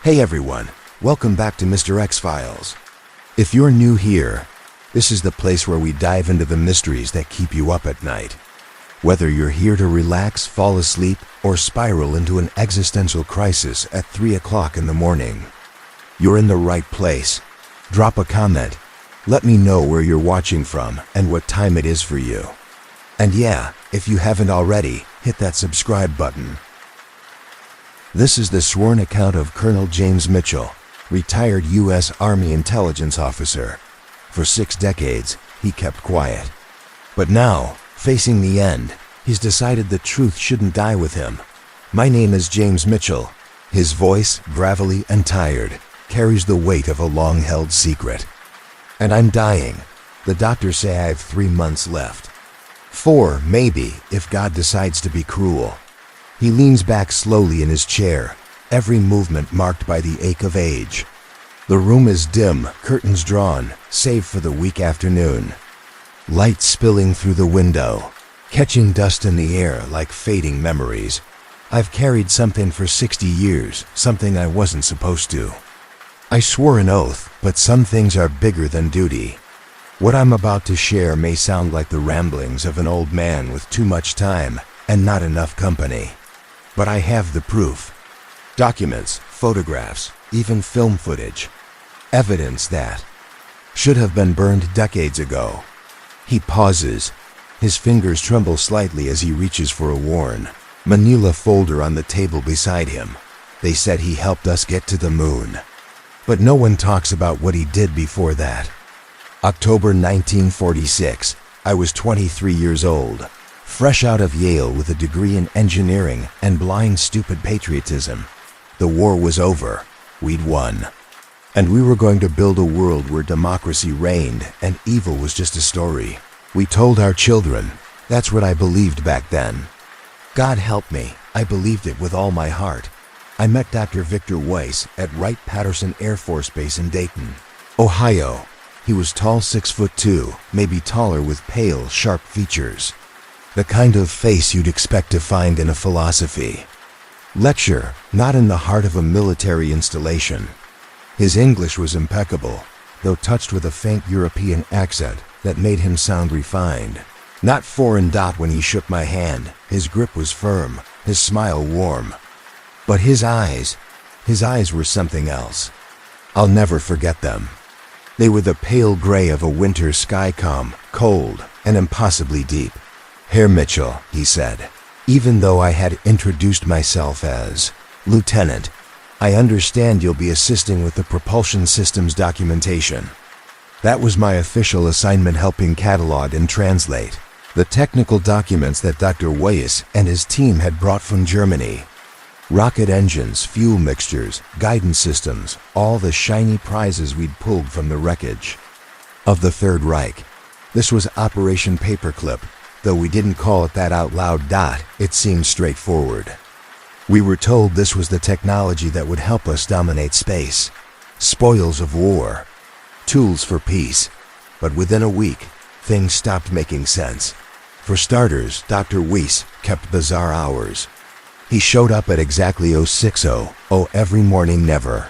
Hey everyone, welcome back to Mr.X Files. If you're new here, this is the place where we dive into the mysteries that keep you up at night. Whether you're here to relax, fall asleep, or spiral into an existential crisis at 3 o'clock in the morning, you're in the right place. Drop a comment. Let me know where you're watching from and what time it is for you. And yeah, if you haven't already, hit that subscribe button. This is the sworn account of Colonel James Mitchell, retired U.S. Army intelligence officer. For 6 decades, he kept quiet. But now, facing the end, he's decided the truth shouldn't die with him. My name is James Mitchell. His voice, gravelly and tired, carries the weight of a long-held secret. And I'm dying. The doctors say I have 3 months left. 4, maybe, if God decides to be cruel. He leans back slowly in his chair, every movement marked by the ache of age. The room is dim, curtains drawn, save for the weak afternoon. Light spilling through the window, catching dust in the air like fading memories. I've carried something for 60 years, something I wasn't supposed to. I swore an oath, but some things are bigger than duty. What I'm about to share may sound like the ramblings of an old man with too much time and not enough company. But I have the proof. Documents, photographs, even film footage. Evidence that should have been burned decades ago. He pauses. His fingers tremble slightly as he reaches for a worn manila folder on the table beside him. They said he helped us get to the moon. But no one talks about what he did before that. October 1946. I was 23 years old. Fresh out of Yale with a degree in engineering and blind stupid patriotism. The war was over. We'd won. And we were going to build a world where democracy reigned and evil was just a story. We told our children. That's what I believed back then. God help me, I believed it with all my heart. I met Dr. Victor Weiss at Wright-Patterson Air Force Base in Dayton, Ohio. He was tall, 6'2", maybe taller, with pale, sharp features. The kind of face you'd expect to find in a philosophy lecture, not in the heart of a military installation. His English was impeccable, though touched with a faint European accent that made him sound refined. Not foreign. When he shook my hand, his grip was firm, his smile warm. But his eyes were something else. I'll never forget them. They were the pale gray of a winter sky, calm, cold, and impossibly deep. Herr Mitchell, he said. Even though I had introduced myself as Lieutenant, I understand you'll be assisting with the propulsion systems documentation. That was my official assignment, helping catalog and translate the technical documents that Dr. Weiss and his team had brought from Germany. Rocket engines, fuel mixtures, guidance systems, all the shiny prizes we'd pulled from the wreckage of the Third Reich. This was Operation Paperclip. Though we didn't call it that out loud. It seemed straightforward. We were told this was the technology that would help us dominate space. Spoils of war. Tools for peace. But within a week, things stopped making sense. For starters, Dr. Weiss kept bizarre hours. He showed up at exactly 06:00 every morning, never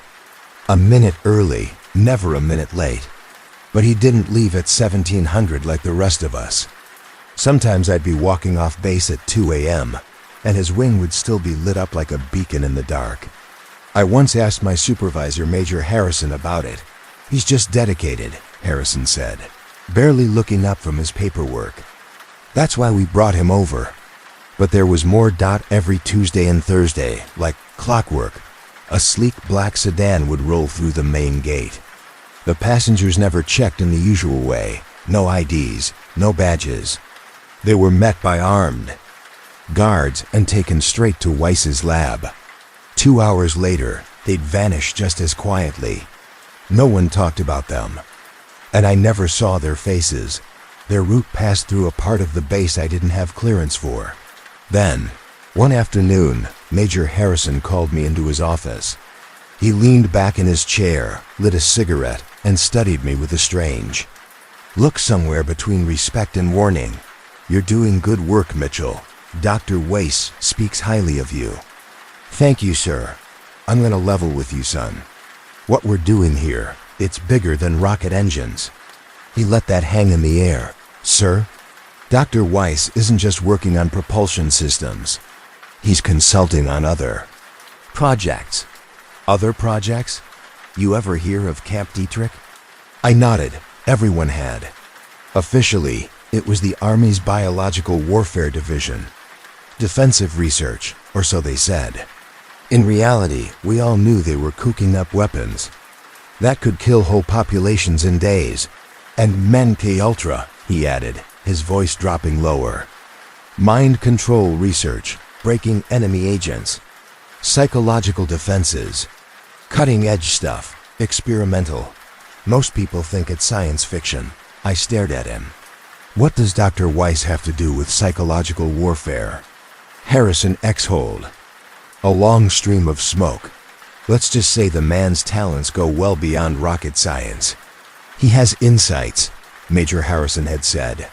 a minute early, never a minute late. But he didn't leave at 1700 like the rest of us. Sometimes I'd be walking off base at 2 a.m., and his wing would still be lit up like a beacon in the dark. I once asked my supervisor, Major Harrison, about it. He's just dedicated, Harrison said, barely looking up from his paperwork. That's why we brought him over. But there was more. Every Tuesday and Thursday, like clockwork, a sleek black sedan would roll through the main gate. The passengers never checked in the usual way. No IDs, no badges. They were met by armed guards and taken straight to Weiss's lab. 2 hours later, they'd vanish just as quietly. No one talked about them, and I never saw their faces. Their route passed through a part of the base I didn't have clearance for. Then, one afternoon, Major Harrison called me into his office. He leaned back in his chair, lit a cigarette, and studied me with a strange look, somewhere between respect and warning. You're doing good work, Mitchell. Dr. Weiss speaks highly of you. Thank you, sir. I'm gonna level with you, son. What we're doing here, it's bigger than rocket engines. He let that hang in the air. Sir, Dr. Weiss isn't just working on propulsion systems. He's consulting on other projects. Other projects? You ever hear of Camp Dietrich? I nodded. Everyone had. Officially, it was the Army's Biological Warfare Division. Defensive research, or so they said. In reality, we all knew they were cooking up weapons that could kill whole populations in days. And men K Ultra, he added, his voice dropping lower. Mind control research, breaking enemy agents, psychological defenses, cutting-edge stuff, experimental. Most people think it's science fiction. I stared at him. What does Dr. Weiss have to do with psychological warfare? Harrison exhaled. A long stream of smoke. Let's just say the man's talents go well beyond rocket science. He has insights, Major Harrison had said.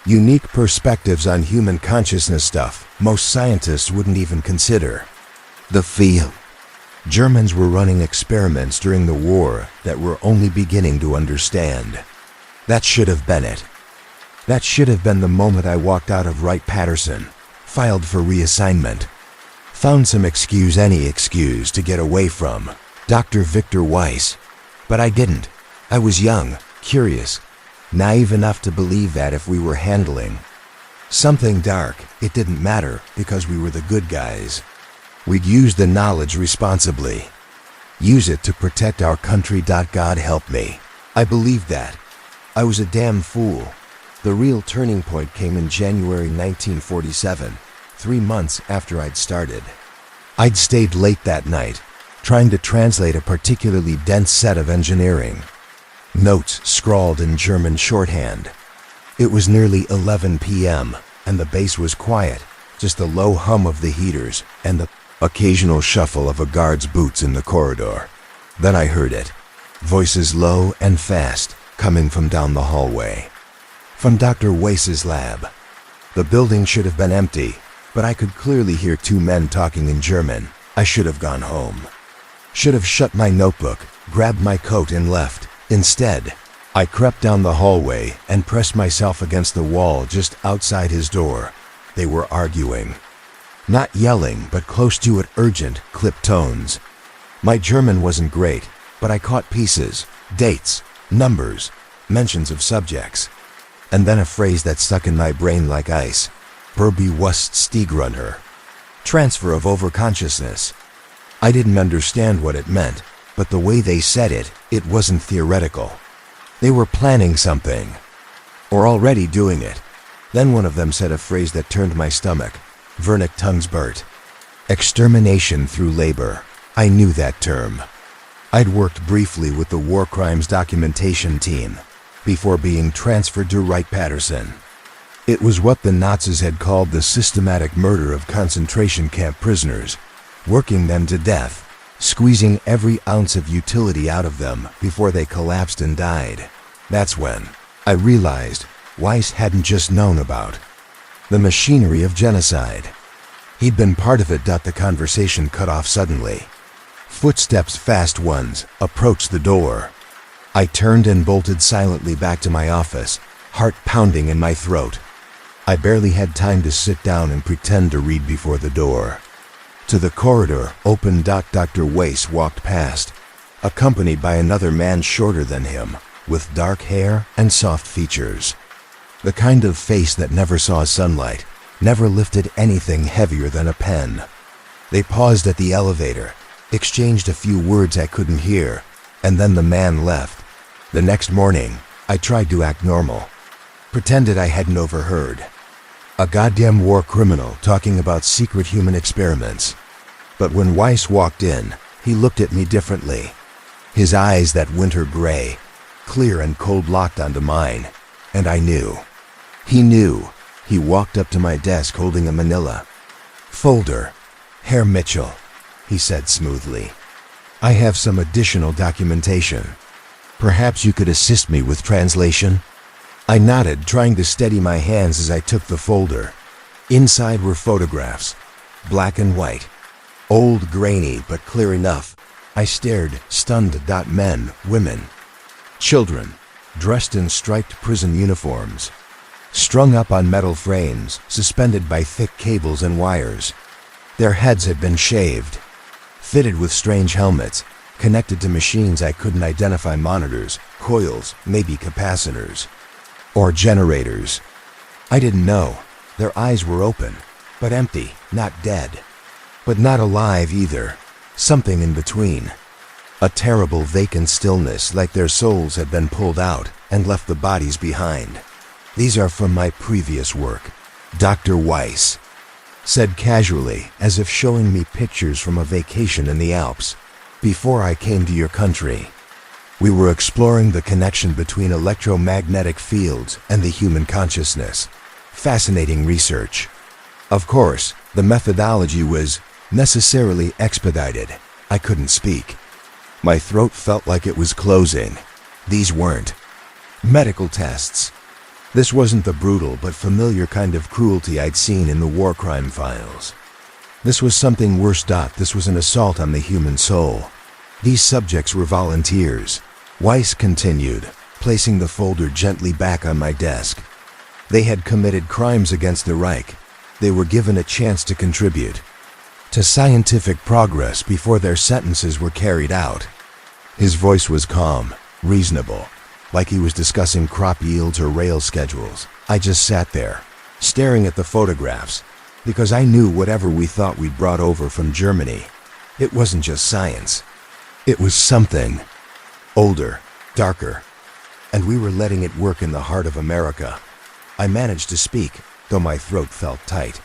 Unique perspectives on human consciousness stuff most scientists wouldn't even consider. The field. Germans were running experiments during the war that we're only beginning to understand. That should have been it. That should have been the moment I walked out of Wright-Patterson, filed for reassignment. Found some excuse, any excuse, to get away from Dr. Victor Weiss. But I didn't. I was young, curious, naive enough to believe that if we were handling something dark, it didn't matter because we were the good guys. We'd use the knowledge responsibly. Use it to protect our country. God help me. I believed that. I was a damn fool. The real turning point came in January 1947, 3 months after I'd started. I'd stayed late that night, trying to translate a particularly dense set of engineering notes scrawled in German shorthand. It was nearly 11 p.m., and the base was quiet, just the low hum of the heaters and the occasional shuffle of a guard's boots in the corridor. Then I heard it. Voices low and fast, coming from down the hallway. From Dr. Weiss's lab. The building should have been empty, but I could clearly hear 2 men talking in German. I should have gone home. Should have shut my notebook, grabbed my coat and left. Instead, I crept down the hallway and pressed myself against the wall just outside his door. They were arguing. Not yelling, but close to it, urgent, clipped tones. My German wasn't great, but I caught pieces, dates, numbers, mentions of subjects. And then a phrase that stuck in my brain like ice. Bewusstsegrunner. Transfer of overconsciousness. I didn't understand what it meant, but the way they said it, it wasn't theoretical. They were planning something. Or already doing it. Then one of them said a phrase that turned my stomach. Vernichtungsbert. Extermination through labor. I knew that term. I'd worked briefly with the War Crimes Documentation Team before being transferred to Wright-Patterson. It was what the Nazis had called the systematic murder of concentration camp prisoners, working them to death, squeezing every ounce of utility out of them before they collapsed and died. That's when I realized Weiss hadn't just known about the machinery of genocide. He'd been part of it. The conversation cut off suddenly. Footsteps, fast ones, approached the door. I turned and bolted silently back to my office, heart pounding in my throat. I barely had time to sit down and pretend to read before the door. To the corridor, open. Dr. Weiss walked past, accompanied by another man shorter than him, with dark hair and soft features. The kind of face that never saw sunlight, never lifted anything heavier than a pen. They paused at the elevator, exchanged a few words I couldn't hear, and then the man left. The next morning, I tried to act normal. Pretended I hadn't overheard. A goddamn war criminal talking about secret human experiments. But when Weiss walked in, he looked at me differently. His eyes, that winter gray, clear and cold, locked onto mine. And I knew. He knew. He walked up to my desk holding a manila folder. Herr Mitchell, he said smoothly. I have some additional documentation. Perhaps you could assist me with translation? I nodded, trying to steady my hands as I took the folder. Inside were photographs, black and white. Old, grainy, but clear enough. I stared, stunned. Men, women, children, dressed in striped prison uniforms, strung up on metal frames, suspended by thick cables and wires. Their heads had been shaved, fitted with strange helmets, connected to machines I couldn't identify. Monitors, coils, maybe capacitors, or generators. I didn't know. Their eyes were open, but empty, not dead, but not alive either. Something in between. A terrible vacant stillness, like their souls had been pulled out and left the bodies behind. These are from my previous work, Dr. Weiss said casually, as if showing me pictures from a vacation in the Alps. Before I came to your country, we were exploring the connection between electromagnetic fields and the human consciousness. Fascinating research. Of course, the methodology was necessarily expedited. I couldn't speak. My throat felt like it was closing. These weren't medical tests. This wasn't the brutal but familiar kind of cruelty I'd seen in the war crime files. This was something worse. This was an assault on the human soul. These subjects were volunteers. Weiss continued, placing the folder gently back on my desk. They had committed crimes against the Reich. They were given a chance to contribute to scientific progress before their sentences were carried out. His voice was calm, reasonable, like he was discussing crop yields or rail schedules. I just sat there, staring at the photographs, because I knew whatever we thought we'd brought over from Germany, it wasn't just science. It was something older, darker, and we were letting it work in the heart of America. I managed to speak, though my throat felt tight.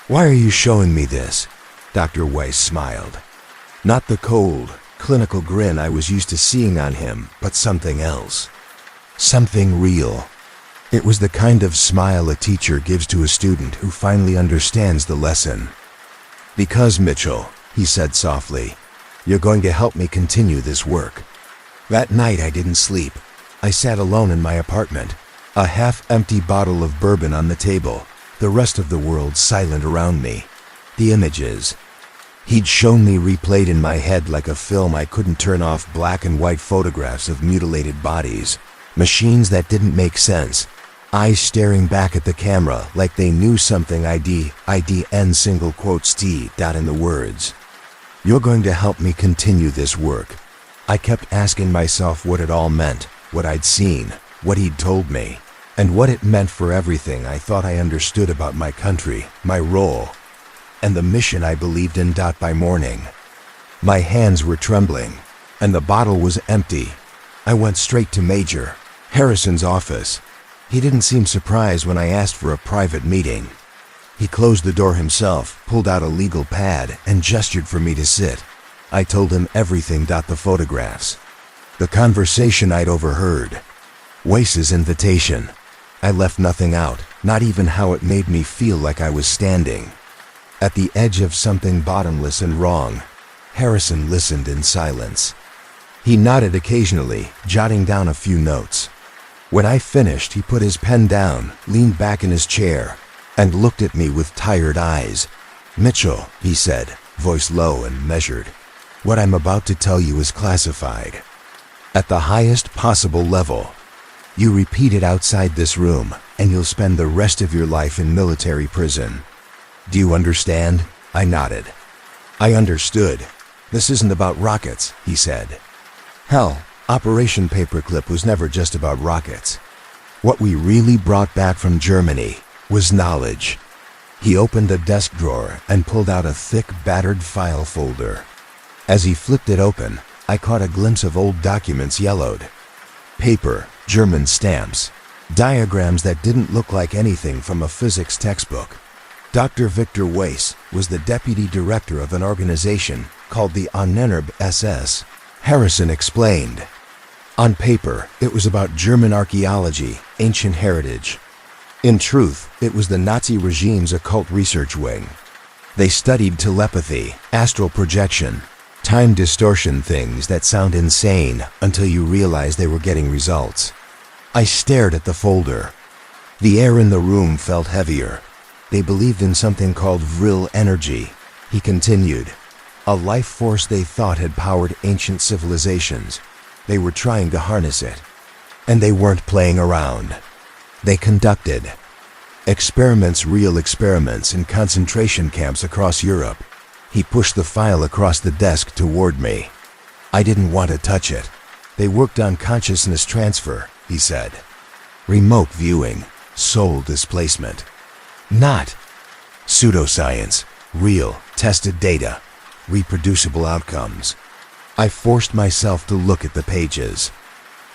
"Why are you showing me this?" Dr. Weiss smiled. Not the cold, clinical grin I was used to seeing on him, but something else. Something real. It was the kind of smile a teacher gives to a student who finally understands the lesson. "Because, Mitchell," he said softly, "you're going to help me continue this work." That night I didn't sleep. I sat alone in my apartment, a half-empty bottle of bourbon on the table, the rest of the world silent around me. The images he'd shown me replayed in my head like a film I couldn't turn off. Black and white photographs of mutilated bodies, machines that didn't make sense, eyes staring back at the camera like they knew something. IDN single quotes T. in the words. "You're going to help me continue this work." I kept asking myself what it all meant, what I'd seen, what he'd told me, and what it meant for everything I thought I understood about my country, my role, and the mission I believed in. By morning, my hands were trembling, and the bottle was empty. I went straight to Major Harrison's office. He didn't seem surprised when I asked for a private meeting. He closed the door himself, pulled out a legal pad, and gestured for me to sit. I told him everything. The photographs, the conversation I'd overheard, Weiss's invitation. I left nothing out, not even how it made me feel like I was standing at the edge of something bottomless and wrong. Harrison listened in silence. He nodded occasionally, jotting down a few notes. When I finished, he put his pen down, leaned back in his chair, and looked at me with tired eyes. "Mitchell," he said, voice low and measured, "what I'm about to tell you is classified at the highest possible level. You repeat it outside this room, and you'll spend the rest of your life in military prison. Do you understand?" I nodded. I understood. "This isn't about rockets," he said. "Hell, Operation Paperclip was never just about rockets. What we really brought back from Germany was knowledge." He opened a desk drawer and pulled out a thick, battered file folder. As he flipped it open, I caught a glimpse of old documents yellowed. Paper, German stamps, diagrams that didn't look like anything from a physics textbook. Dr. Victor Weiss was the deputy director of an organization called the Unethical SS. Harrison explained. On paper, it was about German archaeology, ancient heritage. In truth, it was the Nazi regime's occult research wing. They studied telepathy, astral projection, time distortion, things that sound insane until you realize they were getting results. I stared at the folder. The air in the room felt heavier. They believed in something called vril energy. He continued. A life force they thought had powered ancient civilizations. They were trying to harness it. And they weren't playing around. They conducted experiments, real experiments, in concentration camps across Europe. He pushed the file across the desk toward me. I didn't want to touch it. They worked on consciousness transfer, he said. Remote viewing, soul displacement. Not pseudoscience, real, tested data, reproducible outcomes. I forced myself to look at the pages.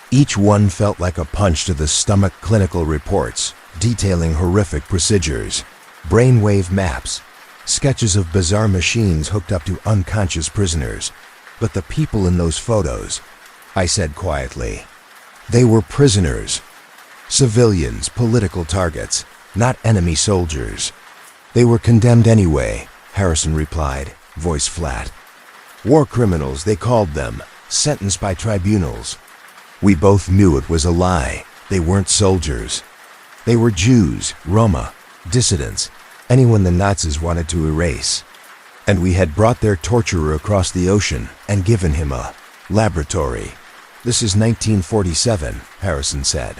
Each one felt like a punch to the stomach. Clinical reports detailing horrific procedures, brainwave maps, sketches of bizarre machines hooked up to unconscious prisoners. But the people in those photos, I said quietly, they were prisoners. Civilians, political targets, not enemy soldiers. They were condemned anyway, Harrison replied, voice flat. War criminals, they called them, sentenced by tribunals. We both knew it was a lie. They weren't soldiers. They were Jews, Roma, dissidents, anyone the Nazis wanted to erase. And we had brought their torturer across the ocean and given him a laboratory. This is 1947, Harrison said.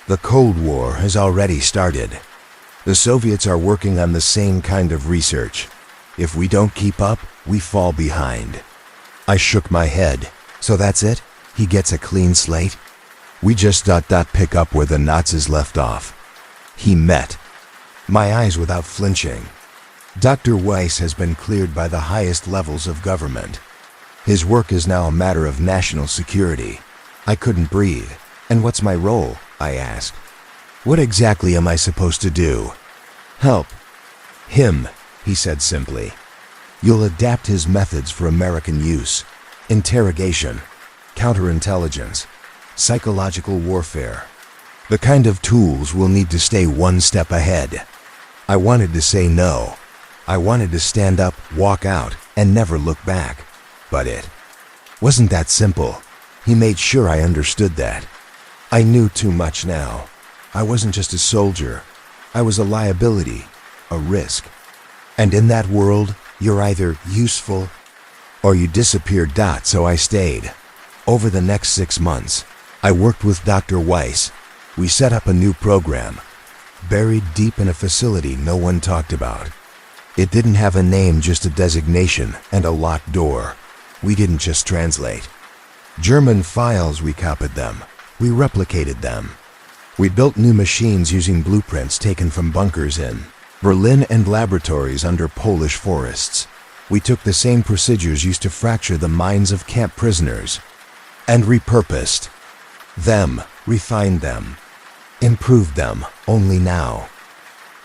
The Cold War has already started. The Soviets are working on the same kind of research. If we don't keep up, we fall behind. I shook my head. So that's it? He gets a clean slate? We just pick up where the Nazis left off. He met my eyes without flinching. Dr. Weiss has been cleared by the highest levels of government. His work is now a matter of national security. I couldn't breathe. And what's my role? I asked. What exactly am I supposed to do? Help him, he said simply. You'll adapt his methods for American use. Interrogation, counterintelligence, psychological warfare. The kind of tools we'll need to stay one step ahead. I wanted to say no. I wanted to stand up, walk out, and never look back. But it wasn't that simple. He made sure I understood that. I knew too much now. I wasn't just a soldier. I was a liability, a risk. And in that world, you're either useful or you disappear. So I stayed. Over the next 6 months, I worked with Dr. Weiss. We set up a new program, buried deep in a facility no one talked about. It didn't have a name, just a designation and a locked door. We didn't just translate German files, we copied them. We replicated them. We built new machines using blueprints taken from bunkers in Berlin and laboratories under Polish forests. We took the same procedures used to fracture the minds of camp prisoners and repurposed them, refined them, improved them, only now.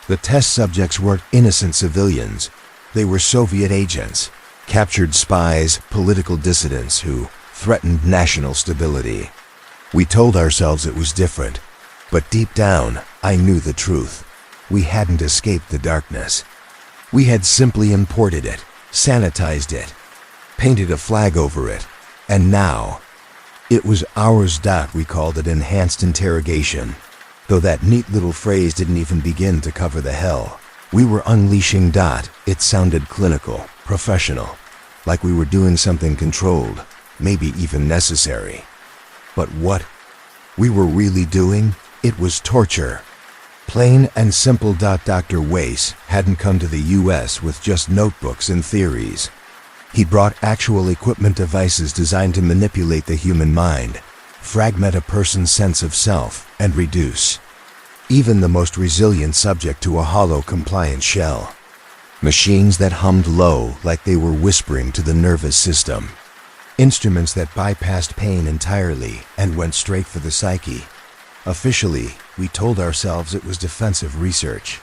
The test subjects weren't innocent civilians. They were Soviet agents, captured spies, political dissidents who threatened national stability. We told ourselves it was different, but deep down, I knew the truth. We hadn't escaped the darkness. We had simply imported it, sanitized it, painted a flag over it, and now it was ours. We called it enhanced interrogation. Though that neat little phrase didn't even begin to cover the hell. We were unleashing. It sounded clinical, professional, like we were doing something controlled, maybe even necessary. But what we were really doing, it was torture. Plain and simple. Dr. Weiss hadn't come to the US with just notebooks and theories. He brought actual equipment, devices designed to manipulate the human mind, fragment a person's sense of self, and reduce even the most resilient subject to a hollow, compliant shell. Machines that hummed low like they were whispering to the nervous system. Instruments that bypassed pain entirely and went straight for the psyche. Officially, we told ourselves it was defensive research.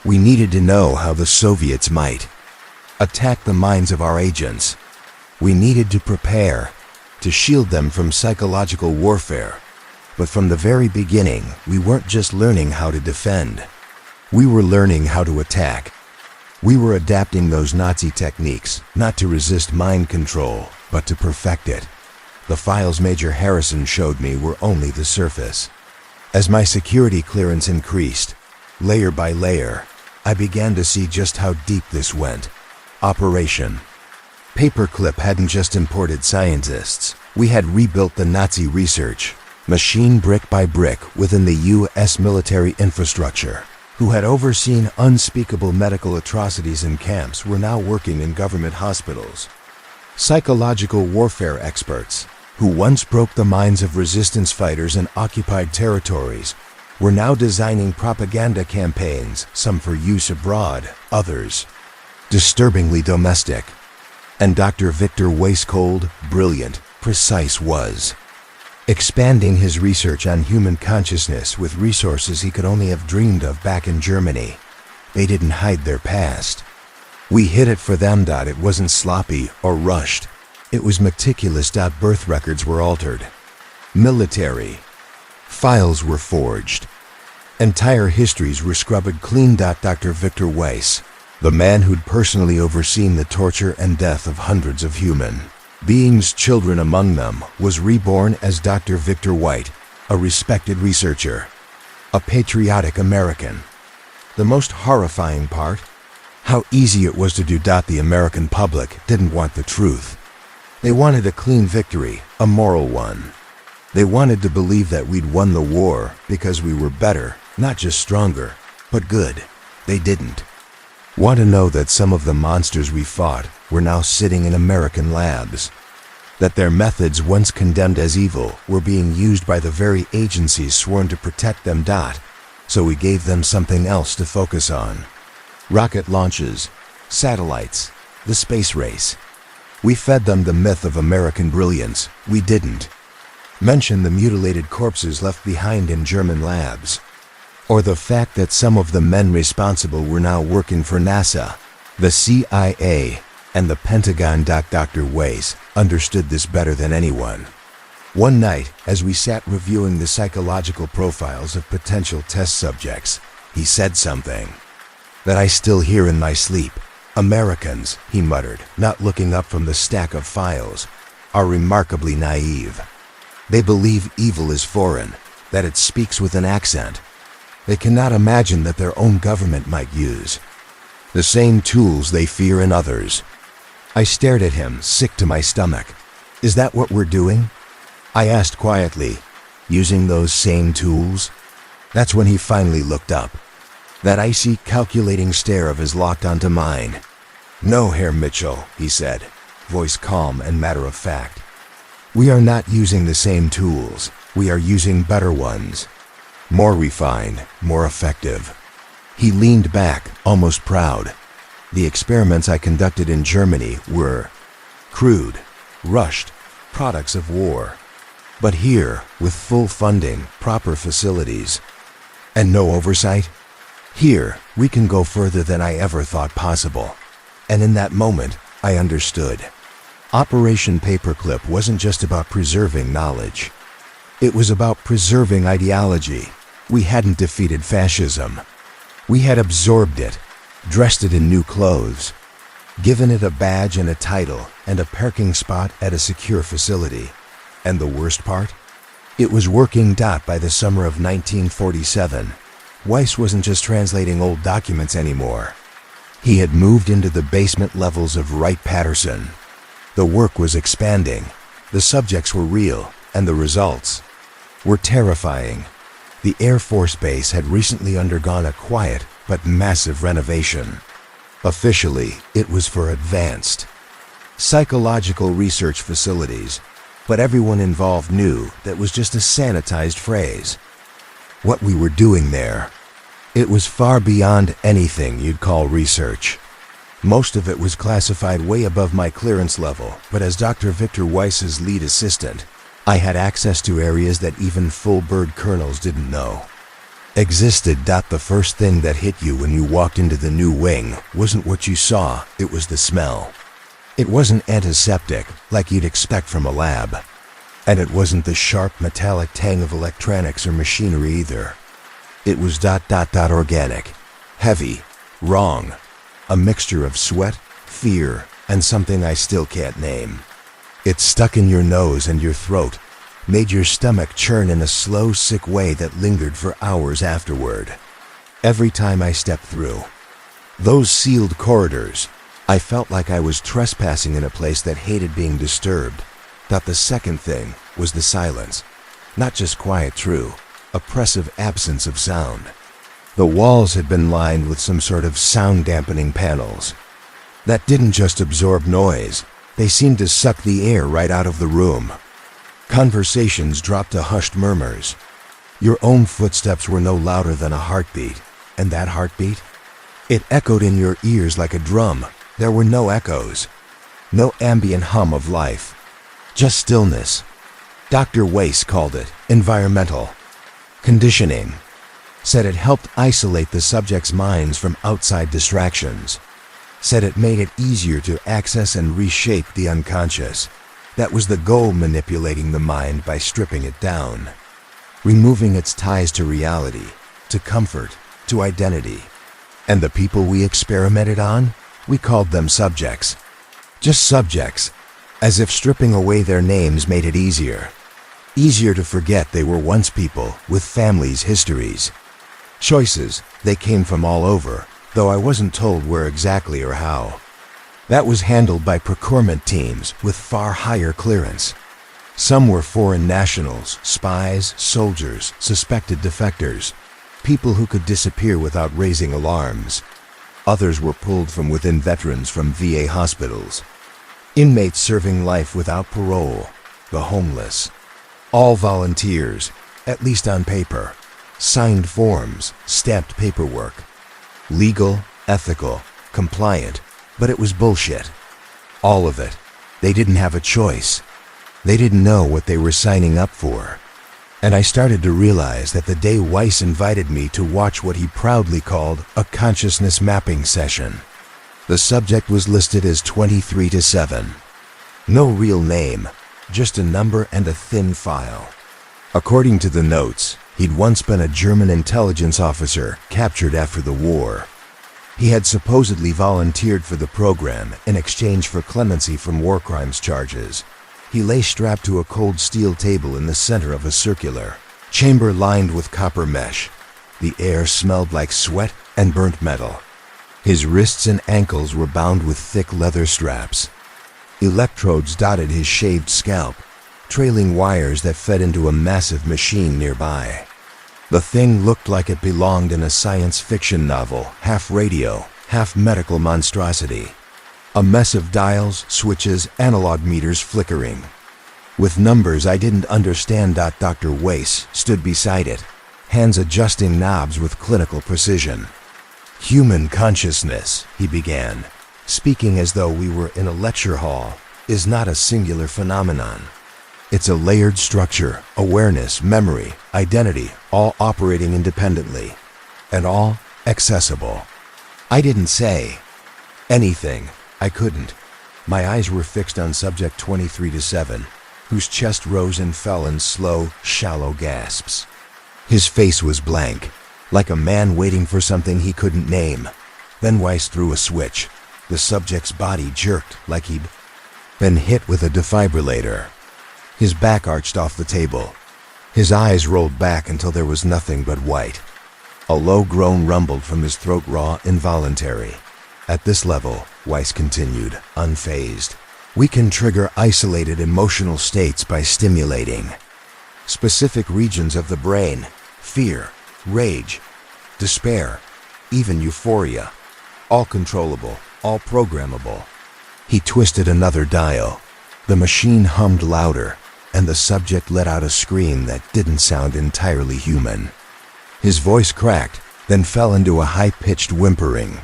We needed to know how the Soviets might attack the minds of our agents. We needed to prepare to shield them from psychological warfare. But from the very beginning, we weren't just learning how to defend. We were learning how to attack. We were adapting those Nazi techniques, not to resist mind control, but to perfect it. The files Major Harrison showed me were only the surface. As my security clearance increased, layer by layer, I began to see just how deep this went. Operation Paperclip hadn't just imported scientists. We had rebuilt the Nazi research, machine brick by brick within the U.S. military infrastructure. Who had overseen unspeakable medical atrocities in camps were now working in government hospitals. Psychological warfare experts, who once broke the minds of resistance fighters in occupied territories, were now designing propaganda campaigns, some for use abroad, others disturbingly domestic. And Dr. Victor Weisscold, brilliant, precise was, expanding his research on human consciousness with resources he could only have dreamed of back in Germany. They didn't hide their past. We hid it for them. It wasn't sloppy or rushed. It was meticulous. Birth records were altered. Military files were forged. Entire histories were scrubbed clean. Dr. Victor Weiss, the man who'd personally overseen the torture and death of hundreds of human beings, children among them, was reborn as Dr. Victor White, a respected researcher, a patriotic American. The most horrifying part? How easy it was to do. The American public didn't want the truth. They wanted a clean victory, a moral one. They wanted to believe that we'd won the war because we were better, not just stronger, but good. They didn't want to know that some of the monsters we fought were now sitting in American labs, that their methods, once condemned as evil, were being used by the very agencies sworn to protect them. So we gave them something else to focus on. Rocket launches, satellites, the space race. We fed them the myth of American brilliance. We didn't mention the mutilated corpses left behind in German labs, or the fact that some of the men responsible were now working for NASA, the CIA, and the Pentagon. Dr. Weiss understood this better than anyone. One night, as we sat reviewing the psychological profiles of potential test subjects, he said something that I still hear in my sleep. Americans, he muttered, not looking up from the stack of files, are remarkably naive. They believe evil is foreign, that it speaks with an accent. They cannot imagine that their own government might use the same tools they fear in others. I stared at him, sick to my stomach. Is that what we're doing? I asked quietly. Using those same tools? That's when he finally looked up. That icy, calculating stare of his locked onto mine. No, Herr Mitchell, he said, voice calm and matter-of-fact. We are not using the same tools. We are using better ones. More refined, more effective. He leaned back, almost proud. The experiments I conducted in Germany were crude, rushed, products of war. But here, with full funding, proper facilities, and no oversight, here we can go further than I ever thought possible. And in that moment, I understood. Operation Paperclip wasn't just about preserving knowledge. It was about preserving ideology. We hadn't defeated fascism. We had absorbed it, dressed it in new clothes, given it a badge and a title and a parking spot at a secure facility. And the worst part? It was working. By the summer of 1947, Weiss wasn't just translating old documents anymore. He had moved into the basement levels of Wright-Patterson. The work was expanding. The subjects were real, and the results were terrifying. The Air Force Base had recently undergone a quiet but massive renovation. Officially, it was for advanced psychological research facilities, but everyone involved knew that was just a sanitized phrase. What we were doing there, it was far beyond anything you'd call research. Most of it was classified way above my clearance level, but as Dr. Victor Weiss's lead assistant, I had access to areas that even full-bird colonels didn't know existed. The first thing that hit you when you walked into the new wing wasn't what you saw, it was the smell. It wasn't antiseptic, like you'd expect from a lab. And it wasn't the sharp metallic tang of electronics or machinery either. It was organic, heavy, wrong, a mixture of sweat, fear, and something I still can't name. It stuck in your nose and your throat, made your stomach churn in a slow, sick way that lingered for hours afterward. Every time I stepped through those sealed corridors, I felt like I was trespassing in a place that hated being disturbed. Thought the second thing was the silence. Not just quiet, true, oppressive absence of sound. The walls had been lined with some sort of sound-dampening panels that didn't just absorb noise, they seemed to suck the air right out of the room. Conversations dropped to hushed murmurs. Your own footsteps were no louder than a heartbeat, and that heartbeat? It echoed in your ears like a drum. There were no echoes, no ambient hum of life, just stillness. Dr. Weiss called it environmental conditioning, said it helped isolate the subject's minds from outside distractions, said it made it easier to access and reshape the unconscious. That was the goal, manipulating the mind by stripping it down, removing its ties to reality, to comfort, to identity. And the people we experimented on, we called them subjects. Just subjects, as if stripping away their names made it easier. Easier to forget they were once people with families, histories, choices. They came from all over, though I wasn't told where exactly or how. That was handled by procurement teams with far higher clearance. Some were foreign nationals, spies, soldiers, suspected defectors, people who could disappear without raising alarms. Others were pulled from within, veterans from VA hospitals, inmates serving life without parole, the homeless. All volunteers, at least on paper, signed forms, stamped paperwork. Legal, ethical, compliant, but it was bullshit. All of it. They didn't have a choice. They didn't know what they were signing up for. And I started to realize that the day Weiss invited me to watch what he proudly called a consciousness mapping session, the subject was listed as 23-7. No real name, just a number and a thin file. According to the notes, he'd once been a German intelligence officer captured after the war. He had supposedly volunteered for the program in exchange for clemency from war crimes charges. He lay strapped to a cold steel table in the center of a circular chamber lined with copper mesh. The air smelled like sweat and burnt metal. His wrists and ankles were bound with thick leather straps. Electrodes dotted his shaved scalp, trailing wires that fed into a massive machine nearby. The thing looked like it belonged in a science fiction novel, half radio, half medical monstrosity. A mess of dials, switches, analog meters flickering, with numbers I didn't understand. Dr. Weiss stood beside it, hands adjusting knobs with clinical precision. Human consciousness, he began, speaking as though we were in a lecture hall, is not a singular phenomenon. It's a layered structure, awareness, memory, identity, all operating independently, and all accessible. I didn't say anything. I couldn't. My eyes were fixed on subject 23-7, whose chest rose and fell in slow, shallow gasps. His face was blank, like a man waiting for something he couldn't name. Then Weiss threw a switch. The subject's body jerked like he'd been hit with a defibrillator. His back arched off the table. His eyes rolled back until there was nothing but white. A low groan rumbled from his throat, raw, involuntary. At this level, Weiss continued, unfazed, we can trigger isolated emotional states by stimulating specific regions of the brain: fear, rage, despair, even euphoria. All controllable, all programmable. He twisted another dial. The machine hummed louder, and the subject let out a scream that didn't sound entirely human. His voice cracked, then fell into a high-pitched whimpering.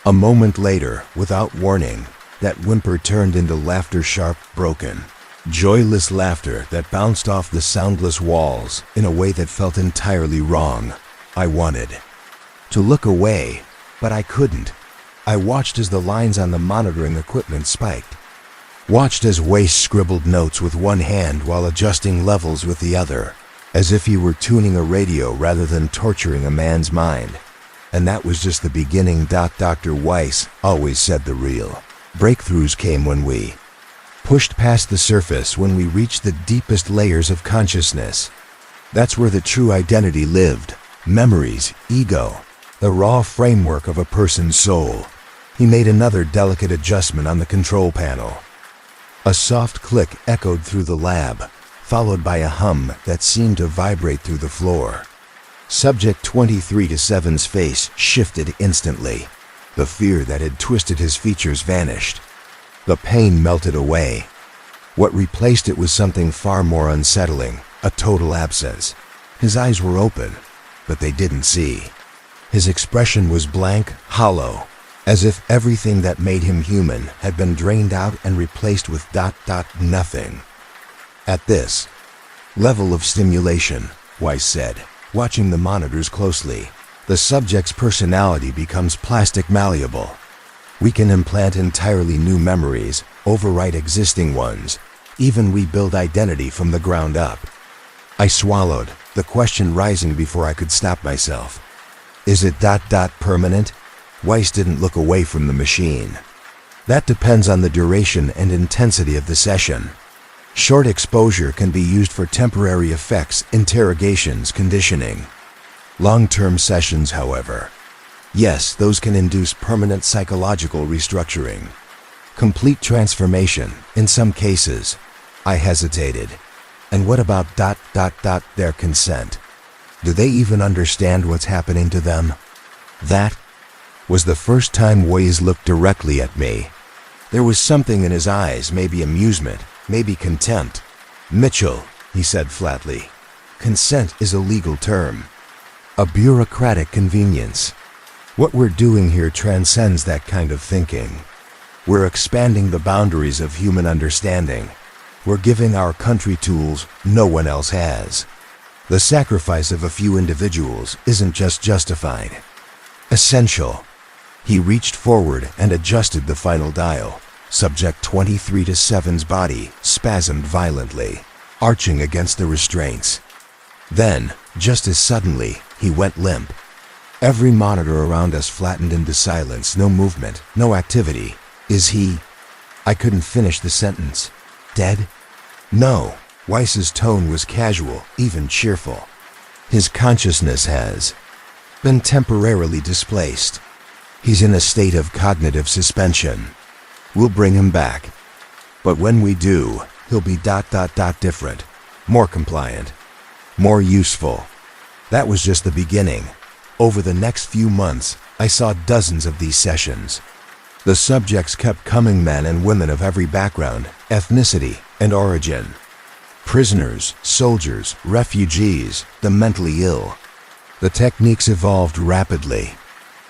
A moment later, without warning, that whimper turned into laughter, sharp, broken, joyless laughter that bounced off the soundless walls in a way that felt entirely wrong. I wanted to look away, but I couldn't. I watched as the lines on the monitoring equipment spiked. Watched as Weiss scribbled notes with one hand while adjusting levels with the other, as if he were tuning a radio rather than torturing a man's mind. And that was just the beginning. Dr. Weiss always said the real breakthroughs came when we pushed past the surface, when we reached the deepest layers of consciousness. That's where the true identity lived. Memories, ego, the raw framework of a person's soul. He made another delicate adjustment on the control panel. A soft click echoed through the lab, followed by a hum that seemed to vibrate through the floor. Subject 23-7's face shifted instantly. The fear that had twisted his features vanished. The pain melted away. What replaced it was something far more unsettling, a total absence. His eyes were open, but they didn't see. His expression was blank, hollow, as if everything that made him human had been drained out and replaced with nothing. At this level of stimulation, Weiss said, watching the monitors closely, the subject's personality becomes plastic malleable. We can implant entirely new memories, overwrite existing ones, even rebuild identity from the ground up. I swallowed, the question rising before I could stop myself. Is it permanent? Weiss didn't look away from the machine. That depends on the duration and intensity of the session. Short exposure can be used for temporary effects, interrogations, conditioning. Long-term sessions, however, yes, those can induce permanent psychological restructuring. Complete transformation, in some cases. I hesitated. And what about their consent? Do they even understand what's happening to them? That was the first time Weiss looked directly at me. There was something in his eyes, maybe amusement, maybe contempt. Mitchell, he said flatly, consent is a legal term. A bureaucratic convenience. What we're doing here transcends that kind of thinking. We're expanding the boundaries of human understanding. We're giving our country tools no one else has. The sacrifice of a few individuals isn't just justified. Essential. He reached forward and adjusted the final dial. Subject 23-7's body spasmed violently, arching against the restraints. Then, just as suddenly, he went limp. Every monitor around us flattened into silence, no movement, no activity. Is he? I couldn't finish the sentence. Dead? No. Weiss's tone was casual, even cheerful. His consciousness has been temporarily displaced. He's in a state of cognitive suspension. We'll bring him back. But when we do, he'll be different, more compliant, more useful. That was just the beginning. Over the next few months, I saw dozens of these sessions. The subjects kept coming, men and women of every background, ethnicity, and origin. Prisoners, soldiers, refugees, the mentally ill. The techniques evolved rapidly.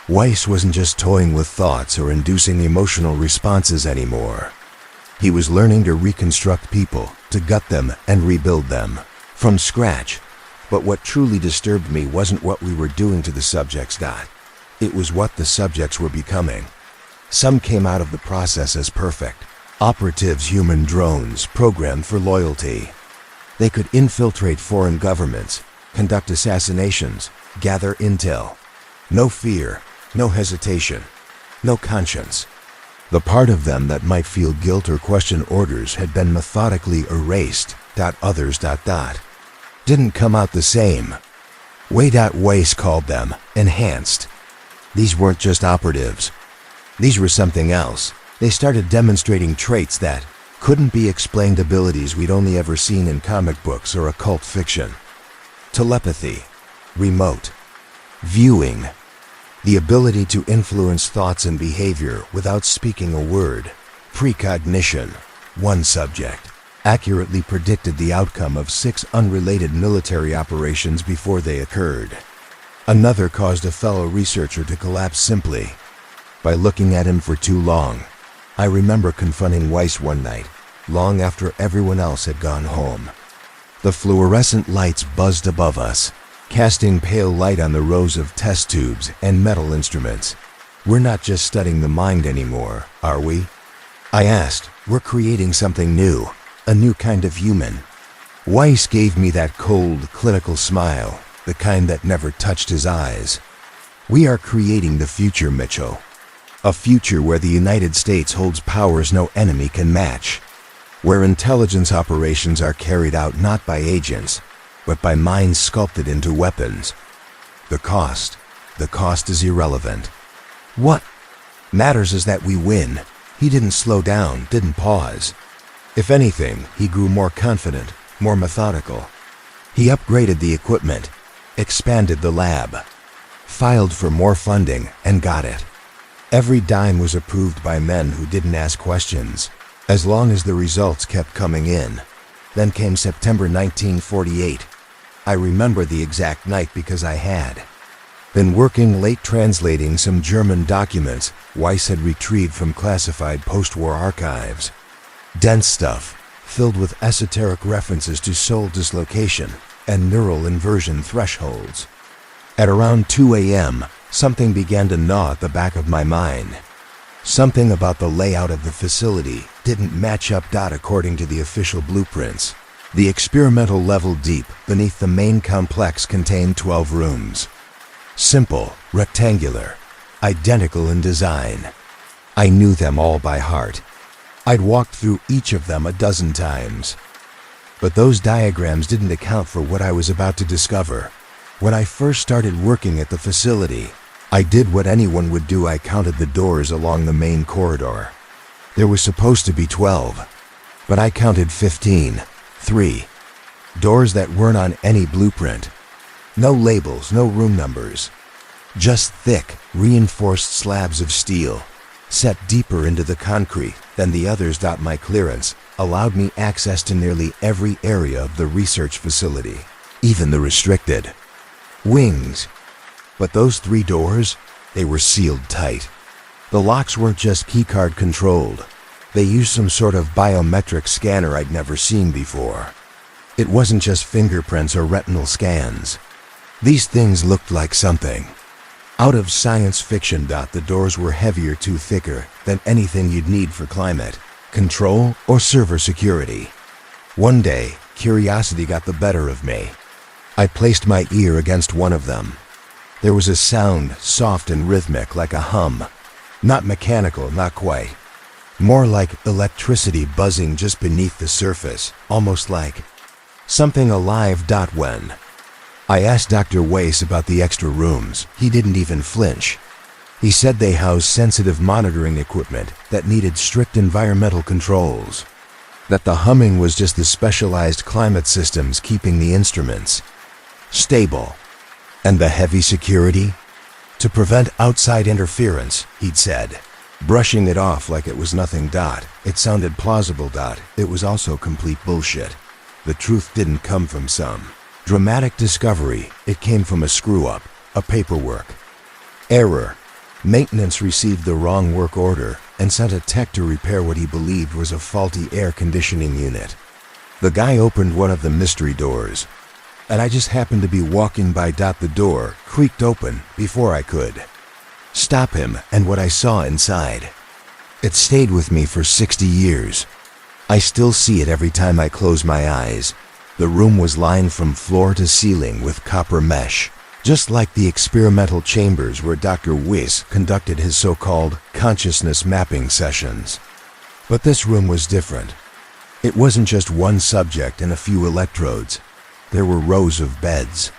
Weiss wasn't just toying with thoughts or inducing emotional responses anymore. He was learning to reconstruct people, to gut them and rebuild them, from scratch. But what truly disturbed me wasn't what we were doing to the subjects. It was what the subjects were becoming. Some came out of the process as perfect. Operatives, human drones, programmed for loyalty. They could infiltrate foreign governments, conduct assassinations, gather intel. No fear, no hesitation, no conscience. The part of them that might feel guilt or question orders had been methodically erased. Others didn't come out the same. Weiss called them enhanced. These weren't just operatives. These were something else. They started demonstrating traits that couldn't be explained, abilities we'd only ever seen in comic books or occult fiction. Telepathy, remote, viewing, the ability to influence thoughts and behavior without speaking a word, precognition. One subject accurately predicted the outcome of 6 unrelated military operations before they occurred. Another caused a fellow researcher to collapse simply by looking at him for too long. I remember confronting Weiss one night, long after everyone else had gone home. The fluorescent lights buzzed above us, casting pale light on the rows of test tubes and metal instruments. We're not just studying the mind anymore, are we? I asked. We're creating something new, a new kind of human. Weiss gave me that cold, clinical smile, the kind that never touched his eyes. We are creating the future, Mitchell. A future where the United States holds powers no enemy can match. Where intelligence operations are carried out not by agents, but by minds sculpted into weapons. The cost is irrelevant. What? Matters is that we win. He didn't slow down, didn't pause. If anything, he grew more confident, more methodical. He upgraded the equipment, expanded the lab, filed for more funding, and got it. Every dime was approved by men who didn't ask questions, as long as the results kept coming in. Then came September 1948. I remember the exact night because I had been working late translating some German documents Weiss had retrieved from classified post-war archives. Dense stuff, filled with esoteric references to soul dislocation and neural inversion thresholds. At around 2 a.m., something began to gnaw at the back of my mind. Something about the layout of the facility didn't match up according to the official blueprints. The experimental level deep beneath the main complex contained 12 rooms. Simple, rectangular, identical in design. I knew them all by heart. I'd walked through each of them a dozen times. But those diagrams didn't account for what I was about to discover. When I first started working at the facility, I did what anyone would do. I counted the doors along the main corridor. There was supposed to be 12, but I counted 15. 3 doors that weren't on any blueprint. No labels, no room numbers. Just thick, reinforced slabs of steel, set deeper into the concrete than the others. My clearance allowed me access to nearly every area of the research facility, even the restricted wings. But those 3 doors, they were sealed tight. The locks weren't just keycard controlled. They used some sort of biometric scanner I'd never seen before. It wasn't just fingerprints or retinal scans. These things looked like something out of science fiction. The doors were heavier, thicker than anything you'd need for climate control or server security. One day, curiosity got the better of me. I placed my ear against one of them. There was a sound, soft and rhythmic, like a hum. Not mechanical, not quite. More like electricity buzzing just beneath the surface, almost like something alive. When I asked Dr. Weiss about the extra rooms, he didn't even flinch. He said they housed sensitive monitoring equipment that needed strict environmental controls. That the humming was just the specialized climate systems keeping the instruments stable. And the heavy security? To prevent outside interference, he'd said. Brushing it off like it was nothing. It sounded plausible. It was also complete bullshit. The truth didn't come from some dramatic discovery. It came from a screw-up, a paperwork error. Maintenance received the wrong work order and sent a tech to repair what he believed was a faulty air conditioning unit. The guy opened one of the mystery doors, and I just happened to be walking by. The door creaked open before I could stop him, and what I saw inside, it stayed with me for 60 years. I still see it every time I close my eyes. The room was lined from floor to ceiling with copper mesh, just like the experimental chambers where Dr. Weiss conducted his so-called consciousness mapping sessions. But this room was different. It wasn't just one subject and a few electrodes. There were rows of beds.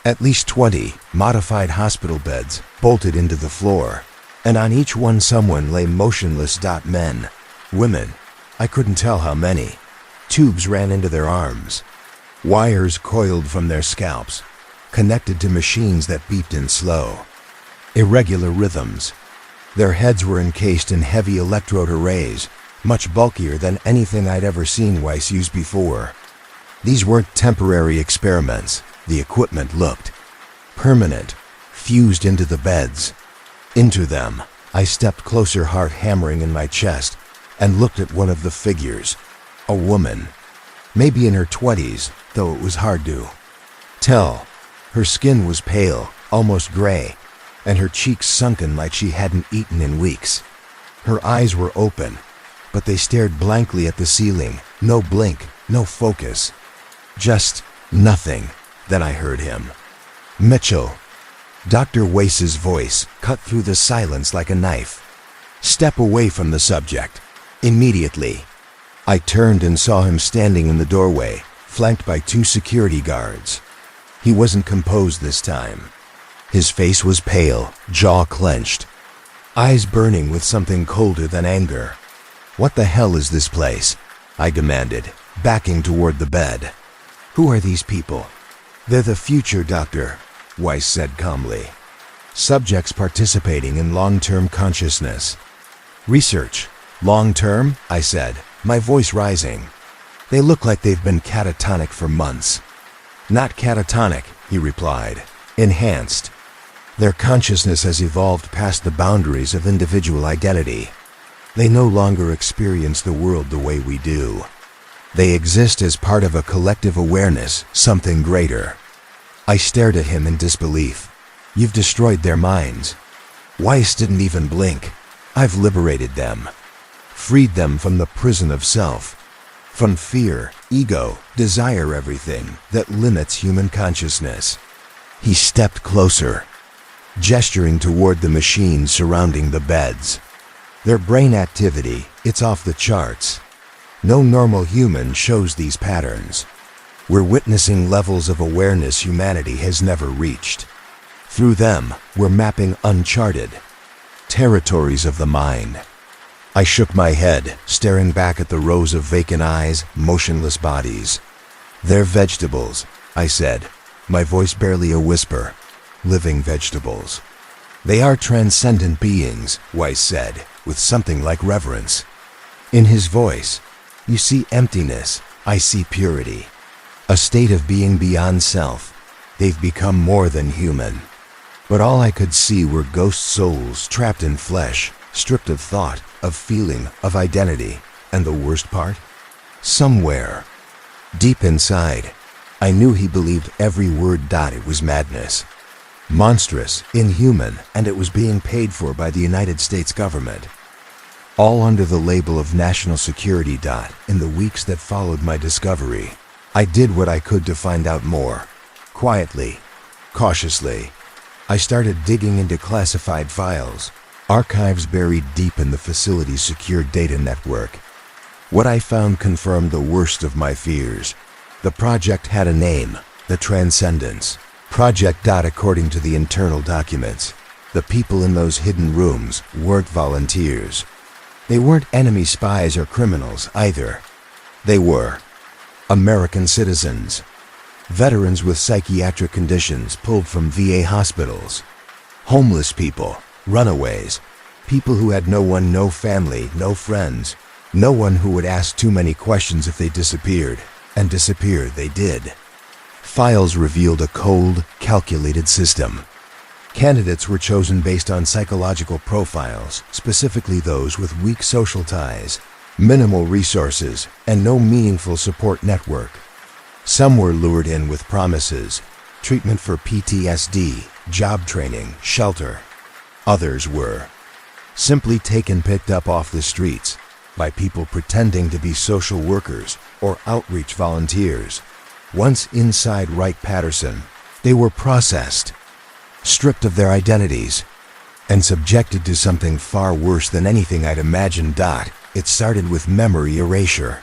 At least 20 modified hospital beds bolted into the floor, and on each one someone lay motionless. Men, women, I couldn't tell how many. Tubes ran into their arms. Wires coiled from their scalps, connected to machines that beeped in slow, irregular rhythms. Their heads were encased in heavy electrode arrays, much bulkier than anything I'd ever seen Weiss use before. These weren't temporary experiments. The equipment looked permanent, fused into the beds. Into them, I stepped closer, heart hammering in my chest, and looked at one of the figures. A woman, maybe in her 20s, though it was hard to tell. Her skin was pale, almost gray, and her cheeks sunken like she hadn't eaten in weeks. Her eyes were open, but they stared blankly at the ceiling. No blink, no focus. Just nothing. Then I heard him. Mitchell. Dr. Weiss's voice cut through the silence like a knife. Step away from the subject. Immediately. I turned and saw him standing in the doorway, flanked by 2 security guards. He wasn't composed this time. His face was pale, jaw clenched. eyes burning with something colder than anger. "What the hell is this place?" I demanded, backing toward the bed. "Who are these people?" "They're the future, Doctor," Weiss said calmly. "Subjects participating in long-term consciousness." "Research? Long-term?" I said, my voice rising. "They look like they've been catatonic for months." "Not catatonic," he replied. "Enhanced. Their consciousness has evolved past the boundaries of individual identity. They no longer experience the world the way we do. They exist as part of a collective awareness, something greater." I stared at him in disbelief. "You've destroyed their minds." Weiss didn't even blink. "I've liberated them. Freed them from the prison of self. From fear, ego, desire, everything that limits human consciousness." He stepped closer, gesturing toward the machines surrounding the beds. "Their brain activity, it's off the charts. No normal human shows these patterns. We're witnessing levels of awareness humanity has never reached. Through them, we're mapping uncharted territories of the mind." I shook my head, staring back at the rows of vacant eyes, motionless bodies. "They're vegetables," I said, my voice barely a whisper. "Living vegetables." "They are transcendent beings," Weiss said, with something like reverence. In his voice, "You see emptiness, I see purity. A state of being beyond self. They've become more than human." But all I could see were ghost souls trapped in flesh, stripped of thought, of feeling, of identity. And the worst part? Somewhere, deep inside, I knew he believed every word. It was madness. Monstrous, inhuman, and it was being paid for by the United States government. All under the label of national security. In the weeks that followed my discovery, I did what I could to find out more. Quietly, cautiously, I started digging into classified files, archives buried deep in the facility's secure data network. What I found confirmed the worst of my fears. The project had a name, the Transcendence Project. According to the internal documents, the people in those hidden rooms weren't volunteers. They weren't enemy spies or criminals either. They were American citizens, veterans with psychiatric conditions pulled from VA hospitals, homeless people, runaways, people who had no one, no family, no friends, no one who would ask too many questions if they disappeared, and disappear they did. Files revealed a cold, calculated system. Candidates were chosen based on psychological profiles, specifically those with weak social ties, minimal resources, and no meaningful support network. Some were lured in with promises, treatment for PTSD, job training, shelter. Others were simply picked up off the streets by people pretending to be social workers or outreach volunteers. Once inside Wright-Patterson, they were processed, stripped of their identities, and subjected to something far worse than anything I'd imagined. It started with memory erasure.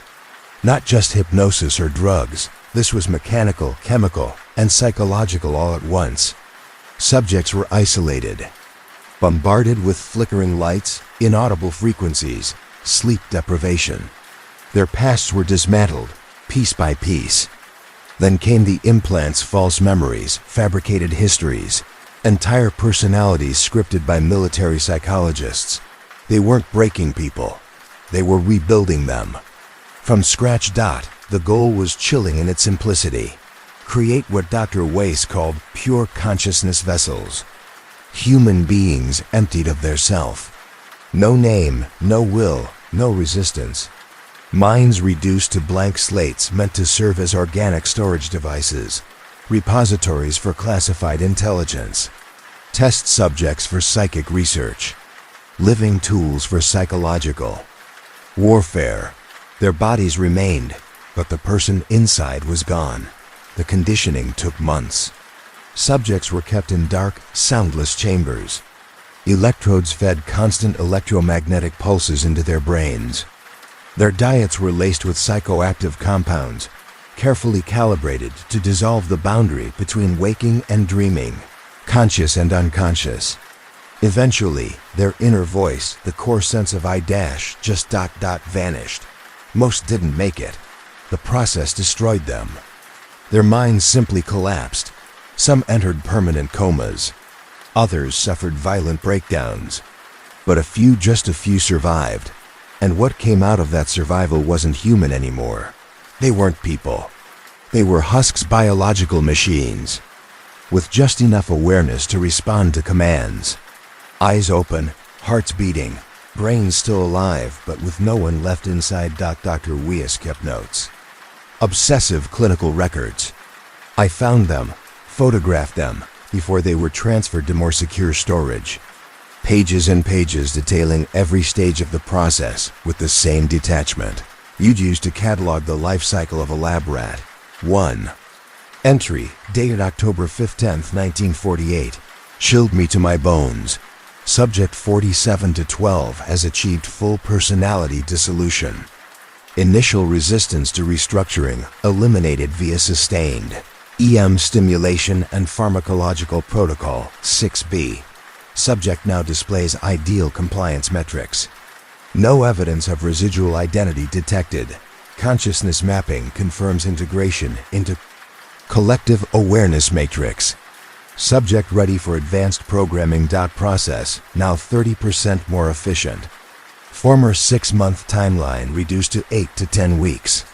Not just hypnosis or drugs. This was mechanical, chemical, and psychological all at once. Subjects were isolated, bombarded with flickering lights, inaudible frequencies, sleep deprivation. Their pasts were dismantled, piece by piece. Then came the implants, false memories, fabricated histories, entire personalities scripted by military psychologists. They weren't breaking people. They were rebuilding them. From scratch. The goal was chilling in its simplicity. Create what Dr. Weiss called pure consciousness vessels. Human beings emptied of their self. No name, no will, no resistance. Minds reduced to blank slates meant to serve as organic storage devices, repositories for classified intelligence, test subjects for psychic research, living tools for psychological warfare. Their bodies remained, but the person inside was gone. The conditioning took months. Subjects were kept in dark, soundless chambers. Electrodes fed constant electromagnetic pulses into their brains. Their diets were laced with psychoactive compounds, carefully calibrated to dissolve the boundary between waking and dreaming, conscious and unconscious. Eventually, their inner voice, the core sense of just vanished. Most didn't make it. The process destroyed them. Their minds simply collapsed. Some entered permanent comas. Others suffered violent breakdowns. But just a few survived. And what came out of that survival wasn't human anymore. They weren't people. They were husks, biological machines, with just enough awareness to respond to commands. Eyes open, hearts beating, brains still alive, but with no one left inside. Dr. Weiss kept notes. Obsessive clinical records. I found them, photographed them, before they were transferred to more secure storage. Pages and pages detailing every stage of the process with the same detachment you'd use to catalog the life cycle of a lab rat. 1. Entry, dated October 15, 1948. Chilled me to my bones. Subject 47 to 12 has achieved full personality dissolution. Initial resistance to restructuring eliminated via sustained EM stimulation and pharmacological protocol 6B. Subject now displays ideal compliance metrics. No evidence of residual identity detected. Consciousness mapping confirms integration into collective awareness matrix. Subject ready for advanced programming. Process now 30% more efficient. Former 6-month timeline reduced to 8 to 10 weeks.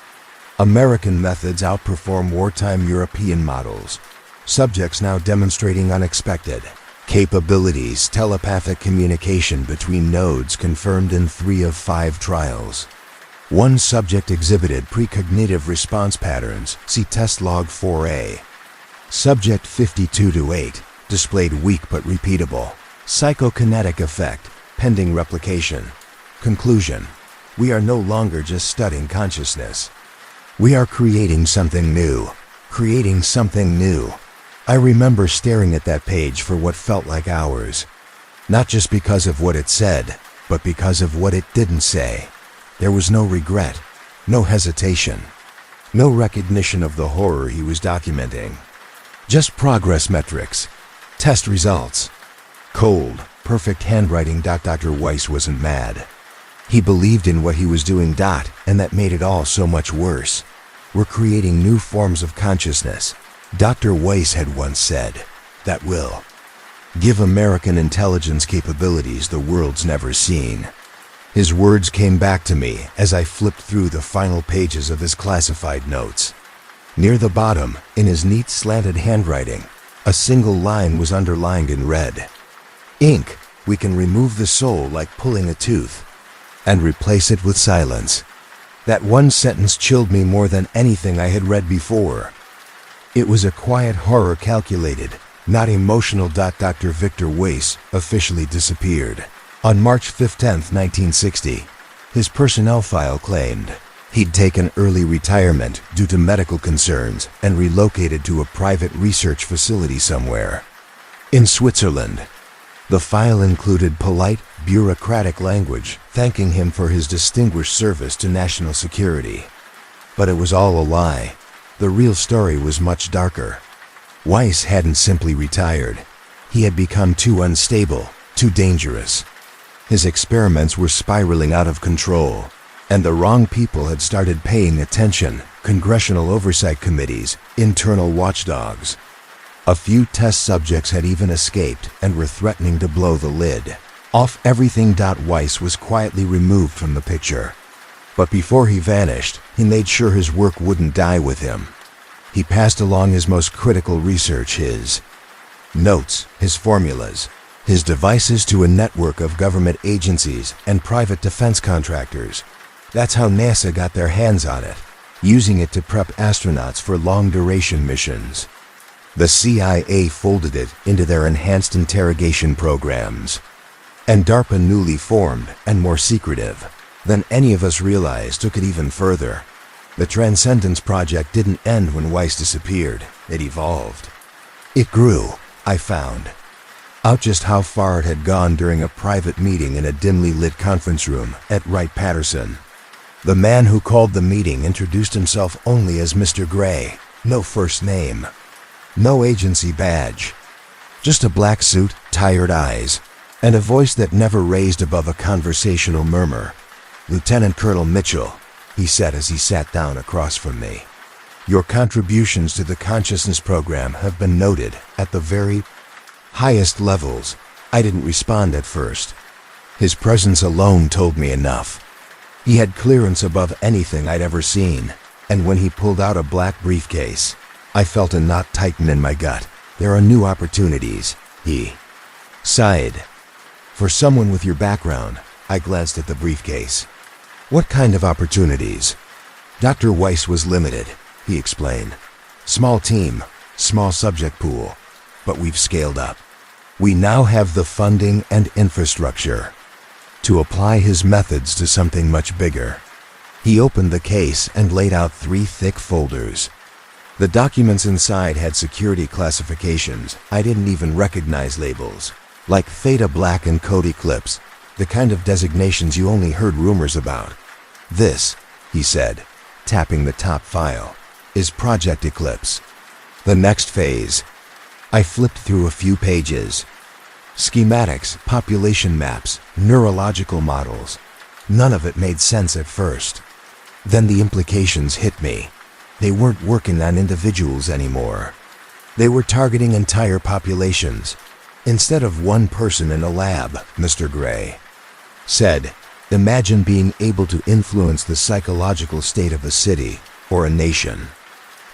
American methods outperform wartime European models. Subjects now demonstrating unexpected capabilities. Telepathic communication between nodes confirmed in 3 of 5 trials. One subject exhibited precognitive response patterns. See test log 4A. Subject 52 to 8 displayed weak but repeatable psychokinetic effect pending replication. Conclusion: we are no longer just studying consciousness. We are creating something new. Creating something new. I remember staring at that page for what felt like hours. Not just because of what it said, but because of what it didn't say. There was no regret, no hesitation, no recognition of the horror he was documenting. Just progress metrics, test results. Cold, perfect handwriting. Dr. Weiss wasn't mad. He believed in what he was doing. And that made it all so much worse. We're creating new forms of consciousness. Dr. Weiss had once said, that will give American intelligence capabilities the world's never seen. His words came back to me as I flipped through the final pages of his classified notes. Near the bottom, in his neat slanted handwriting, a single line was underlined in red. Ink, we can remove the soul like pulling a tooth, and replace it with silence. That one sentence chilled me more than anything I had read before. It was a quiet horror calculated, not emotional. Dr. Victor Weiss officially disappeared. On March 15, 1960, his personnel file claimed he'd taken early retirement due to medical concerns and relocated to a private research facility somewhere in Switzerland. The file included polite, bureaucratic language thanking him for his distinguished service to national security. But it was all a lie. The real story was much darker. Weiss hadn't simply retired. He had become too unstable, too dangerous. His experiments were spiraling out of control, and the wrong people had started paying attention. Congressional oversight committees, internal watchdogs. A few test subjects had even escaped and were threatening to blow the lid off everything. Weiss was quietly removed from the picture. But before he vanished, he made sure his work wouldn't die with him. He passed along his most critical research, his notes, his formulas, his devices to a network of government agencies and private defense contractors. That's how NASA got their hands on it, using it to prep astronauts for long-duration missions. The CIA folded it into their enhanced interrogation programs. And DARPA, newly formed and more secretive than any of us realized, took it even further. The Transcendence Project didn't end when Weiss disappeared. It evolved. It grew, I found out just how far it had gone during a private meeting in a dimly lit conference room at Wright-Patterson. The man who called the meeting introduced himself only as Mr. Gray. No first name. No agency badge. Just a black suit, tired eyes, and a voice that never raised above a conversational murmur. "Lieutenant Colonel Mitchell," he said as he sat down across from me. "Your contributions to the consciousness program have been noted at the very highest levels." I didn't respond at first. His presence alone told me enough. He had clearance above anything I'd ever seen, and when he pulled out a black briefcase, I felt a knot tighten in my gut. "There are new opportunities," he sighed. "For someone with your background." I glanced at the briefcase. "What kind of opportunities?" "Dr. Weiss was limited," he explained. "Small team, small subject pool, but we've scaled up. We now have the funding and infrastructure to apply his methods to something much bigger." He opened the case and laid out 3 thick folders. The documents inside had security classifications. I didn't even recognize labels, like Theta Black and Code Eclipse, the kind of designations you only heard rumors about. "This," he said, tapping the top file, "is Project Eclipse. The next phase." I flipped through a few pages. Schematics, population maps, neurological models. None of it made sense at first. Then the implications hit me. They weren't working on individuals anymore. They were targeting entire populations. Instead of one person in a lab, Mr. Gray said, "Imagine being able to influence the psychological state of a city or a nation.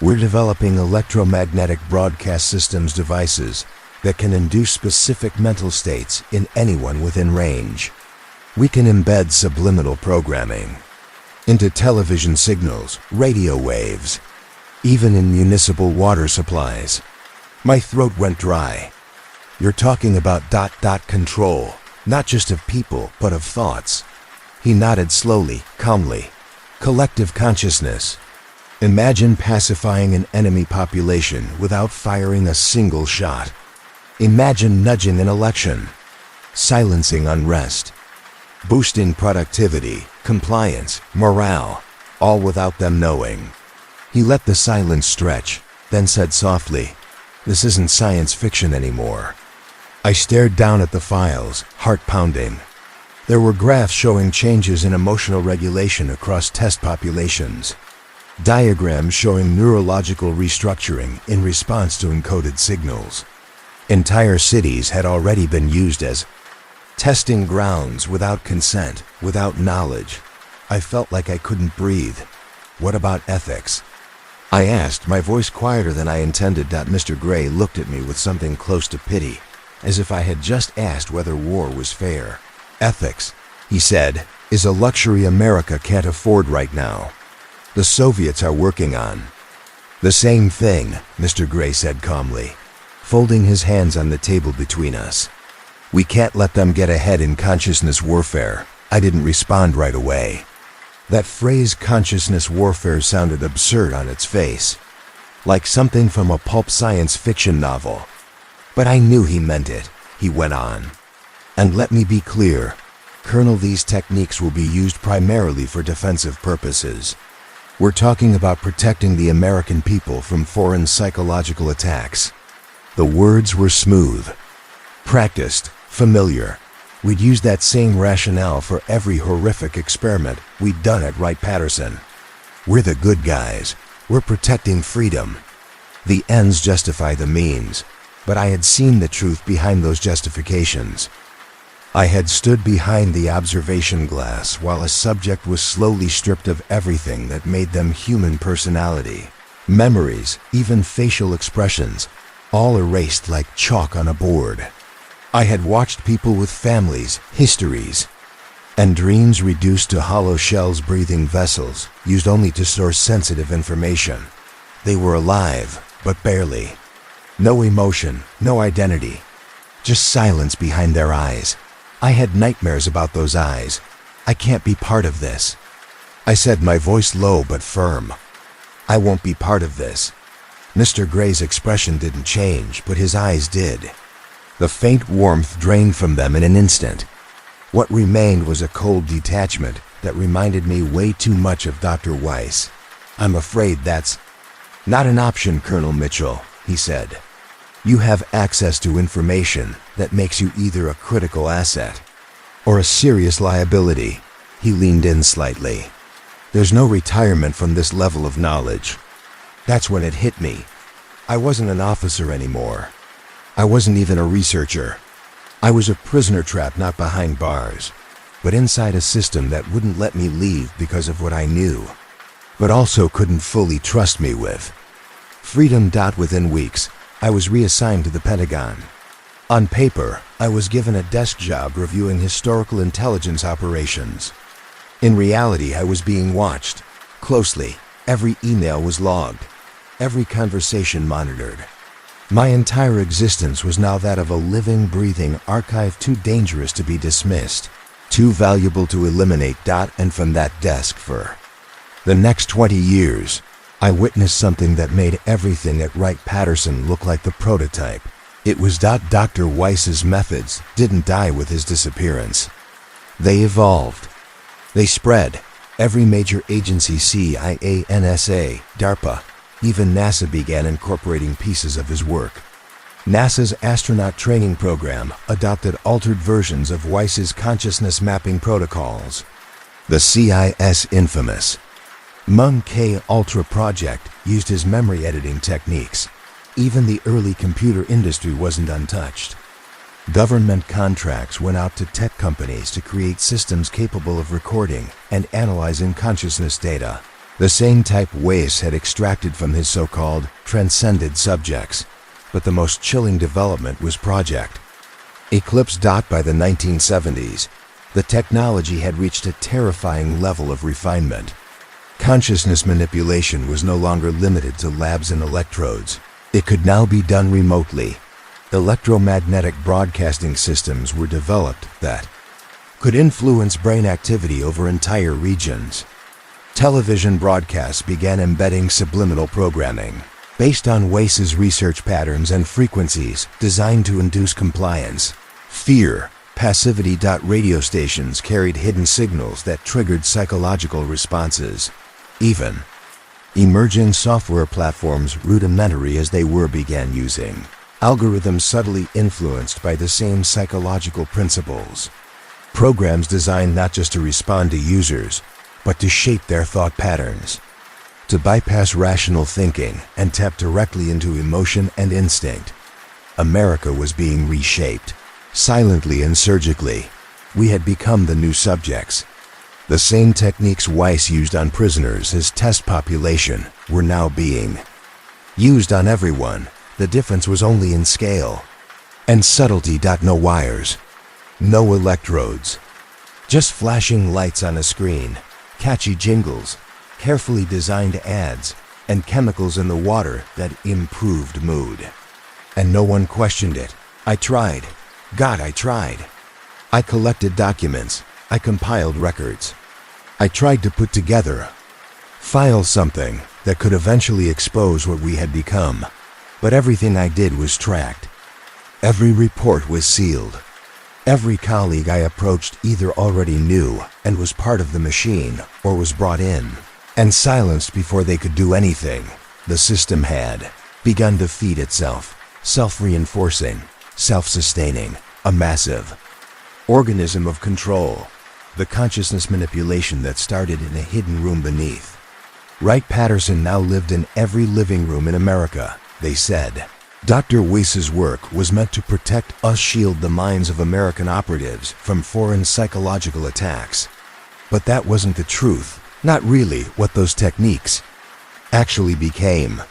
We're developing electromagnetic broadcast systems devices that can induce specific mental states in anyone within range. We can embed subliminal programming into television signals, radio waves, even in municipal water supplies." My throat went dry. "You're talking about control, not just of people, but of thoughts." He nodded slowly, calmly. "Collective consciousness. Imagine pacifying an enemy population without firing a single shot. Imagine nudging an election, silencing unrest, boosting productivity, compliance, morale, all without them knowing." He let the silence stretch, then said softly, "This isn't science fiction anymore." I stared down at the files, heart pounding. There were graphs showing changes in emotional regulation across test populations, diagrams showing neurological restructuring in response to encoded signals. Entire cities had already been used as testing grounds without consent, without knowledge. I felt like I couldn't breathe. "What about ethics?" I asked, my voice quieter than I intended. Mr. Gray looked at me with something close to pity, as if I had just asked whether war was fair. "Ethics," he said, "is a luxury America can't afford right now. The Soviets are working on the same thing," Mr. Gray said calmly, folding his hands on the table between us. "We can't let them get ahead in consciousness warfare." I didn't respond right away. That phrase, consciousness warfare, sounded absurd on its face, like something from a pulp science fiction novel. But I knew he meant it. He went on. "And let me be clear, Colonel, these techniques will be used primarily for defensive purposes. We're talking about protecting the American people from foreign psychological attacks." The words were smooth, practiced, familiar. We'd used that same rationale for every horrific experiment we'd done at Wright-Patterson. We're the good guys. We're protecting freedom. The ends justify the means, but I had seen the truth behind those justifications. I had stood behind the observation glass while a subject was slowly stripped of everything that made them human personality, memories, even facial expressions, all erased like chalk on a board. I had watched people with families, histories, and dreams reduced to hollow shells, breathing vessels, used only to store sensitive information. They were alive, but barely. No emotion, no identity, just silence behind their eyes. I had nightmares about those eyes. "I can't be part of this," I said, my voice low but firm. "I won't be part of this." Mr. Gray's expression didn't change, but his eyes did. The faint warmth drained from them in an instant. What remained was a cold detachment that reminded me way too much of Dr. Weiss. "I'm afraid that's not an option, Colonel Mitchell," he said. You have access to information that makes you either a critical asset or a serious liability. He leaned in slightly. There's no retirement from this level of knowledge. That's when it hit me. I wasn't an officer anymore. I wasn't even a researcher. I was a prisoner trapped not behind bars, but inside a system that wouldn't let me leave because of what I knew, but also couldn't fully trust me with. Freedom. Within weeks, I was reassigned to the Pentagon. On paper, I was given a desk job reviewing historical intelligence operations. In reality, I was being watched closely. Every email was logged, every conversation monitored. My entire existence was now that of a living, breathing archive, too dangerous to be dismissed, too valuable to eliminate. And from that desk for the next 20 years, I witnessed something that made everything at Wright-Patterson look like the prototype. It was Dr. Weiss's methods didn't die with his disappearance. They evolved. They spread. Every major agency, CIA, NSA, DARPA, even NASA began incorporating pieces of his work. NASA's astronaut training program adopted altered versions of Weiss's consciousness mapping protocols. The CIS infamous MK Ultra project used his memory editing techniques. Even the early computer industry wasn't untouched. Government contracts went out to tech companies to create systems capable of recording and analyzing consciousness data, the same type Weiss had extracted from his so-called transcended subjects. But the most chilling development was Project Eclipse. By the 1970s, the technology had reached a terrifying level of refinement. Consciousness manipulation was no longer limited to labs and electrodes. It could now be done remotely. Electromagnetic broadcasting systems were developed that could influence brain activity over entire regions. Television broadcasts began embedding subliminal programming based on Weiss's research patterns and frequencies designed to induce compliance, fear, passivity. Radio stations carried hidden signals that triggered psychological responses. Even emerging software platforms, rudimentary as they were, began using algorithms subtly influenced by the same psychological principles. Programs designed not just to respond to users, but to shape their thought patterns, to bypass rational thinking and tap directly into emotion and instinct. America was being reshaped, silently and surgically. We had become the new subjects. The same techniques Weiss used on prisoners as test population were now being used on everyone. The difference was only in scale and subtlety. No wires, no electrodes, just flashing lights on a screen, catchy jingles, carefully designed ads, and chemicals in the water that improved mood. And no one questioned it. I tried. I tried. I collected documents. I compiled records. I tried to put together, file something that could eventually expose what we had become. But everything I did was tracked. Every report was sealed. Every colleague I approached either already knew and was part of the machine or was brought in and silenced before they could do anything. The system had begun to feed itself, self-reinforcing, self-sustaining, a massive organism of control. The consciousness manipulation that started in a hidden room beneath Wright-Patterson now lived in every living room in America, they said. Dr. Weiss's work was meant to protect us, shield the minds of American operatives from foreign psychological attacks. But that wasn't the truth. Not really. What those techniques actually became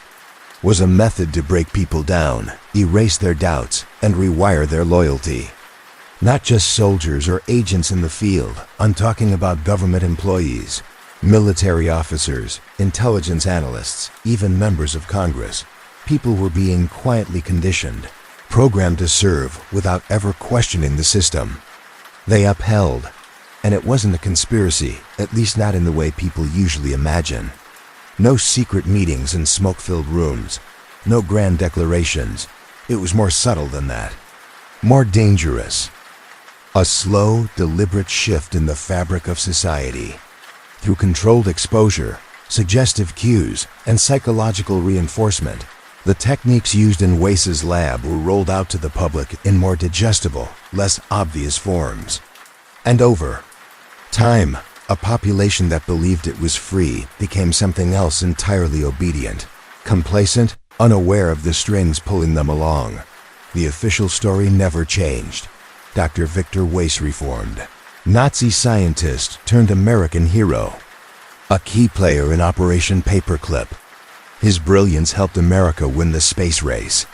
was a method to break people down, erase their doubts, and rewire their loyalty. Not just soldiers or agents in the field. I'm talking about government employees, military officers, intelligence analysts, even members of Congress. People were being quietly conditioned, programmed to serve without ever questioning the system. They upheld, and it wasn't a conspiracy, at least not in the way people usually imagine. No secret meetings in smoke-filled rooms, no grand declarations. It was more subtle than that, more dangerous. A slow, deliberate shift in the fabric of society. Through controlled exposure, suggestive cues, and psychological reinforcement, The techniques used in Weiss's lab were rolled out to the public in more digestible, less obvious forms. And over time, a population that believed it was free became something else entirely obedient, complacent, unaware of the strings pulling them along. The official story never changed. Dr. Victor Weiss reformed. Nazi scientist turned American hero. A key player in Operation Paperclip. His brilliance helped America win the space race.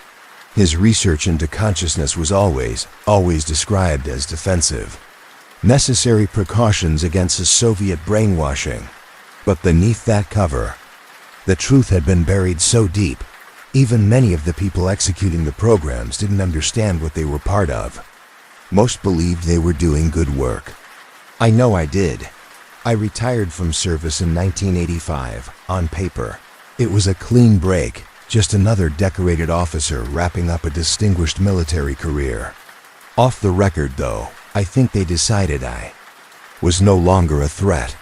His research into consciousness was always described as defensive. Necessary precautions against a Soviet brainwashing. But beneath that cover, the truth had been buried so deep, even many of the people executing the programs didn't understand what they were part of. Most believed they were doing good work. I know I did. I retired from service in 1985, on paper. It was a clean break, just another decorated officer wrapping up a distinguished military career. Off the record, though, I think they decided I was no longer a threat.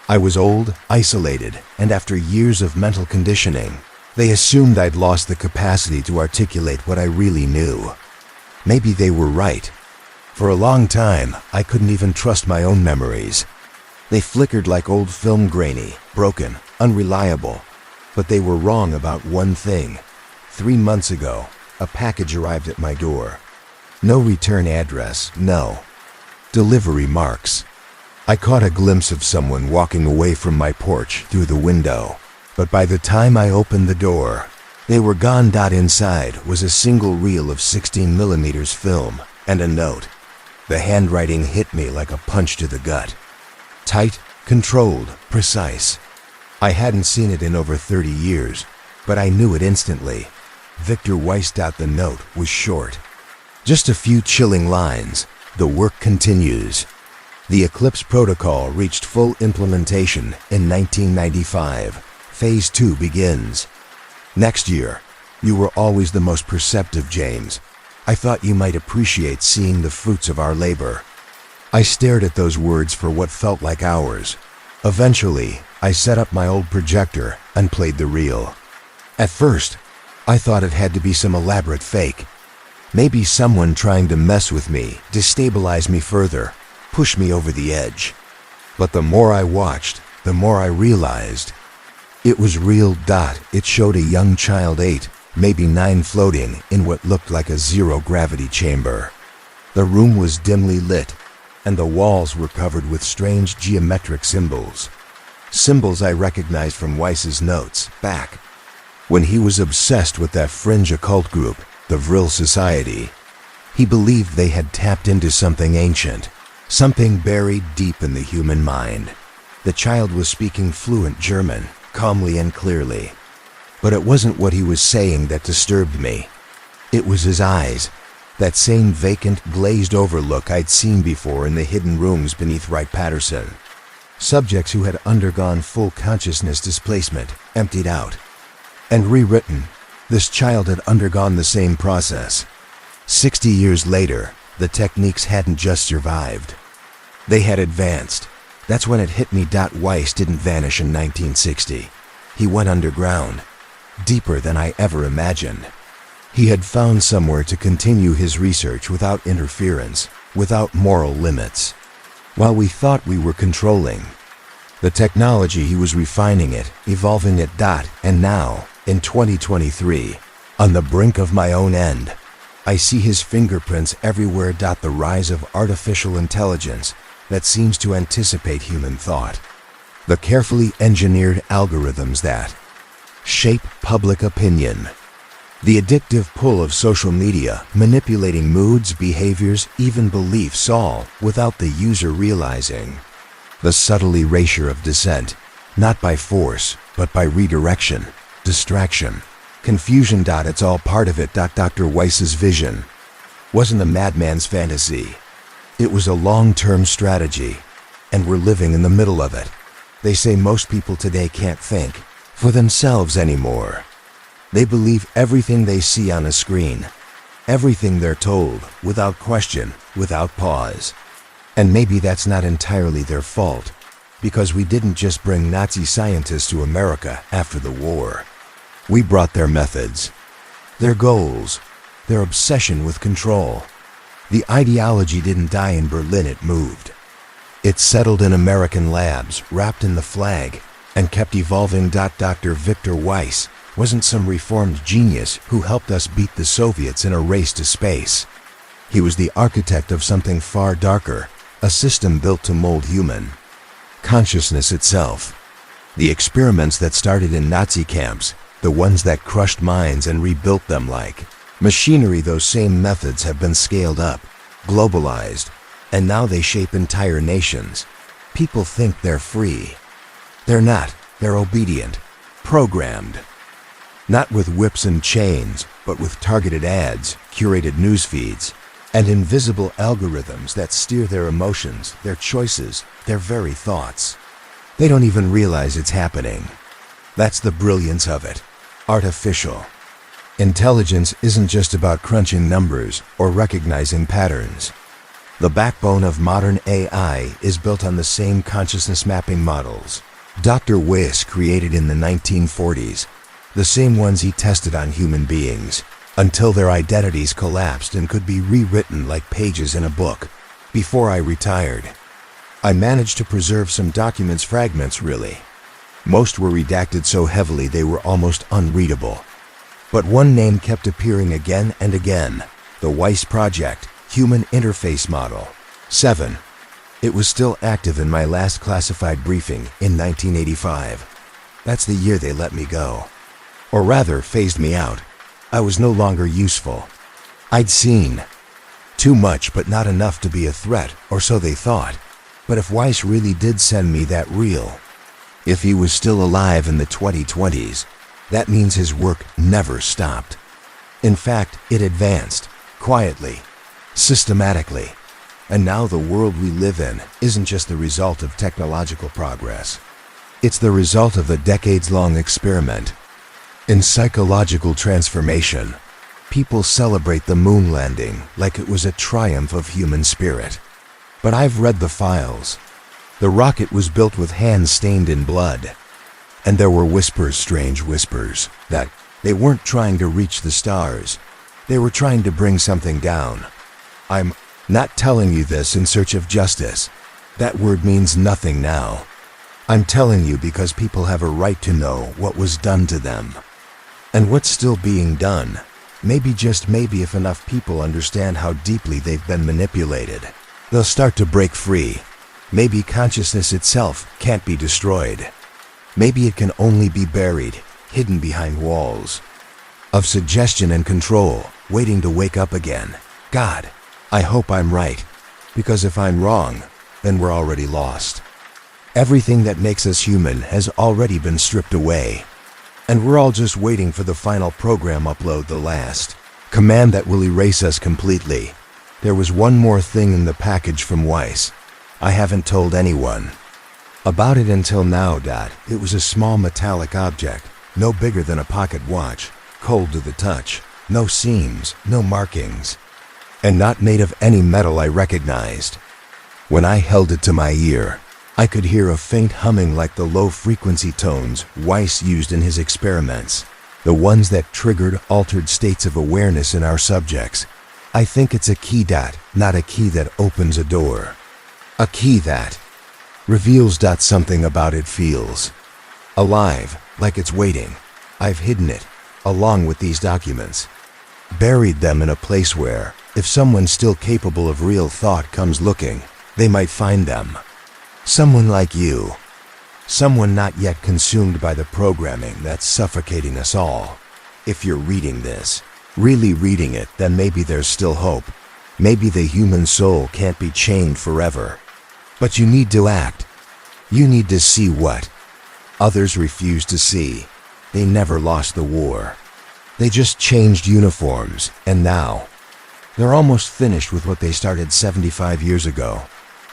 I was old, isolated, and after years of mental conditioning, they assumed I'd lost the capacity to articulate what I really knew. Maybe they were right. For a long time, I couldn't even trust my own memories. They flickered like old film, grainy, broken, unreliable. But they were wrong about one thing. 3 months ago, a package arrived at my door. No return address, no delivery marks. I caught a glimpse of someone walking away from my porch through the window, but by the time I opened the door, they were gone. Inside was a single reel of 16mm film and a note. The handwriting hit me like a punch to the gut. Tight, controlled, precise. I hadn't seen it in over 30 years, but I knew it instantly. Victor Weiss. The note was short. Just a few chilling lines. The work continues. The Eclipse Protocol reached full implementation in 1995. Phase 2 begins. Next year. You were always the most perceptive, James. I thought you might appreciate seeing the fruits of our labor. I stared at those words for what felt like hours. Eventually, I set up my old projector and played the reel. At first, I thought it had to be some elaborate fake. Maybe someone trying to mess with me, destabilize me further, push me over the edge. But the more I watched, the more I realized it was real. It showed a young child 8, maybe 9, floating in what looked like a zero-gravity chamber. The room was dimly lit, and the walls were covered with strange geometric symbols. Symbols I recognized from Weiss's notes back when he was obsessed with that fringe occult group, the Vril Society. He believed they had tapped into something ancient, something buried deep in the human mind. The child was speaking fluent German, calmly and clearly. But it wasn't what he was saying that disturbed me. It was his eyes, that same vacant, glazed-over look I'd seen before in the hidden rooms beneath Wright-Patterson. Subjects who had undergone full consciousness displacement, emptied out, and rewritten. This child had undergone the same process. 60 years later, the techniques hadn't just survived. They had advanced. That's when it hit me. Weiss didn't vanish in 1960. He went underground, deeper than I ever imagined. He had found somewhere to continue his research without interference, without moral limits. While we thought we were controlling the technology, he was refining it, evolving it. And now, in 2023, on the brink of my own end, I see his fingerprints everywhere. The rise of artificial intelligence that seems to anticipate human thought. The carefully engineered algorithms that shape public opinion. The addictive pull of social media, manipulating moods, behaviors, even beliefs, all without the user realizing. The subtle erasure of dissent, not by force, but by redirection, distraction, confusion. It's all part of it. Dr. Weiss's vision wasn't a madman's fantasy. It was a long-term strategy, and we're living in the middle of it. They say most people today can't think for themselves anymore. They believe everything they see on a screen, everything they're told, without question, without pause. And maybe that's not entirely their fault, because we didn't just bring Nazi scientists to America after the war. We brought their methods, Their goals, their obsession with control. The ideology didn't die in Berlin, it moved. It settled in American labs, wrapped in the flag, and kept evolving. Dr. Victor Weiss wasn't some reformed genius who helped us beat the Soviets in a race to space. He was the architect of something far darker, a system built to mold human consciousness itself. The experiments that started in Nazi camps, the ones that crushed minds and rebuilt them like machinery, those same methods have been scaled up, globalized, and now they shape entire nations. People think they're free. They're not. They're obedient, programmed. Not with whips and chains, but with targeted ads, curated news feeds, and invisible algorithms that steer their emotions, their choices, their very thoughts. They don't even realize it's happening. That's the brilliance of it. Artificial. Intelligence isn't just about crunching numbers or recognizing patterns. The backbone of modern AI is built on the same consciousness mapping models Dr. Weiss created in the 1940s, the same ones he tested on human beings, until their identities collapsed and could be rewritten like pages in a book. Before I retired, I managed to preserve some documents, fragments really. Most were redacted so heavily they were almost unreadable. But one name kept appearing again and again: the Weiss Project, Human Interface Model 7. It was still active in my last classified briefing in 1985. That's the year they let me go. Or rather, phased me out. I was no longer useful. I'd seen too much, but not enough to be a threat, or so they thought. But if Weiss really did send me that reel, if he was still alive in the 2020s, that means his work never stopped. In fact, it advanced, quietly, systematically. And now the world we live in isn't just the result of technological progress. It's the result of a decades-long experiment in psychological transformation. People celebrate the moon landing like it was a triumph of human spirit. But I've read the files. The rocket was built with hands stained in blood. And there were whispers, strange whispers, that they weren't trying to reach the stars. They were trying to bring something down. I'm not telling you this in search of justice. That word means nothing now. I'm telling you because people have a right to know what was done to them. And what's still being done. Maybe, just maybe, if enough people understand how deeply they've been manipulated, they'll start to break free. Maybe consciousness itself can't be destroyed. Maybe it can only be buried, hidden behind walls of suggestion and control, waiting to wake up again. God, I hope I'm right, because if I'm wrong, then we're already lost. Everything that makes us human has already been stripped away, and we're all just waiting for the final program upload, the last command that will erase us completely. There was one more thing in the package from Weiss. I haven't told anyone about it until now. It was a small metallic object, no bigger than a pocket watch, cold to the touch, no seams, no markings, and not made of any metal I recognized. When I held it to my ear, I could hear a faint humming like the low-frequency tones Weiss used in his experiments, the ones that triggered altered states of awareness in our subjects. I think it's a key, not a key that opens a door. A key that reveals. Something about it feels alive, like it's waiting. I've hidden it, along with these documents. Buried them in a place where, if someone still capable of real thought comes looking, they might find them. Someone like you. Someone not yet consumed by the programming that's suffocating us all. If you're reading this, really reading it, then maybe there's still hope. Maybe the human soul can't be chained forever. But you need to act. You need to see what others refuse to see. They never lost the war. They just changed uniforms, and now they're almost finished with what they started 75 years ago.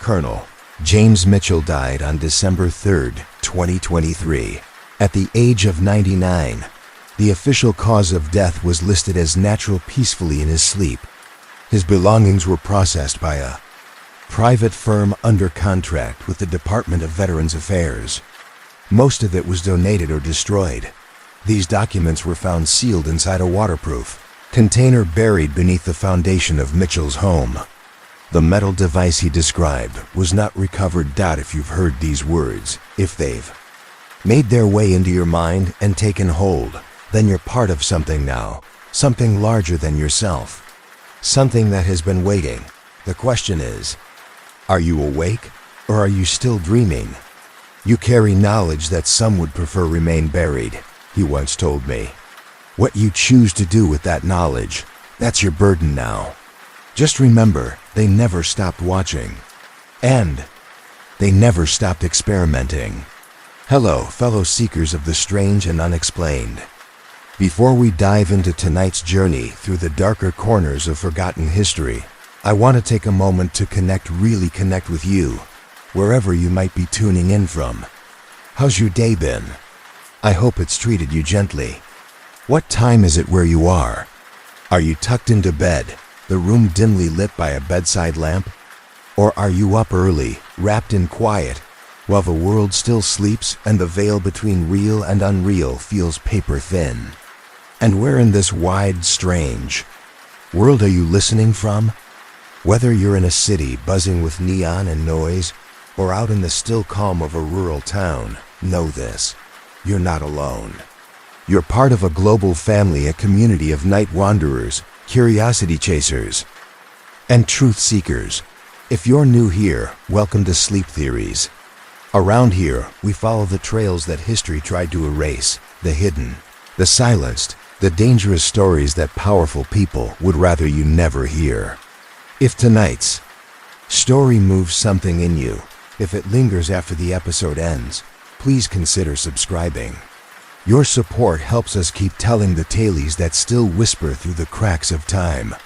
Colonel James Mitchell died on December 3rd, 2023, at the age of 99. The official cause of death was listed as natural, peacefully in his sleep. His belongings were processed by a private firm under contract with the Department of Veterans Affairs. Most of it was donated or destroyed. These documents were found sealed inside a waterproof container buried beneath the foundation of Mitchell's home. The metal device he described was not recovered. If you've heard these words, if they've made their way into your mind and taken hold, then you're part of something now, something larger than yourself, something that has been waiting. The question is, are you awake or are you still dreaming? You carry knowledge that some would prefer remain buried, he once told me. What you choose to do with that knowledge, that's your burden now. Just remember, they never stopped watching. And they never stopped experimenting. Hello, fellow seekers of the strange and unexplained. Before we dive into tonight's journey through the darker corners of forgotten history, I want to take a moment to really connect with you, wherever you might be tuning in from. How's your day been? I hope it's treated you gently. What time is it where you are? Are you tucked into bed, the room dimly lit by a bedside lamp? Or are you up early, wrapped in quiet, while the world still sleeps and the veil between real and unreal feels paper thin? And where in this wide, strange world are you listening from? Whether you're in a city buzzing with neon and noise, or out in the still calm of a rural town, know this: you're not alone. You're part of a global family, a community of night wanderers, curiosity chasers, and truth seekers. If you're new here, welcome to Sleep Theories. Around here, we follow the trails that history tried to erase, the hidden, the silenced, the dangerous stories that powerful people would rather you never hear. If tonight's story moves something in you, if it lingers after the episode ends, please consider subscribing. Your support helps us keep telling the tales that still whisper through the cracks of time.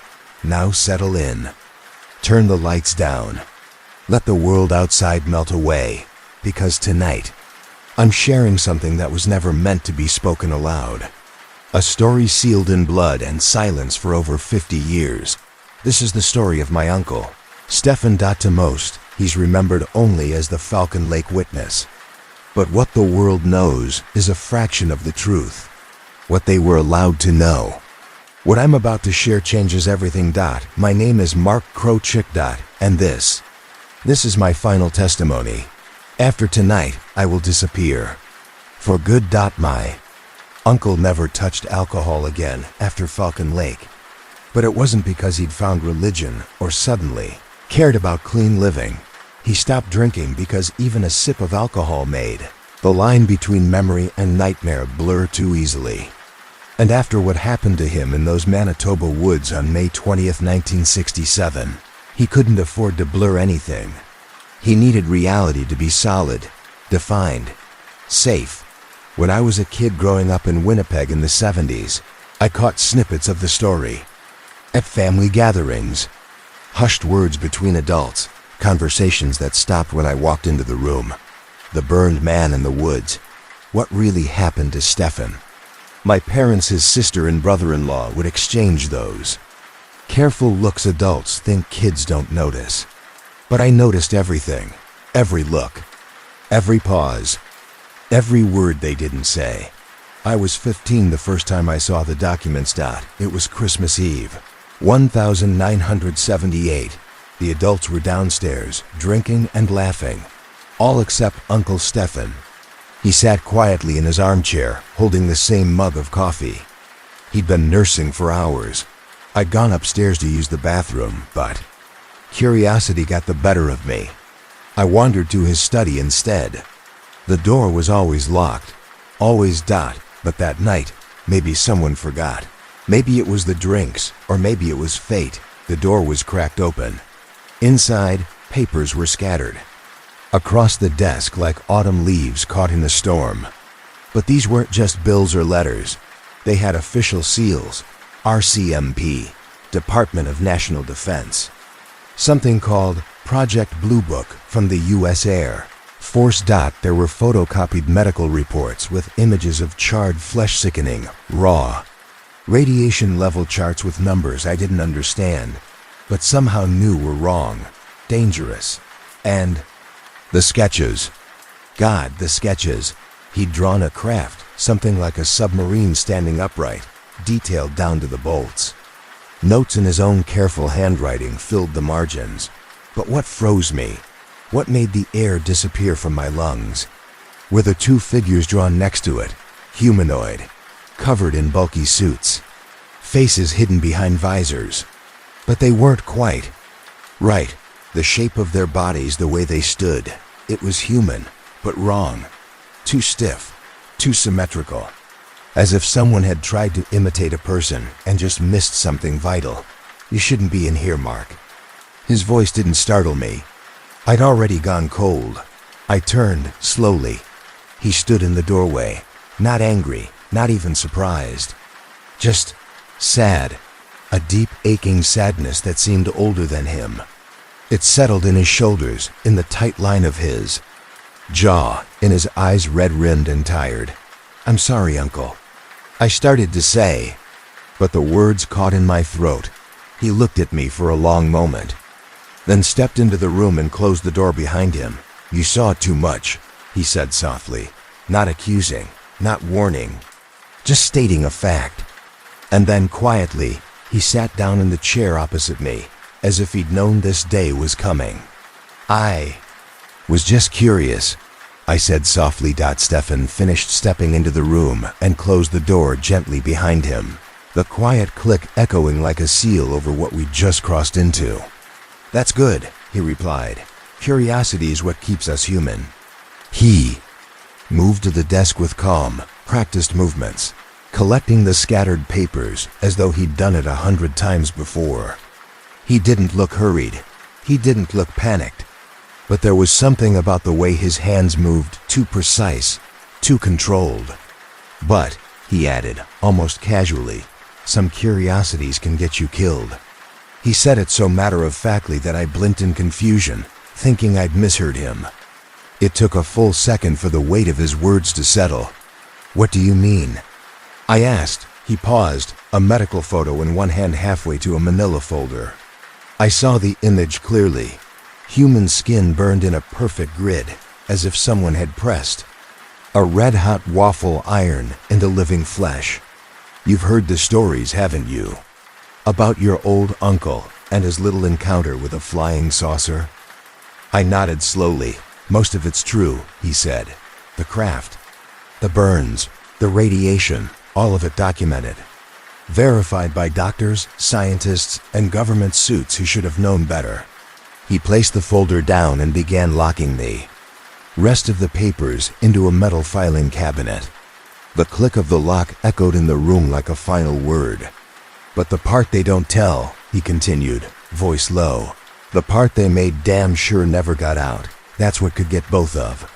Now settle in. Turn the lights down. Let the world outside melt away, because tonight, I'm sharing something that was never meant to be spoken aloud. A story sealed in blood and silence for over 50 years. This is the story of my uncle, Stefan. To most, he's remembered only as the Falcon Lake witness. But what the world knows is a fraction of the truth. What they were allowed to know. What I'm about to share changes everything. My name is Mark Krochik. And this is my final testimony. After tonight, I will disappear. For good. My uncle never touched alcohol again after Falcon Lake. But it wasn't because he'd found religion or suddenly cared about clean living. He stopped drinking because even a sip of alcohol made the line between memory and nightmare blur too easily. And after what happened to him in those Manitoba woods on May 20th, 1967, he couldn't afford to blur anything. He needed reality to be solid, defined, safe. When I was a kid growing up in Winnipeg in the 70s, I caught snippets of the story. At family gatherings, hushed words between adults, conversations that stopped when I walked into the room. The burned man in the woods. What really happened to Stefan? My parents, his sister and brother-in-law would exchange those careful looks adults think kids don't notice. But I noticed everything, every look, every pause, every word they didn't say. I was 15 the first time I saw the documents. It was Christmas Eve, 1978. The adults were downstairs, drinking and laughing, all except Uncle Stefan. He sat quietly in his armchair, holding the same mug of coffee. He'd been nursing for hours. I'd gone upstairs to use the bathroom, but curiosity got the better of me. I wandered to his study instead. The door was always locked, always. But that night, maybe someone forgot. Maybe it was the drinks, or maybe it was fate. The door was cracked open. Inside, papers were scattered across the desk like autumn leaves caught in a storm. But these weren't just bills or letters. They had official seals. RCMP, Department of National Defense. Something called Project Blue Book from the U.S. Air Force. There were photocopied medical reports with images of charred flesh, sickening, raw radiation level charts with numbers I didn't understand, but somehow knew were wrong, dangerous. And the sketches. God, the sketches. He'd drawn a craft, something like a submarine standing upright, detailed down to the bolts. Notes in his own careful handwriting filled the margins. But what froze me? What made the air disappear from my lungs? Were the two figures drawn next to it, humanoid, covered in bulky suits, faces hidden behind visors. But they weren't quite. Right, the shape of their bodies, the way they stood, it was human, but wrong. Too stiff, too symmetrical. As if someone had tried to imitate a person and just missed something vital. You shouldn't be in here, Mark. His voice didn't startle me. I'd already gone cold. I turned, slowly. He stood in the doorway, not angry, not even surprised. Just sad. A deep, aching sadness that seemed older than him. It settled in his shoulders, in the tight line of his jaw, in his eyes red-rimmed and tired. "I'm sorry, Uncle," I started to say, but the words caught in my throat. He looked at me for a long moment, then stepped into the room and closed the door behind him. "You saw too much," he said softly, not accusing, not warning, just stating a fact. And then quietly, he sat down in the chair opposite me, as if he'd known this day was coming. "I was just curious," I said softly. Stefan finished stepping into the room and closed the door gently behind him, the quiet click echoing like a seal over what we'd just crossed into. "That's good," he replied. "Curiosity is what keeps us human." He moved to the desk with calm, practiced movements, collecting the scattered papers as though he'd done it 100 times before. He didn't look hurried. He didn't look panicked. But there was something about the way his hands moved, too precise, too controlled. "But," he added, almost casually, "some curiosities can get you killed." He said it so matter-of-factly that I blinked in confusion, thinking I'd misheard him. It took a full second for the weight of his words to settle. "What do you mean?" I asked. He paused, a medical photo in one hand halfway to a manila folder. I saw the image clearly. Human skin burned in a perfect grid, as if someone had pressed a red-hot waffle iron into living flesh. "You've heard the stories, haven't you? About your old uncle and his little encounter with a flying saucer?" I nodded slowly. "Most of it's true," he said. "The craft, the burns, the radiation, all of it documented. Verified by doctors, scientists, and government suits who should have known better." He placed the folder down and began locking the rest of the papers into a metal filing cabinet. The click of the lock echoed in the room like a final word. "But the part they don't tell," he continued, voice low, "the part they made damn sure never got out, that's what could get both of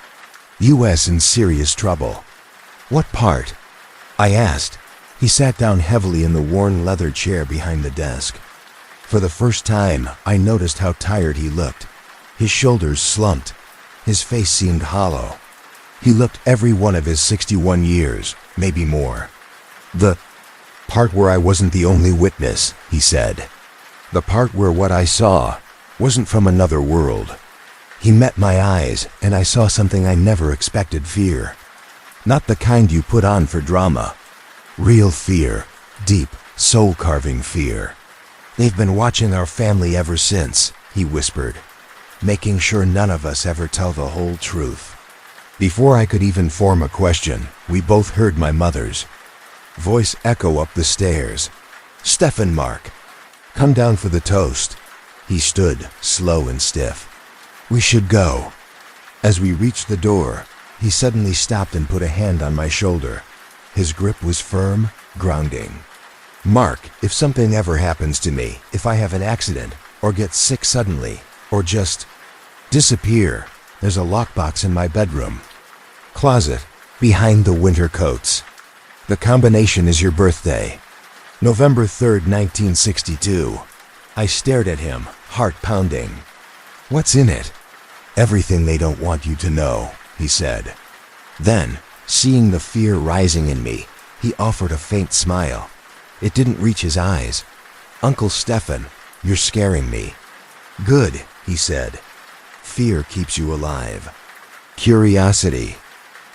U.S. in serious trouble." "What part?" I asked. He sat down heavily in the worn leather chair behind the desk. For the first time, I noticed how tired he looked. His shoulders slumped. His face seemed hollow. He looked every one of his 61 years, maybe more. "The part where I wasn't the only witness," he said. "The part where what I saw wasn't from another world." He met my eyes, and I saw something I never expected: fear. Not the kind you put on for drama. Real fear, deep, soul-carving fear. "They've been watching our family ever since," he whispered, "making sure none of us ever tell the whole truth." Before I could even form a question, we both heard my mother's voice echo up the stairs. "Stefan, Mark, come down for the toast." He stood, slow and stiff. "We should go." As we reached the door, he suddenly stopped and put a hand on my shoulder. His grip was firm, grounding. "Mark, if something ever happens to me, if I have an accident, or get sick suddenly, or just disappear, there's a lockbox in my bedroom closet, behind the winter coats. The combination is your birthday, November 3rd, 1962. I stared at him, heart pounding. "What's in it?" "Everything they don't want you to know," he said. Then, seeing the fear rising in me, he offered a faint smile. It didn't reach his eyes. "Uncle Stefan, you're scaring me." "Good," he said. "Fear keeps you alive. Curiosity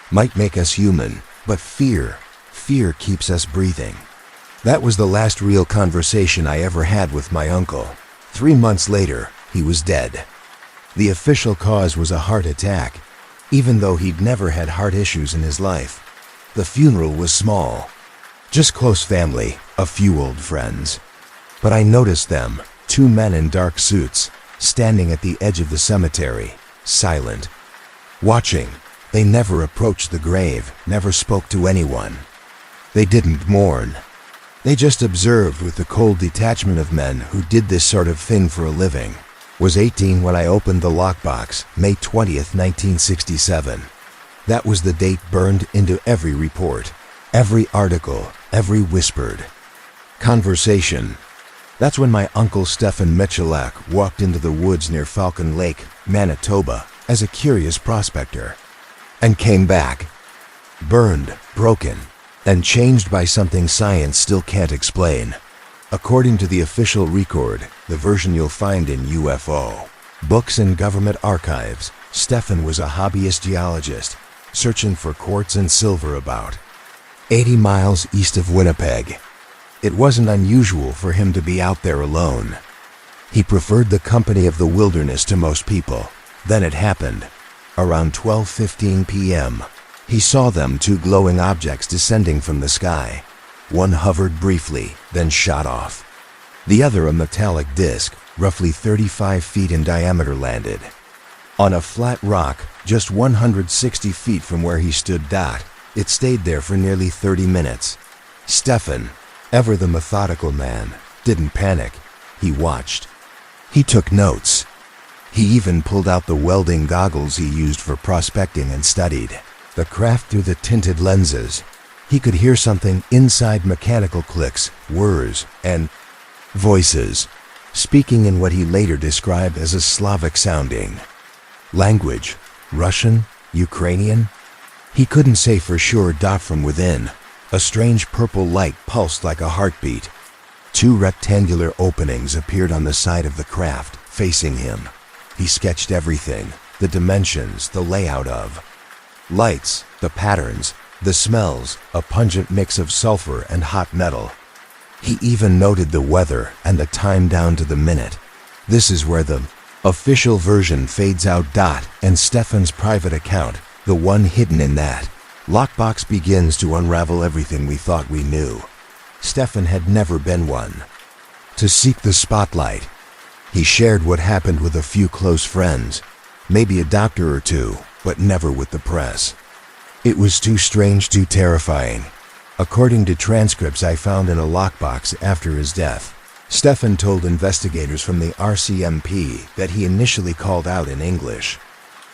might make us human, But fear keeps us breathing. That was the last real conversation I ever had with my uncle. 3 months later, he was dead. The official cause was a heart attack, even though he'd never had heart issues in his life. The funeral was small, just close family, a few old friends. But I noticed them, 2 men in dark suits, standing at the edge of the cemetery, silent. Watching, they never approached the grave, never spoke to anyone. They didn't mourn. They just observed with the cold detachment of men who did this sort of thing for a living. Was 18 when I opened the lockbox, May 20th, 1967. That was the date burned into every report, every article, every whispered conversation. That's when my uncle Stefan Mr.X walked into the woods near Falcon Lake, Manitoba, as a curious prospector, and came back, burned, broken, and changed by something science still can't explain. According to the official record, the version you'll find in UFO books and government archives, Stefan was a hobbyist geologist, searching for quartz and silver about 80 miles east of Winnipeg. It wasn't unusual for him to be out there alone. He preferred the company of the wilderness to most people. Then it happened. Around 12:15 p.m., he saw them, 2 glowing objects descending from the sky. One hovered briefly, then shot off. The other, a metallic disc, roughly 35 feet in diameter, landed on a flat rock just 160 feet from where he stood. It stayed there for nearly 30 minutes. Stefan, ever the methodical man, didn't panic. He watched. He took notes. He even pulled out the welding goggles he used for prospecting and studied the craft through the tinted lenses. He could hear something inside, mechanical clicks, whirs, and voices, speaking in what he later described as a Slavic-sounding language. Russian? Ukrainian? He couldn't say for sure. From within, a strange purple light pulsed like a heartbeat. 2 rectangular openings appeared on the side of the craft, facing him. He sketched everything, the dimensions, the layout of lights, the patterns, the smells, a pungent mix of sulfur and hot metal. He even noted the weather and the time down to the minute. This is where the official version fades out. And Stefan's private account, the one hidden in that lockbox, begins to unravel everything we thought we knew. Stefan had never been one to seek the spotlight. He shared what happened with a few close friends, maybe a doctor or 2, but never with the press. It was too strange, too terrifying. According to transcripts I found in a lockbox after his death, Stefan told investigators from the RCMP that he initially called out in English.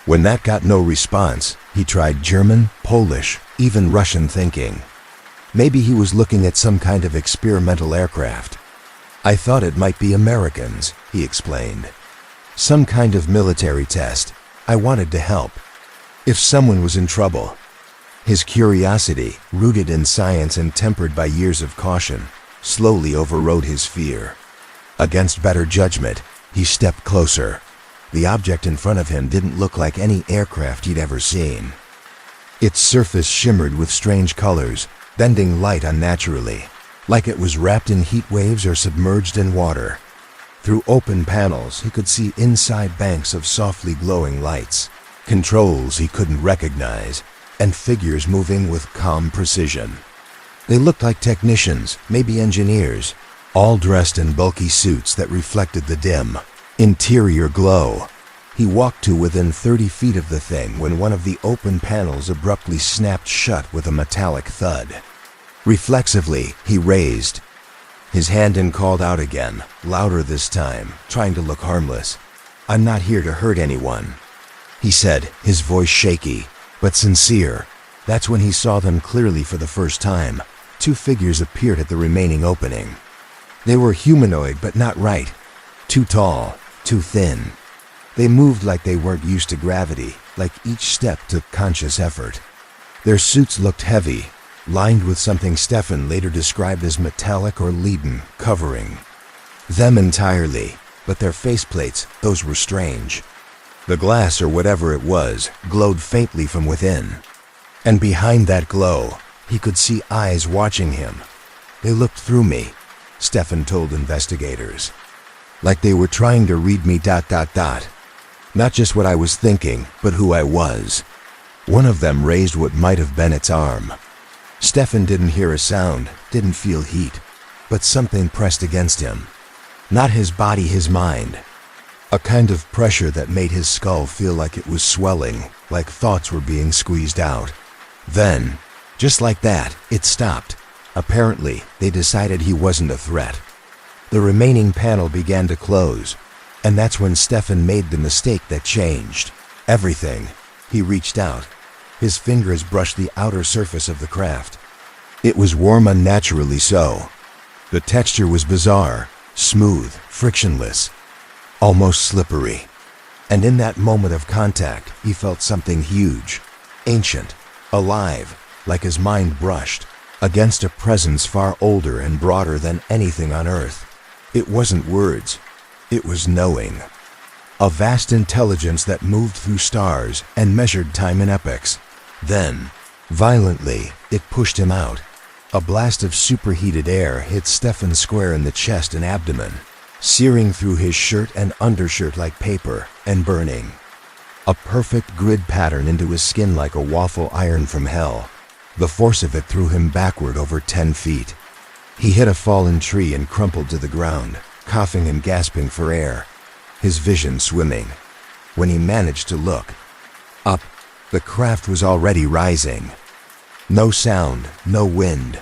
When that got no response, he tried German, Polish, even Russian, thinking maybe he was looking at some kind of experimental aircraft. I thought it might be Americans, he explained. Some kind of military test. I wanted to help. If someone was in trouble. His curiosity, rooted in science and tempered by years of caution, slowly overrode his fear. Against better judgment, he stepped closer. The object in front of him didn't look like any aircraft he'd ever seen. Its surface shimmered with strange colors, bending light unnaturally, like it was wrapped in heat waves or submerged in water. Through open panels, he could see inside banks of softly glowing lights, controls he couldn't recognize, and figures moving with calm precision. They looked like technicians, maybe engineers, all dressed in bulky suits that reflected the dim interior glow. He walked to within 30 feet of the thing when one of the open panels abruptly snapped shut with a metallic thud. Reflexively, he raised his hand and called out again, louder this time, trying to look harmless. "I'm not here to hurt anyone," he said, his voice shaky, but sincere. That's when he saw them clearly for the first time. 2 figures appeared at the remaining opening. They were humanoid, but not right. Too tall, too thin. They moved like they weren't used to gravity, like each step took conscious effort. Their suits looked heavy, lined with something Stefan later described as metallic or leaden covering them entirely, but their faceplates, those were strange. The glass, or whatever it was, glowed faintly from within. And behind that glow, He could see eyes watching him. They looked through me, Stefan told investigators. Like they were trying to read me ... Not just what I was thinking, but who I was. One of them raised what might have been its arm. Stefan didn't hear a sound, didn't feel heat, but something pressed against him. Not his body, his mind. A kind of pressure that made his skull feel like it was swelling, like thoughts were being squeezed out. Then, just like that, it stopped. Apparently, they decided he wasn't a threat. The remaining panel began to close, and that's when Stefan made the mistake that changed everything. He reached out. His fingers brushed the outer surface of the craft. It was warm, unnaturally so. The texture was bizarre, smooth, frictionless, almost slippery. And in that moment of contact, he felt something huge, ancient, alive, like his mind brushed against a presence far older and broader than anything on Earth. It wasn't words, it was knowing. A vast intelligence that moved through stars and measured time in epochs. Then, violently, it pushed him out. A blast of superheated air hit Stefan square in the chest and abdomen, searing through his shirt and undershirt like paper, and burning. A perfect grid pattern into his skin like a waffle iron from hell. The force of it threw him backward over 10 feet. He hit a fallen tree and crumpled to the ground, coughing and gasping for air, his vision swimming. When he managed to look up, the craft was already rising. No sound, no wind.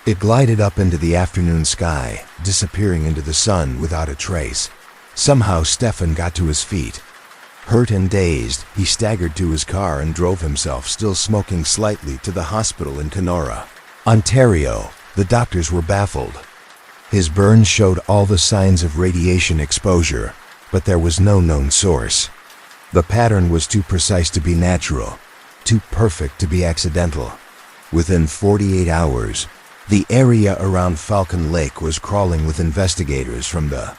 It glided up into the afternoon sky, disappearing into the sun without a trace. Somehow Stefan got to his feet. Hurt and dazed, he staggered to his car and drove himself, still smoking slightly, to the hospital in Kenora, Ontario. The doctors were baffled. His burns showed all the signs of radiation exposure, but there was no known source. The pattern was too precise to be natural, too perfect to be accidental. Within 48 hours, the area around Falcon Lake was crawling with investigators from the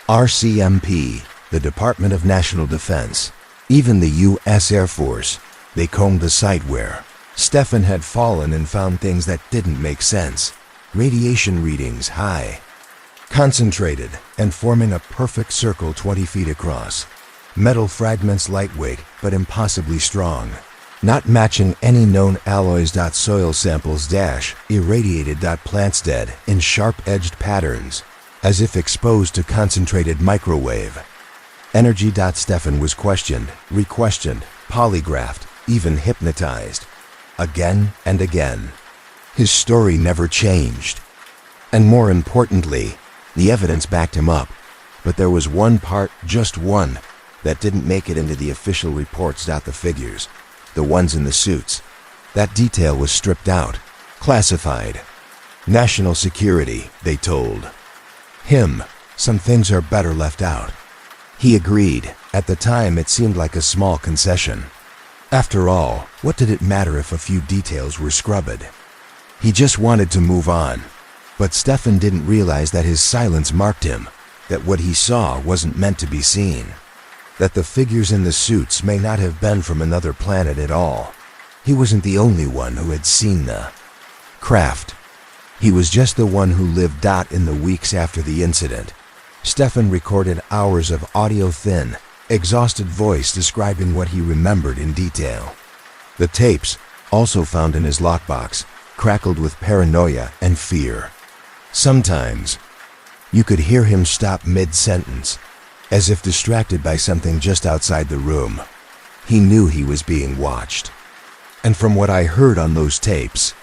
RCMP, the Department of National Defense, even the U.S. Air Force. They combed the site where Stefan had fallen and found things that didn't make sense. Radiation readings high, concentrated, and forming a perfect circle 20 feet across. Metal fragments lightweight but impossibly strong, not matching any known alloys. Soil samples irradiated. Plants dead in sharp-edged patterns, as if exposed to concentrated microwave energy. Stefan was questioned, re-questioned, polygraphed, even hypnotized. Again and again. His story never changed. And more importantly, the evidence backed him up. But there was one part, just one, that didn't make it into the official reports. The figures, the ones in the suits. That detail was stripped out, classified. National security, they told him. Some things are better left out. He agreed. At the time, it seemed like a small concession. After all, what did it matter if a few details were scrubbed? He just wanted to move on. But Stefan didn't realize that his silence marked him, that what he saw wasn't meant to be seen, that the figures in the suits may not have been from another planet at all. He wasn't the only one who had seen the craft. He was just the one who lived. In the weeks after the incident, Stefan recorded hours of audio-thin, exhausted voice describing what he remembered in detail. The tapes, also found in his lockbox, crackled with paranoia and fear. Sometimes, you could hear him stop mid-sentence, as if distracted by something just outside the room. He knew he was being watched. And from what I heard on those tapes,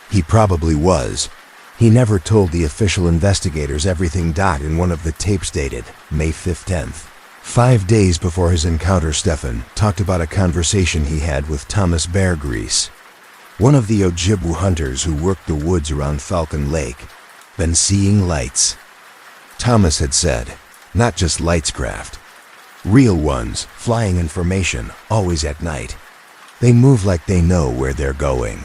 he probably was. He never told the official investigators everything. In one of the tapes dated May 15th, 5 days before his encounter, Stefan talked about a conversation he had with Thomas Bear Grease, one of the Ojibwe hunters who worked the woods around Falcon Lake. Been seeing lights. Thomas had said, not just lights craft, real ones, flying information, always at night. They move like they know where they're going.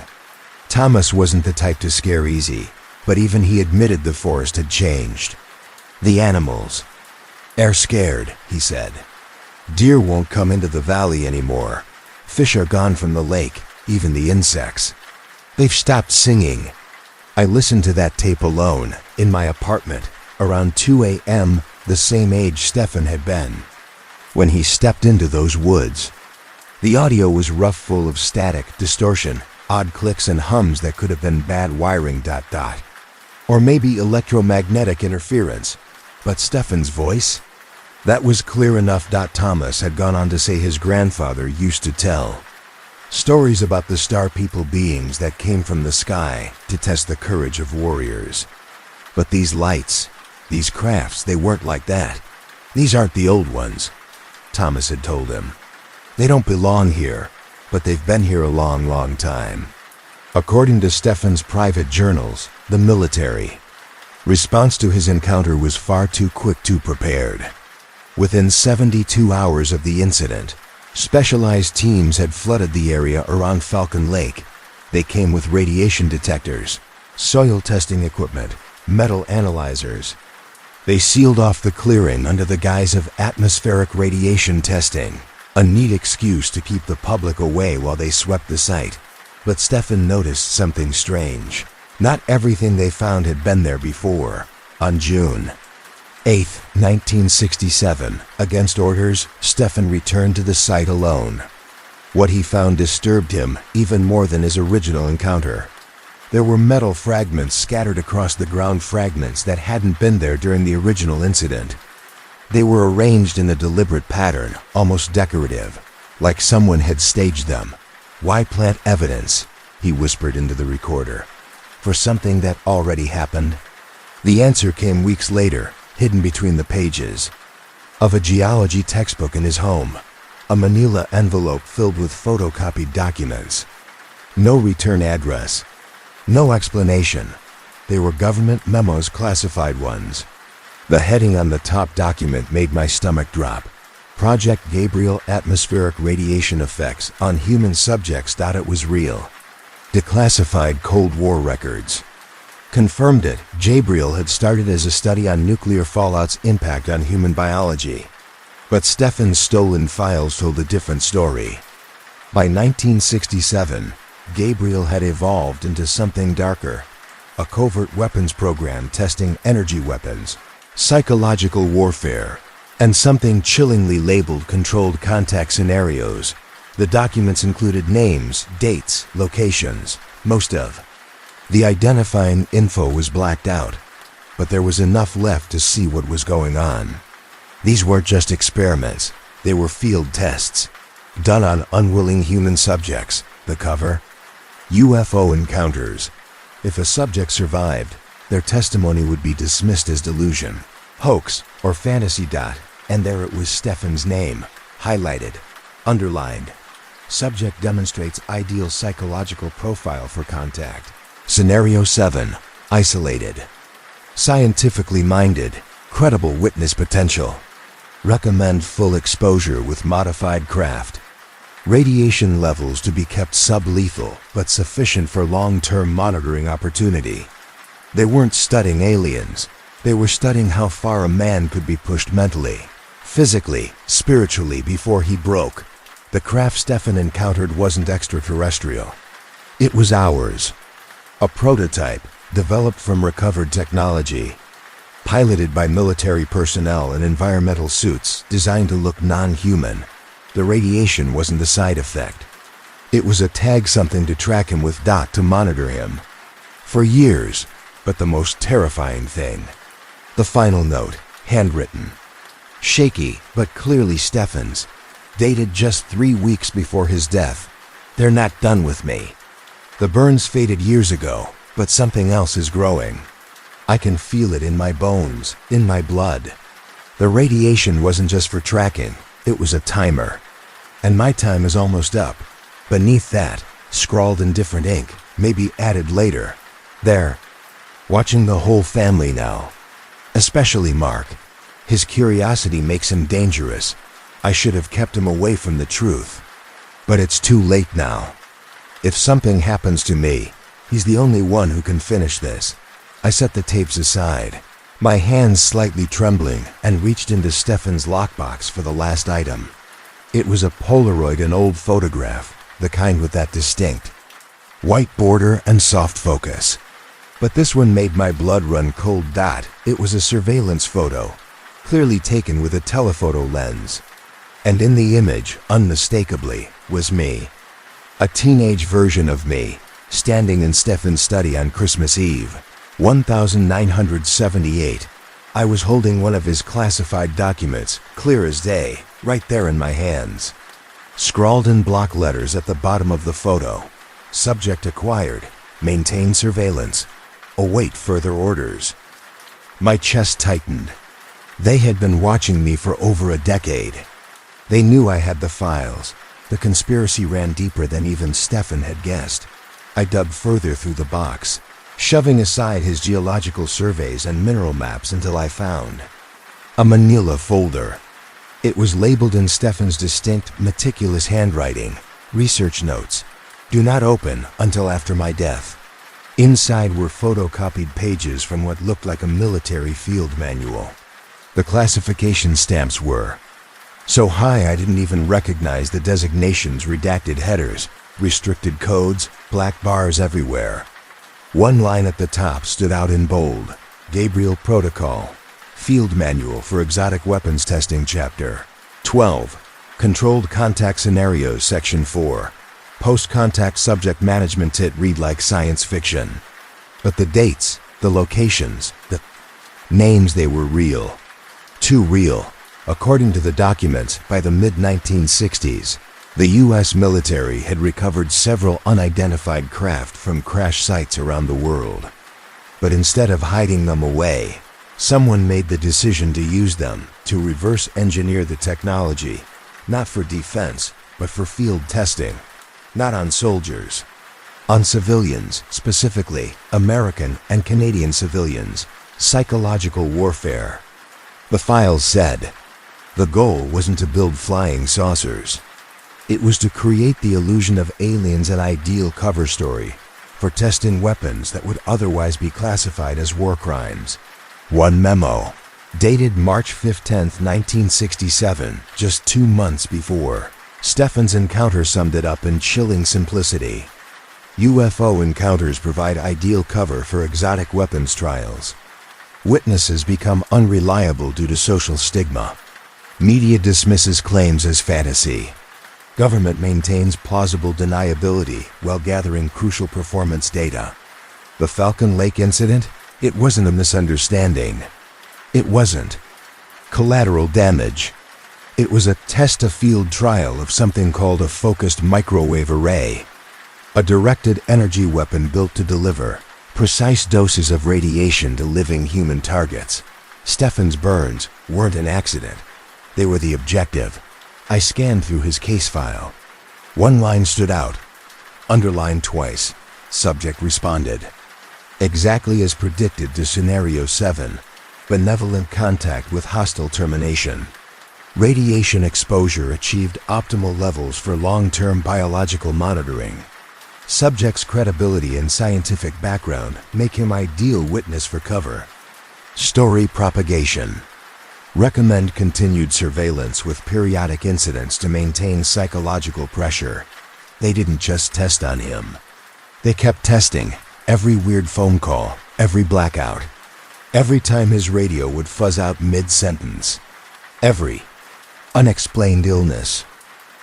Thomas wasn't the type to scare easy, but even he admitted the forest had changed. The animals are scared, he said. Deer won't come into the valley anymore. Fish are gone from the lake, even the insects. They've stopped singing. I listened to that tape alone, in my apartment, around 2 a.m., the same age Stefan had been. When he stepped into those woods, the audio was rough, full of static, distortion, odd clicks and hums that could have been bad wiring ... or maybe electromagnetic interference. But Stefan's voice? That was clear enough. Thomas had gone on to say his grandfather used to tell stories about the star people beings that came from the sky to test the courage of warriors. But these lights, these crafts, they weren't like that. These aren't the old ones, Thomas had told him. They don't belong here, but they've been here a long, long time. According to Stefan's private journals, the military response to his encounter was far too quick, too prepared. Within 72 hours of the incident, specialized teams had flooded the area around Falcon Lake. They came with radiation detectors, soil testing equipment, metal analyzers. They sealed off the clearing under the guise of atmospheric radiation testing, a neat excuse to keep the public away while they swept the site. But Stefan noticed something strange. Not everything they found had been there before. On June 8, 1967, against orders, Stefan returned to the site alone. What he found disturbed him even more than his original encounter. There were metal fragments scattered across the ground, fragments that hadn't been there during the original incident. They were arranged in a deliberate pattern, almost decorative, like someone had staged them. Why plant evidence, he whispered into the recorder, for something that already happened? The answer came weeks later, hidden between the pages of a geology textbook in his home, a manila envelope filled with photocopied documents. No return address, no explanation. They were government memos, classified ones. The heading on the top document made my stomach drop. Project Gabriel, atmospheric radiation effects on human subjects. It was real. Declassified Cold War records confirmed it. Gabriel had started as a study on nuclear fallout's impact on human biology. But Stefan's stolen files told a different story. By 1967, Gabriel had evolved into something darker, a covert weapons program testing energy weapons, psychological warfare, and something chillingly labeled controlled contact scenarios. The documents included names, dates, locations. Most of the identifying info was blacked out, but there was enough left to see what was going on. These weren't just experiments, they were field tests, done on unwilling human subjects. The cover? UFO encounters. If a subject survived, their testimony would be dismissed as delusion, hoax, or fantasy. And there it was, Stefan's name, highlighted, underlined. Subject demonstrates ideal psychological profile for contact. Scenario 7, isolated. Scientifically minded, credible witness potential. Recommend full exposure with modified craft. Radiation levels to be kept sublethal, but sufficient for long-term monitoring opportunity. They weren't studying aliens. They were studying how far a man could be pushed mentally, physically, spiritually before he broke. The craft Stefan encountered wasn't extraterrestrial. It was ours. A prototype, developed from recovered technology, piloted by military personnel in environmental suits designed to look non-human. The radiation wasn't the side effect. It was a tag, something to track him with, to monitor him for years. But the most terrifying thing, the final note, handwritten, shaky but clearly Stefan's, dated just 3 weeks before his death. They're not done with me. The burns faded years ago, but something else is growing. I can feel it in my bones, in my blood. The radiation wasn't just for tracking, it was a timer. And my time is almost up. Beneath that, scrawled in different ink, maybe added later. There, watching the whole family now. Especially Mark. His curiosity makes him dangerous. I should have kept him away from the truth. But it's too late now. If something happens to me, he's the only one who can finish this. I set the tapes aside, my hands slightly trembling, and reached into Stefan's lockbox for the last item. It was a Polaroid, an old photograph, the kind with that distinct white border and soft focus. But this one made my blood run cold. It was a surveillance photo, clearly taken with a telephoto lens. And in the image, unmistakably, was me. A teenage version of me, standing in Stefan's study on Christmas Eve, 1978. I was holding one of his classified documents, clear as day, right there in my hands. Scrawled in block letters at the bottom of the photo: subject acquired, maintain surveillance, await further orders. My chest tightened. They had been watching me for over a decade. They knew I had the files. The conspiracy ran deeper than even Stefan had guessed. I dug further through the box, shoving aside his geological surveys and mineral maps until I found a manila folder. It was labeled in Stefan's distinct, meticulous handwriting: research notes. Do not open until after my death. Inside were photocopied pages from what looked like a military field manual. The classification stamps were so high I didn't even recognize the designations: redacted headers, restricted codes, black bars everywhere. One line at the top stood out in bold: Gabriel Protocol, Field Manual for Exotic Weapons Testing, Chapter 12, Controlled Contact Scenarios, Section 4, Post-Contact Subject Management. It read like science fiction. But the dates, the locations, the names, they were real. Too real. According to the documents, by the mid-1960s, the U.S. military had recovered several unidentified craft from crash sites around the world. But instead of hiding them away, someone made the decision to use them to reverse engineer the technology, not for defense, but for field testing. Not on soldiers. On civilians, specifically American and Canadian civilians. Psychological warfare. The files said the goal wasn't to build flying saucers. It was to create the illusion of aliens, an ideal cover story for testing weapons that would otherwise be classified as war crimes. One memo, dated March 15, 1967, just 2 months before Stefan's encounter, summed it up in chilling simplicity. UFO encounters provide ideal cover for exotic weapons trials. Witnesses become unreliable due to social stigma. Media dismisses claims as fantasy. Government maintains plausible deniability while gathering crucial performance data. The Falcon Lake incident? It wasn't a misunderstanding. It wasn't collateral damage. It was a test-a-field trial of something called a focused microwave array, a directed energy weapon built to deliver precise doses of radiation to living human targets. Stefan's burns weren't an accident. They were the objective. I scanned through his case file. One line stood out, underlined twice. Subject responded exactly as predicted to Scenario 7, benevolent contact with hostile termination. Radiation exposure achieved optimal levels for long-term biological monitoring. Subject's credibility and scientific background make him ideal witness for cover. Story propagation. Recommend continued surveillance with periodic incidents to maintain psychological pressure. They didn't just test on him. They kept testing. Every weird phone call, every blackout, every time his radio would fuzz out mid-sentence, every unexplained illness.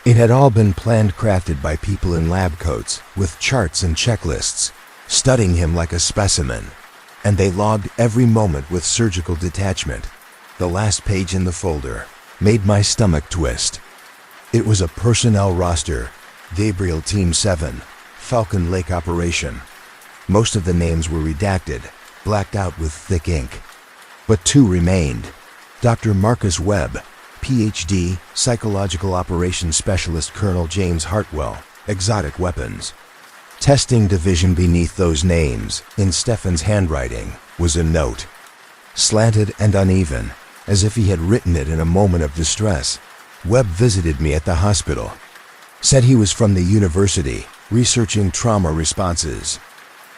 It had all been planned, crafted by people in lab coats with charts and checklists, studying him like a specimen, and they logged every moment with surgical detachment. The last page in the folder made my stomach twist. It was a personnel roster: Gabriel Team 7, Falcon Lake Operation. Most of the names were redacted, blacked out with thick ink. But 2 remained. Dr. Marcus Webb, Ph.D., Psychological Operations Specialist; Colonel James Hartwell, Exotic Weapons. Testing Division. Beneath those names, in Stefan's handwriting, was a note. Slanted and uneven, as if he had written it in a moment of distress. Webb visited me at the hospital. Said he was from the university, researching trauma responses.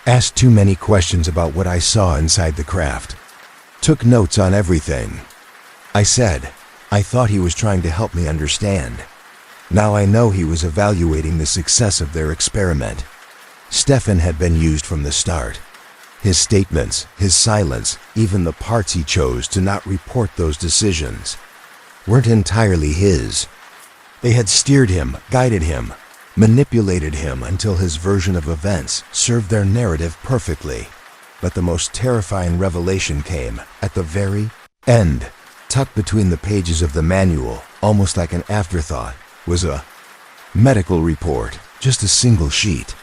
Asked too many questions about what I saw inside the craft. Took notes on everything. I said, I thought he was trying to help me understand. Now I know he was evaluating the success of their experiment. Stefan had been used from the start. His statements, his silence, even the parts he chose to not report those decisions, weren't entirely his. They had steered him, guided him, manipulated him until his version of events served their narrative perfectly. But the most terrifying revelation came at the very end. Tucked between the pages of the manual, almost like an afterthought, was a medical report, just a single sheet.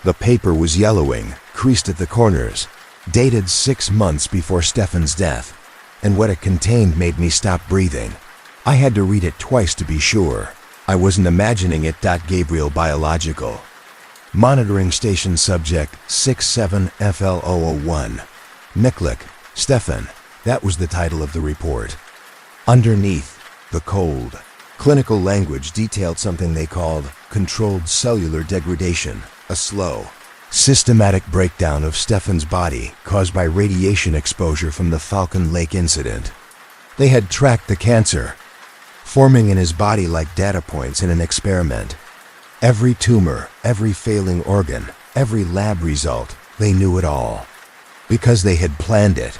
The paper was yellowing, creased at the corners, dated 6 months before Stefan's death, and what it contained made me stop breathing. I had to read it twice to be sure. I wasn't imagining it. Gabriel Biological. Monitoring Station Subject 67FL001. Miklik, Stefan. That was the title of the report. Underneath, the cold, clinical language detailed something they called controlled cellular degradation, a slow, systematic breakdown of Stefan's body caused by radiation exposure from the Falcon Lake incident. They had tracked the cancer, forming in his body like data points in an experiment. Every tumor, every failing organ, every lab result, they knew it all. Because they had planned it.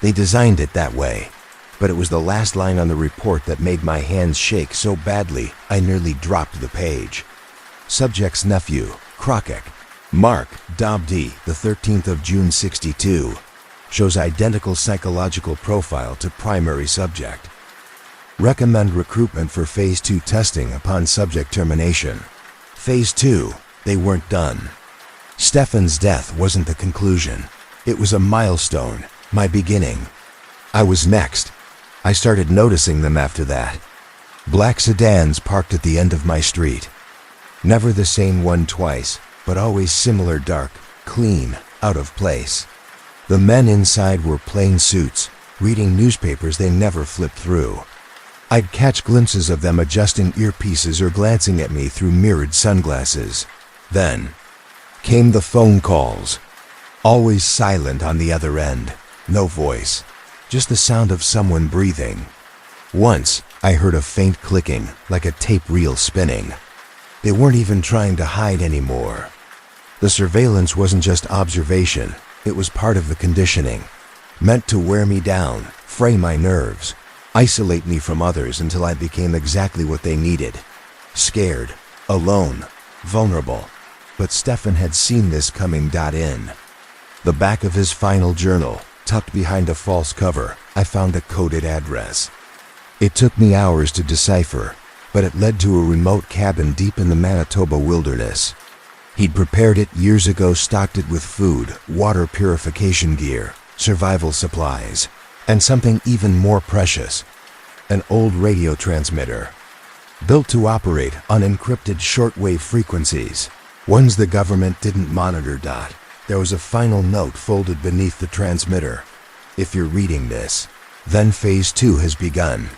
They designed it that way. But it was the last line on the report that made my hands shake so badly I nearly dropped the page. Subject's nephew, Krokek, Mark Dobdy, the 13th of June 62, shows identical psychological profile to primary subject. Recommend recruitment for Phase 2 testing upon subject termination. Phase 2, they weren't done. Stefan's death wasn't the conclusion. It was a milestone, my beginning. I was next. I started noticing them after that. Black sedans parked at the end of my street. Never the same one twice, but always similar, dark, clean, out of place. The men inside were plain suits, reading newspapers they never flipped through. I'd catch glimpses of them adjusting earpieces or glancing at me through mirrored sunglasses. Then came the phone calls. Always silent on the other end. No voice. Just the sound of someone breathing. Once, I heard a faint clicking, like a tape reel spinning. They weren't even trying to hide anymore. The surveillance wasn't just observation. It was part of the conditioning. Meant to wear me down, fray my nerves, isolate me from others until I became exactly what they needed. Scared, alone, vulnerable. But Stefan had seen this coming. In the back of his final journal, tucked behind a false cover, I found a coded address. It took me hours to decipher, but it led to a remote cabin deep in the Manitoba wilderness. He'd prepared it years ago, stocked it with food, water purification gear, survival supplies, and something even more precious, an old radio transmitter, built to operate on encrypted shortwave frequencies, ones the government didn't monitor. There was a final note folded beneath the transmitter. If you're reading this, then Phase 2 has begun.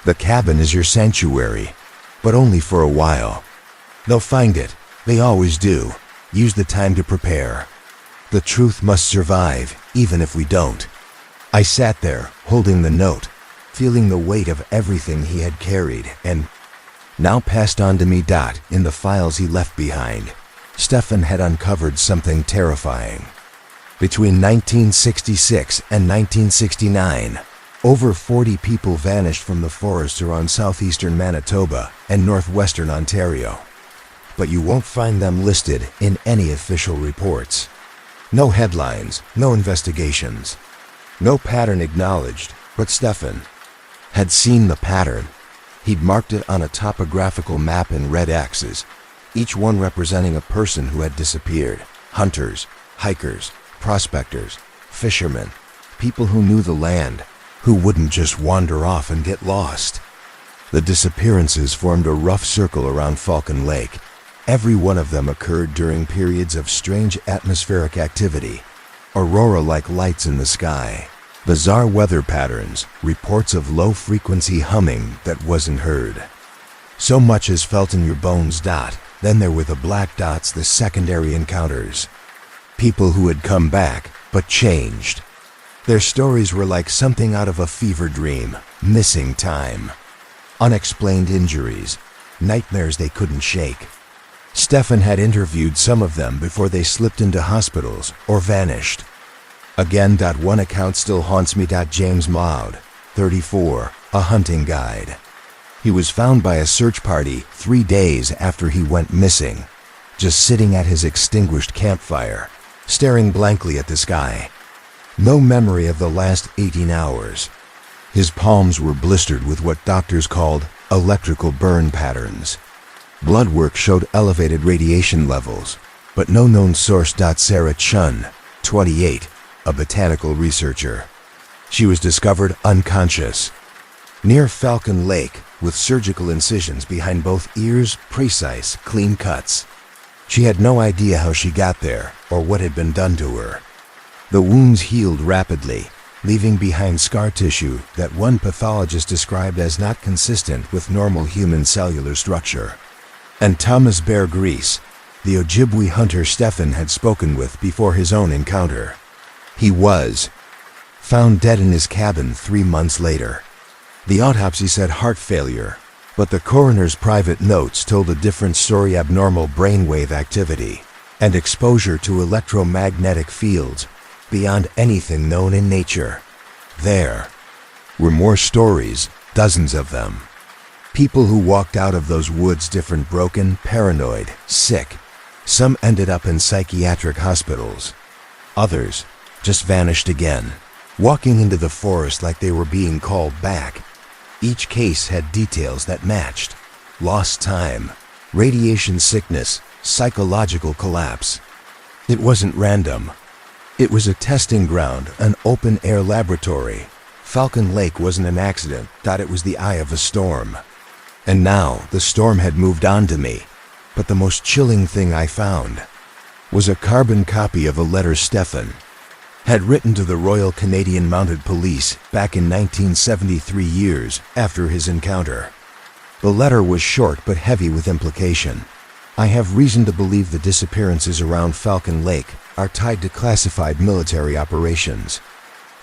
The cabin is your sanctuary, but only for a while. They'll find it. They always do. Use the time to prepare. The truth must survive, even if we don't. I sat there, holding the note, feeling the weight of everything he had carried and now passed on to me. In the files he left behind, Stefan had uncovered something terrifying. Between 1966 and 1969, over 40 people vanished from the forests around southeastern Manitoba and northwestern Ontario. But you won't find them listed in any official reports. No headlines, no investigations, no pattern acknowledged, but Stefan had seen the pattern. He'd marked it on a topographical map in red X's, each one representing a person who had disappeared. Hunters, hikers, prospectors, fishermen, people who knew the land, who wouldn't just wander off and get lost. The disappearances formed a rough circle around Falcon Lake. Every one of them occurred during periods of strange atmospheric activity, aurora-like lights in the sky, bizarre weather patterns, reports of low-frequency humming that wasn't heard. So much is felt in your bones. Then there were the black dots, the secondary encounters. People who had come back, but changed. Their stories were like something out of a fever dream, missing time. Unexplained injuries, nightmares they couldn't shake. Stefan had interviewed some of them before they slipped into hospitals or vanished. Again, one account still haunts me. James Maud, 34, a hunting guide. He was found by a search party 3 days after he went missing, just sitting at his extinguished campfire, staring blankly at the sky. No memory of the last 18 hours. His palms were blistered with what doctors called electrical burn patterns. Blood work showed elevated radiation levels, but no known source. Sarah Chun, 28, a botanical researcher. She was discovered unconscious near Falcon Lake with surgical incisions behind both ears, precise, clean cuts. She had no idea how she got there or what had been done to her. The wounds healed rapidly, leaving behind scar tissue that one pathologist described as not consistent with normal human cellular structure. And Thomas Bear Grease, the Ojibwe hunter Stefan had spoken with before his own encounter. He was found dead in his cabin 3 months later. The autopsy said heart failure, but the coroner's private notes told a different story: abnormal brainwave activity and exposure to electromagnetic fields beyond anything known in nature. There were more stories, dozens of them. People who walked out of those woods different, broken, paranoid, sick. Some ended up in psychiatric hospitals. Others just vanished again, walking into the forest like they were being called back. Each case had details that matched: lost time, radiation sickness, psychological collapse. It wasn't random. It was a testing ground, an open-air laboratory. Falcon Lake wasn't an accident. It was the eye of a storm. And now the storm had moved on to me. But the most chilling thing I found was a carbon copy of a letter Stefan had written to the Royal Canadian Mounted Police back in 1973, years after his encounter. The letter was short but heavy with implication. I have reason to believe the disappearances around Falcon Lake are tied to classified military operations.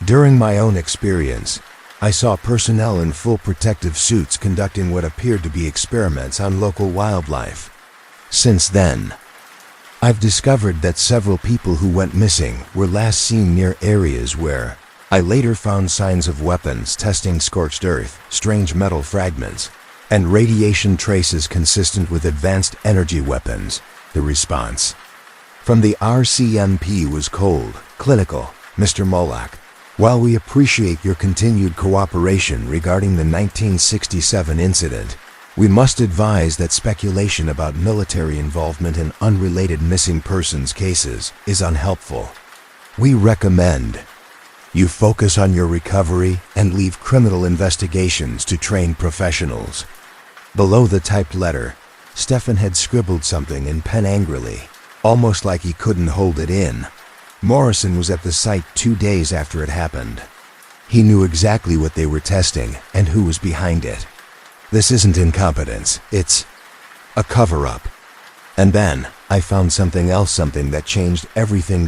During my own experience, I saw personnel in full protective suits conducting what appeared to be experiments on local wildlife. Since then, I've discovered that several people who went missing were last seen near areas where I later found signs of weapons testing, scorched earth, strange metal fragments, and radiation traces consistent with advanced energy weapons. The response from the RCMP was cold, clinical. Mr. Moloch, while we appreciate your continued cooperation regarding the 1967 incident, we must advise that speculation about military involvement in unrelated missing persons cases is unhelpful. We recommend you focus on your recovery and leave criminal investigations to trained professionals. Below the typed letter, Stefan had scribbled something in pen angrily, almost like he couldn't hold it in. Morrison was at the site 2 days after it happened. He knew exactly what they were testing and who was behind it. This isn't incompetence, it's a cover-up. And then I found something else, something that changed everything.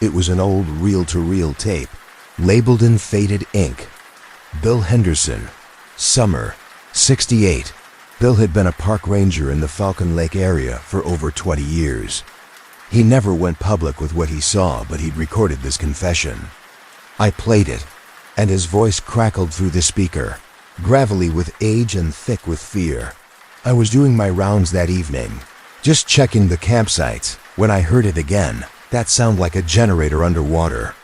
It was an old reel-to-reel tape, labeled in faded ink. Bill Henderson, summer, 68. Bill had been a park ranger in the Falcon Lake area for over 20 years. He never went public with what he saw, but he'd recorded this confession. I played it, and his voice crackled through the speaker, gravelly with age and thick with fear. I was doing my rounds that evening, just checking the campsites, when I heard it again. That sound like a generator underwater.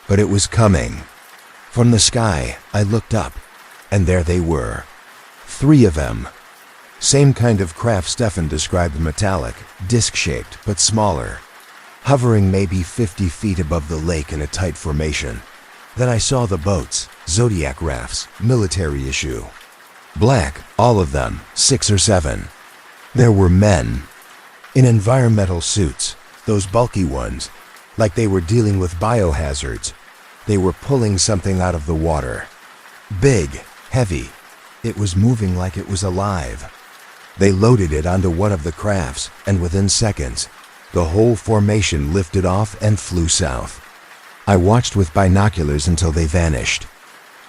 But it was coming. From the sky, I looked up, and there they were. 3 of them. Same kind of craft Stefan described, metallic, disc-shaped, but smaller, hovering maybe 50 feet above the lake in a tight formation. Then I saw the boats, Zodiac rafts, military issue. Black, all of them, 6 or 7. There were men, in environmental suits, those bulky ones, like they were dealing with biohazards. They were pulling something out of the water. Big, heavy. It was moving like it was alive. They loaded it onto one of the crafts, and within seconds, the whole formation lifted off and flew south. I watched with binoculars until they vanished.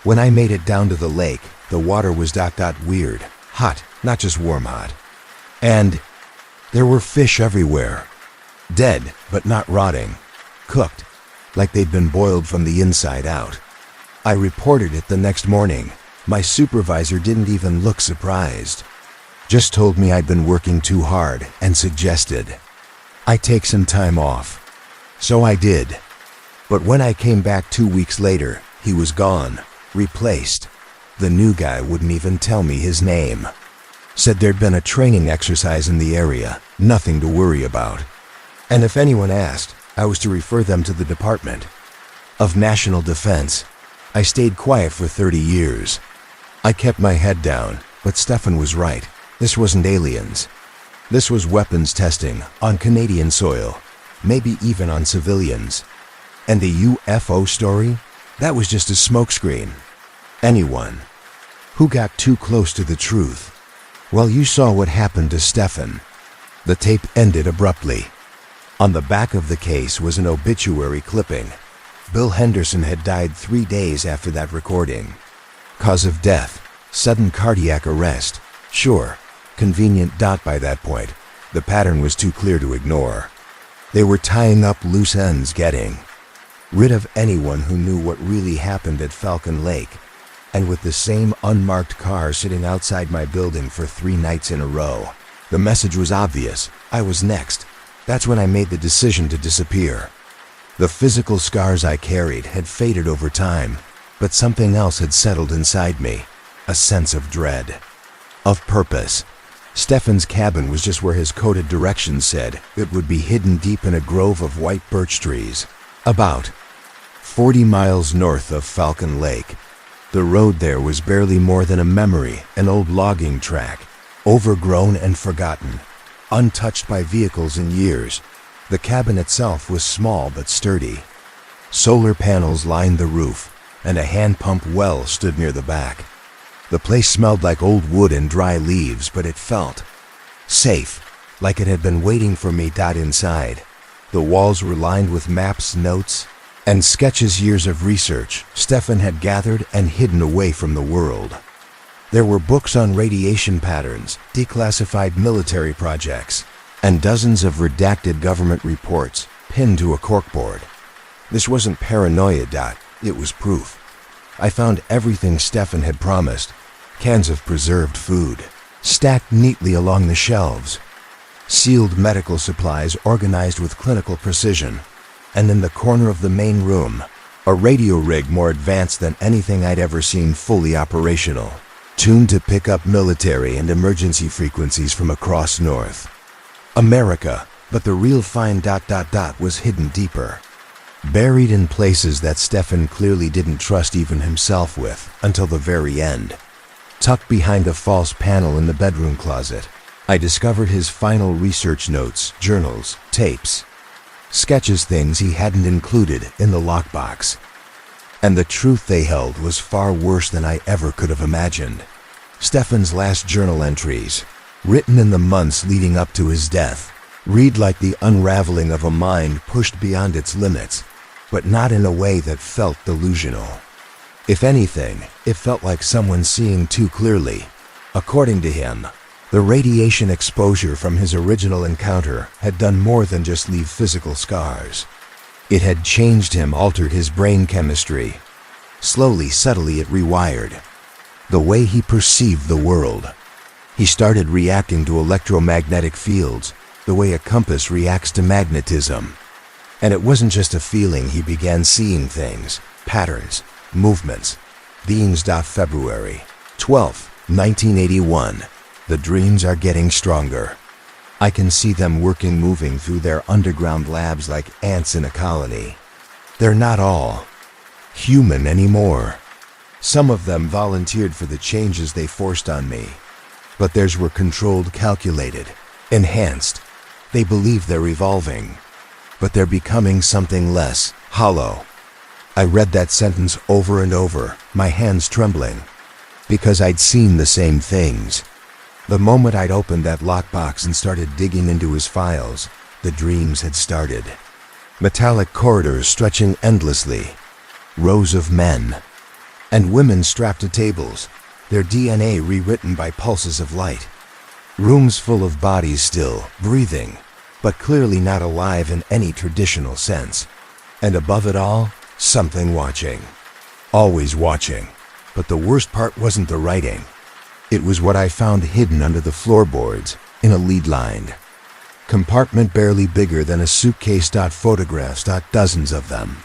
When I made it down to the lake, the water was weird, hot, not just warm hot. And There were fish everywhere. Dead, but not rotting. Cooked, like they'd been boiled from the inside out. I reported it the next morning. My supervisor didn't even look surprised. Just told me I'd been working too hard and suggested I take some time off. So I did. But when I came back 2 weeks later, he was gone, replaced. The new guy wouldn't even tell me his name. Said there'd been a training exercise in the area, nothing to worry about. And if anyone asked, I was to refer them to the Department of National Defense. I stayed quiet for 30 years. I kept my head down, but Stefan was right. This wasn't aliens. This was weapons testing on Canadian soil, maybe even on civilians. And the UFO story? That was just a smokescreen. Anyone who got too close to the truth. Well, you saw what happened to Stefan. The tape ended abruptly. On the back of the case was an obituary clipping. Bill Henderson had died 3 days after that recording. Cause of death, sudden cardiac arrest. Sure, convenient dot by that point. The pattern was too clear to ignore. They were tying up loose ends, getting rid of anyone who knew what really happened at Falcon Lake. And with the same unmarked car sitting outside my building for 3 nights in a row. The message was obvious. I was next. That's when I made the decision to disappear. The physical scars I carried had faded over time, but something else had settled inside me. A sense of dread. Of purpose. Stefan's cabin was just where his coded directions said it would be hidden deep in a grove of white birch trees. About 40 miles north of Falcon Lake. The road there was barely more than a memory, an old logging track, overgrown and forgotten, untouched by vehicles in years. The cabin itself was small but sturdy. Solar panels lined the roof, and a hand pump well stood near the back. The place smelled like old wood and dry leaves, but it felt safe, like it had been waiting for me. Inside, the walls were lined with maps, notes, and sketches years of research Stefan had gathered and hidden away from the world. There were books on radiation patterns, declassified military projects, and dozens of redacted government reports pinned to a corkboard. This wasn't paranoia, it was proof. I found everything Stefan had promised. Cans of preserved food, stacked neatly along the shelves. Sealed medical supplies organized with clinical precision. And in the corner of the main room, a radio rig more advanced than anything I'd ever seen fully operational, tuned to pick up military and emergency frequencies from across North America, but the real fine ... was hidden deeper. Buried in places that Stefan clearly didn't trust even himself with until the very end. Tucked behind a false panel in the bedroom closet, I discovered his final research notes, journals, tapes, sketches, things he hadn't included in the lockbox. And the truth they held was far worse than I ever could have imagined. Stefan's last journal entries, written in the months leading up to his death, read like the unraveling of a mind pushed beyond its limits, but not in a way that felt delusional. If anything, it felt like someone seeing too clearly. According to him, the radiation exposure from his original encounter had done more than just leave physical scars. It had changed him, altered his brain chemistry. Slowly, subtly, it rewired the way he perceived the world. He started reacting to electromagnetic fields, the way a compass reacts to magnetism. And it wasn't just a feeling, he began seeing things, patterns, movements, beings. February 12, 1981. The dreams are getting stronger. I can see them working, moving through their underground labs like ants in a colony. They're not all human anymore. Some of them volunteered for the changes they forced on me. But theirs were controlled, calculated, enhanced. They believe they're evolving. But they're becoming something less, hollow. I read that sentence over and over, my hands trembling, because I'd seen the same things. The moment I'd opened that lockbox and started digging into his files, the dreams had started. Metallic corridors stretching endlessly. Rows of men and women strapped to tables, their DNA rewritten by pulses of light. Rooms full of bodies still, breathing, but clearly not alive in any traditional sense. And above it all, something watching. Always watching. But the worst part wasn't the writing. It was what I found hidden under the floorboards, in a lead line. Compartment barely bigger than a suitcase. Photographs. Dozens of them.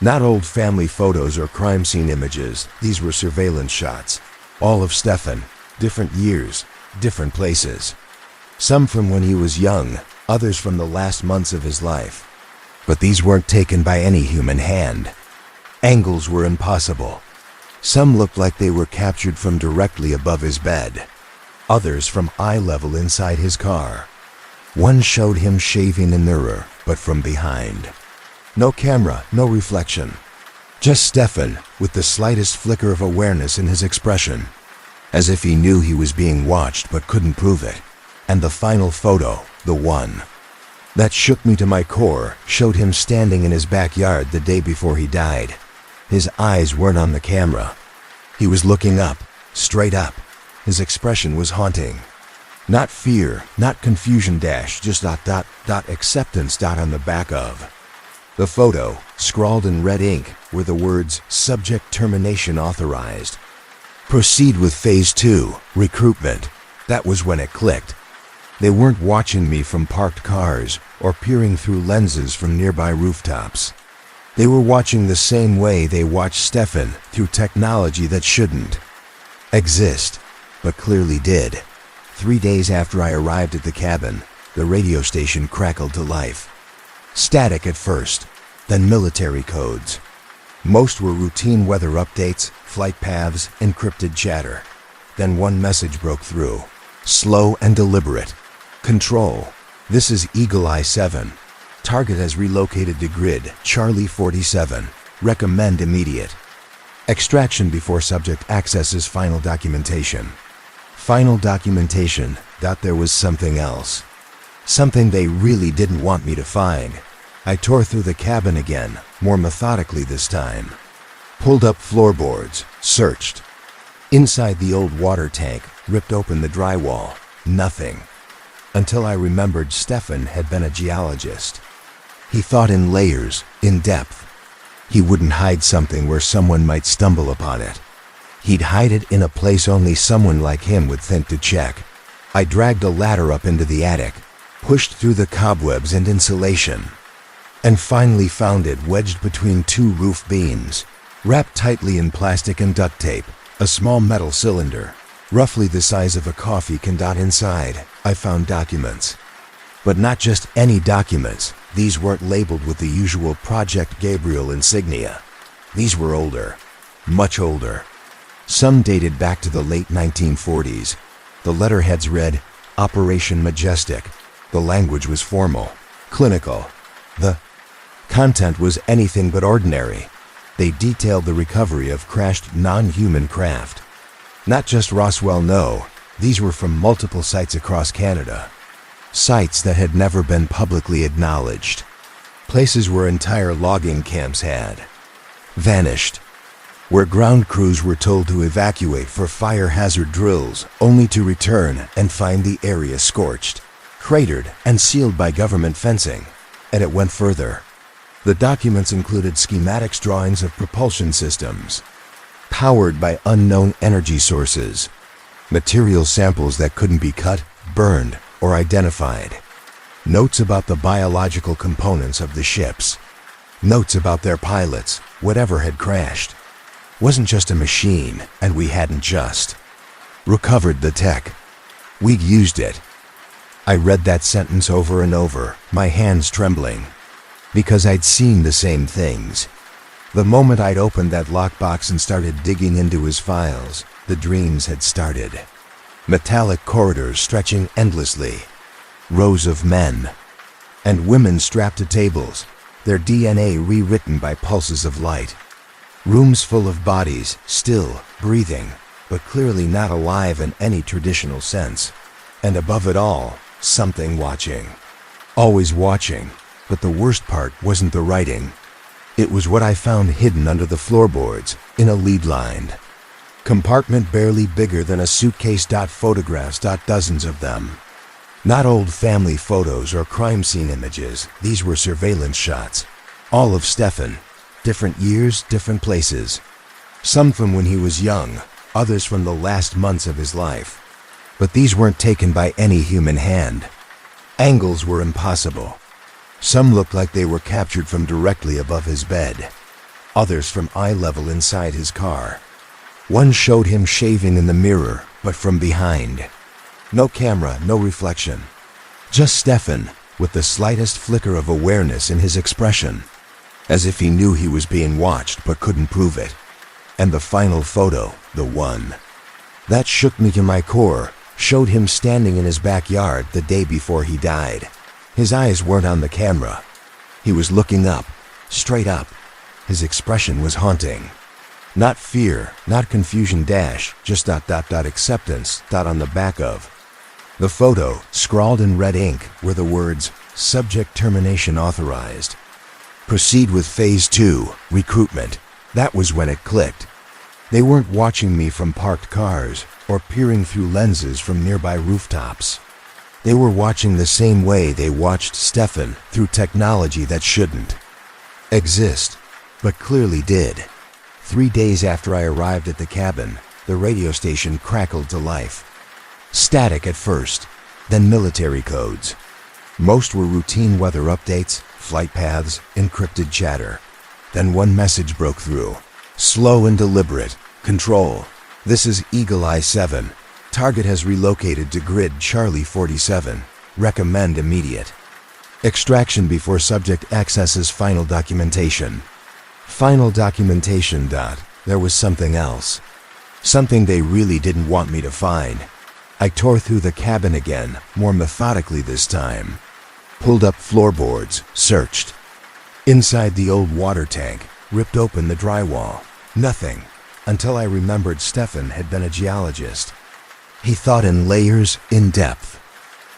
Not old family photos or crime scene images, these were surveillance shots. All of Stefan, different years, different places. Some from when he was young, others from the last months of his life. But these weren't taken by any human hand. Angles were impossible. Some looked like they were captured from directly above his bed. Others from eye level inside his car. One showed him shaving a mirror, but from behind. No camera, no reflection. Just Stefan, with the slightest flicker of awareness in his expression. As if he knew he was being watched but couldn't prove it. And the final photo, the one that shook me to my core, showed him standing in his backyard the day before he died. His eyes weren't on the camera. He was looking up, straight up. His expression was haunting. Not fear, not confusion, just ... acceptance ... on the back of. The photo, scrawled in red ink, were the words, "Subject termination authorized. Proceed with Phase 2, recruitment." That was when it clicked. They weren't watching me from parked cars or peering through lenses from nearby rooftops. They were watching the same way they watched Stefan, through technology that shouldn't exist, but clearly did. 3 days after I arrived at the cabin, the radio station crackled to life. Static at first, then military codes. Most were routine weather updates, flight paths, encrypted chatter. Then one message broke through, slow and deliberate. "Control, this is Eagle Eye 7. Target has relocated to grid, Charlie 47. Recommend immediate extraction before subject accesses final documentation." Final documentation. There was something else. Something they really didn't want me to find. I tore through the cabin again, more methodically this time. Pulled up floorboards, searched. Inside the old water tank, ripped open the drywall. Nothing. Until I remembered Stefan had been a geologist. He thought in layers, in depth. He wouldn't hide something where someone might stumble upon it. He'd hide it in a place only someone like him would think to check. I dragged a ladder up into the attic, pushed through the cobwebs and insulation, and finally found it wedged between two roof beams, wrapped tightly in plastic and duct tape, a small metal cylinder, roughly the size of a coffee can. Inside, I found documents. But not just any documents. These weren't labeled with the usual Project Gabriel insignia. These were older, much older. Some dated back to the late 1940s. The letterheads read, Operation Majestic. The language was formal, clinical. The content was anything but ordinary. They detailed the recovery of crashed non-human craft. Not just Roswell, no. These were from multiple sites across Canada. Sites that had never been publicly acknowledged. Places where entire logging camps had vanished. Where ground crews were told to evacuate for fire hazard drills, only to return and find the area scorched, cratered, and sealed by government fencing. And it went further. The documents included schematics drawings of propulsion systems, powered by unknown energy sources, material samples that couldn't be cut, burned, or identified, notes about the biological components of the ships, notes about their pilots, whatever had crashed. Wasn't just a machine, and we hadn't just recovered the tech. We'd used it. I read that sentence over and over, my hands trembling, because I'd seen the same things. The moment I'd opened that lockbox and started digging into his files, the dreams had started. Metallic corridors stretching endlessly. Rows of men and women strapped to tables, their DNA rewritten by pulses of light. Rooms full of bodies, still, breathing, but clearly not alive in any traditional sense. And above it all, something watching. Always watching, but the worst part wasn't the writing. It was what I found hidden under the floorboards, in a lead line. Compartment barely bigger than a suitcase. Photographs. Dozens of them. Not old family photos or crime scene images. These were surveillance shots. All of Stefan. Different years, different places. Some from when he was young, others from the last months of his life. But these weren't taken by any human hand. Angles were impossible. Some looked like they were captured from directly above his bed. Others from eye level inside his car. One showed him shaving in the mirror, but from behind. No camera, no reflection. Just Stefan, with the slightest flicker of awareness in his expression. As if he knew he was being watched but couldn't prove it. And the final photo, the one that shook me to my core, showed him standing in his backyard the day before he died. His eyes weren't on the camera. He was looking up, straight up. His expression was haunting. Not fear, not confusion just ... acceptance ... on the back of. The photo, scrawled in red ink, were the words, "Subject termination authorized. Proceed with Phase 2, recruitment." That was when it clicked. They weren't watching me from parked cars or peering through lenses from nearby rooftops. They were watching the same way they watched Stefan, through technology that shouldn't exist, but clearly did. 3 days after I arrived at the cabin, the radio station crackled to life. Static at first, then military codes. Most were routine weather updates, flight paths, encrypted chatter. Then one message broke through. Slow and deliberate. Control. This is Eagle Eye 7. Target has relocated to grid Charlie 47. Recommend immediate extraction before subject accesses final documentation. Final documentation. There was something else. Something they really didn't want me to find. I tore through the cabin again, more methodically this time. Pulled up floorboards, searched. Inside the old water tank, ripped open the drywall. Nothing, until I remembered Stefan had been a geologist. He thought in layers, in depth.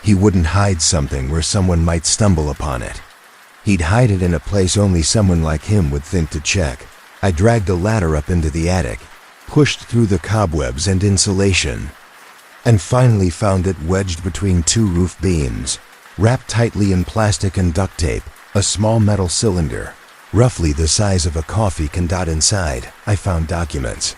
He wouldn't hide something where someone might stumble upon it. He'd hide it in a place only someone like him would think to check. I dragged a ladder up into the attic, pushed through the cobwebs and insulation, and finally found it wedged between 2 roof beams, wrapped tightly in plastic and duct tape, a small metal cylinder, roughly the size of a coffee can. Inside, I found documents.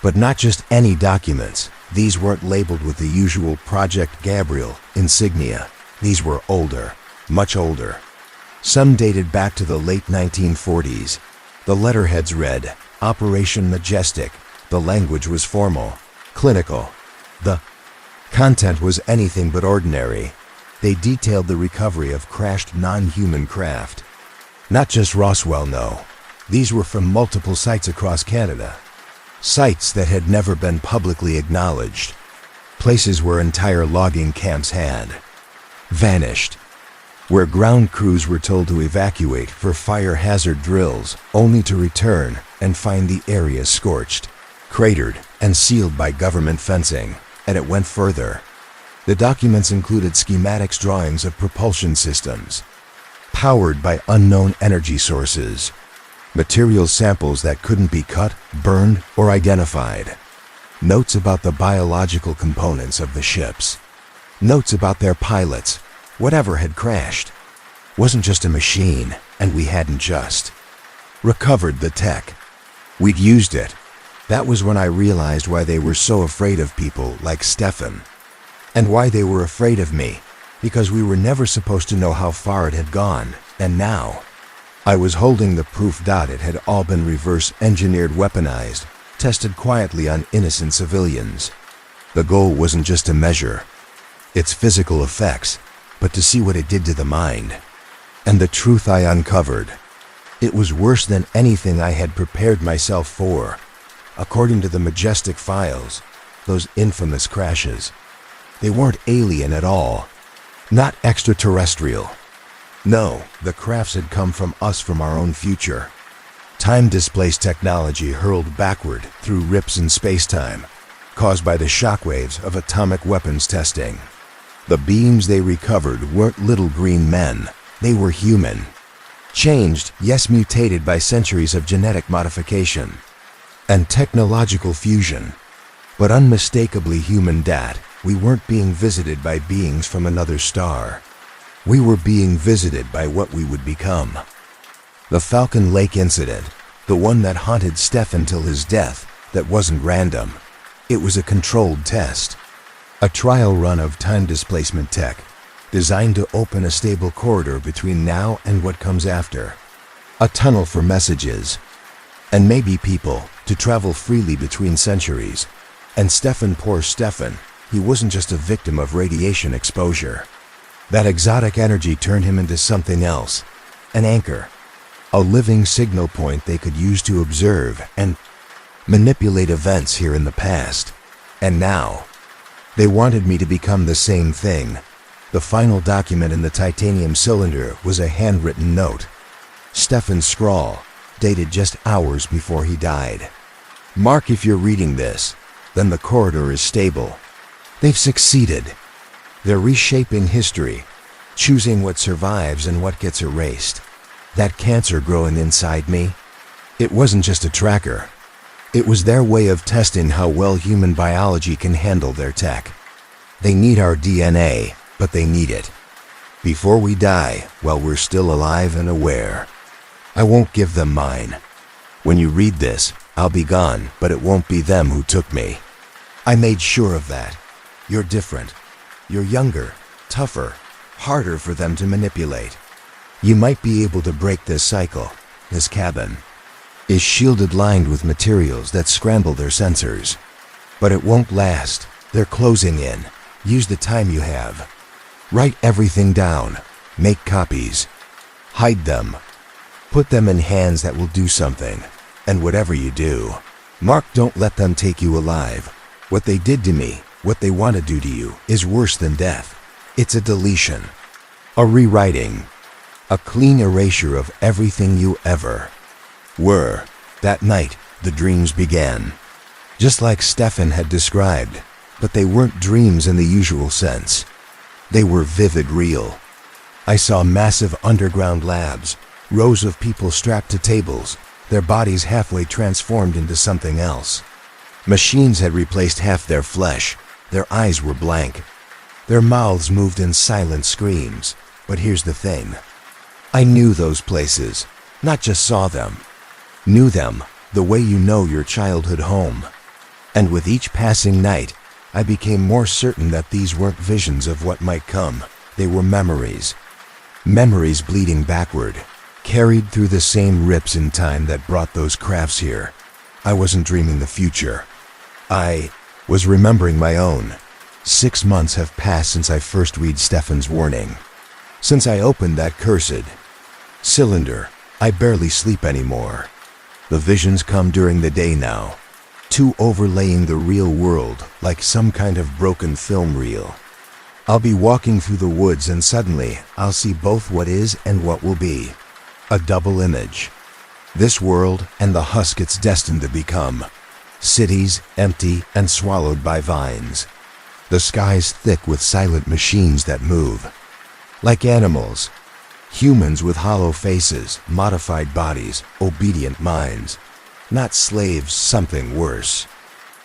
But not just any documents. These weren't labeled with the usual Project Gabriel insignia. These were older, much older. Some dated back to the late 1940s. The letterheads read, Operation Majestic. The language was formal, clinical. The content was anything but ordinary. They detailed the recovery of crashed non-human craft. Not just Roswell, no. These were from multiple sites across Canada. Sites that had never been publicly acknowledged. Places where entire logging camps had vanished. Where ground crews were told to evacuate for fire hazard drills, only to return and find the area scorched, cratered, and sealed by government fencing. And it went further. The documents included schematics drawings of propulsion systems, powered by unknown energy sources, material samples that couldn't be cut, burned, or identified, notes about the biological components of the ships, notes about their pilots. Whatever had crashed wasn't just a machine, and we hadn't just recovered the tech. We'd used it. That was when I realized why they were so afraid of people like Stefan. And why they were afraid of me. Because we were never supposed to know how far it had gone. And now, I was holding the proof. It had all been reverse-engineered, weaponized, tested quietly on innocent civilians. The goal wasn't just to measure its physical effects, but to see what it did to the mind. And the truth I uncovered, it was worse than anything I had prepared myself for. According to the Majestic files, those infamous crashes, they weren't alien at all. Not extraterrestrial. No, the crafts had come from us, from our own future. Time-displaced technology hurled backward through rips in space-time, caused by the shockwaves of atomic weapons testing. The beings they recovered weren't little green men. They were human. Changed, yes, mutated by centuries of genetic modification. and technological fusion. But unmistakably human dat, we weren't being visited by beings from another star. We were being visited by what we would become. The Falcon Lake incident, the one that haunted Stefan till his death, that wasn't random. It was a controlled test. A trial run of time displacement tech, designed to open a stable corridor between now and what comes after. A tunnel for messages, and maybe people, to travel freely between centuries. And Stefan, poor Stefan, he wasn't just a victim of radiation exposure. That exotic energy turned him into something else, an anchor, a living signal point they could use to observe and manipulate events here in the past. And now, they wanted me to become the same thing. The final document in the titanium cylinder was a handwritten note. Stefan's scrawl, dated just hours before he died. Mark, if you're reading this, then the corridor is stable. They've succeeded. They're reshaping history, choosing what survives and what gets erased. That cancer growing inside me, it wasn't just a tracker. It was their way of testing how well human biology can handle their tech. They need our DNA, but they need it before we die, while we're still alive and aware. I won't give them mine. When you read this, I'll be gone, but it won't be them who took me. I made sure of that. You're different. You're younger, tougher, harder for them to manipulate. You might be able to break this cycle. This cabin is shielded, lined with materials that scramble their sensors. But it won't last. They're closing in. Use the time you have. Write everything down. Make copies. Hide them. Put them in hands that will do something. And whatever you do, Mark, don't let them take you alive. What they did to me, what they want to do to you, is worse than death. It's a deletion. A rewriting. A clean erasure of everything you ever were. That night, the dreams began. Just like Stefan had described, but they weren't dreams in the usual sense. They were vivid, real. I saw massive underground labs, rows of people strapped to tables, their bodies halfway transformed into something else. Machines had replaced half their flesh. Their eyes were blank. Their mouths moved in silent screams. But here's the thing. I knew those places, not just saw them. Knew them the way you know your childhood home. And with each passing night, I became more certain that these weren't visions of what might come. They were memories. Memories bleeding backward, carried through the same rips in time that brought those crafts here. I wasn't dreaming the future. I was remembering my own. 6 months have passed since I first read Stefan's warning. Since I opened that cursed cylinder, I barely sleep anymore. The visions come during the day now, two overlaying the real world like some kind of broken film reel. I'll be walking through the woods and suddenly I'll see both what is and what will be. A double image. This world and the husk it's destined to become. Cities empty and swallowed by vines. The skies thick with silent machines that move. Like animals. Humans with hollow faces, modified bodies, obedient minds. Not slaves, something worse.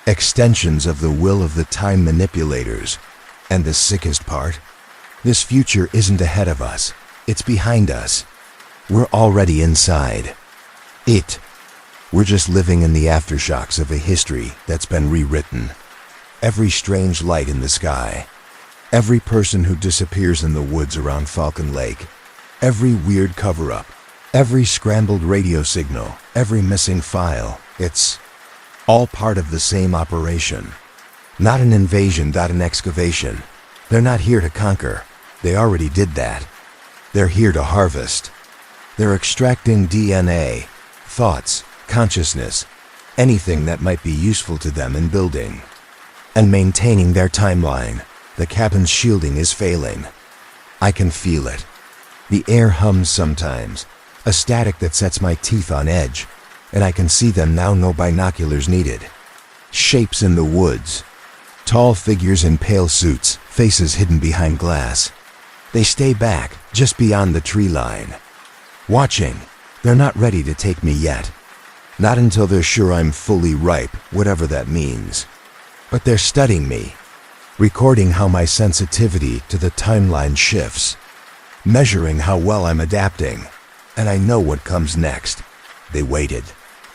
Extensions of the will of the time manipulators. And the sickest part? This future isn't ahead of us. It's behind us. We're already inside. We're just living in the aftershocks of a history that's been rewritten. Every strange light in the sky. Every person who disappears in the woods around Falcon Lake. Every weird cover-up. Every scrambled radio signal. Every missing file. It's all part of the same operation. Not an invasion, not an excavation. They're not here to conquer. They already did that. They're here to harvest. They're extracting DNA, thoughts, consciousness, anything that might be useful to them in building and maintaining their timeline. The cabin's shielding is failing. I can feel it. The air hums sometimes, a static that sets my teeth on edge, and I can see them now, no binoculars needed. Shapes in the woods. Tall figures in pale suits, faces hidden behind glass. They stay back, just beyond the tree line. Watching. They're not ready to take me yet. Not until they're sure I'm fully ripe, whatever that means. But they're studying me, recording how my sensitivity to the timeline shifts, measuring how well I'm adapting, and I know what comes next. They waited,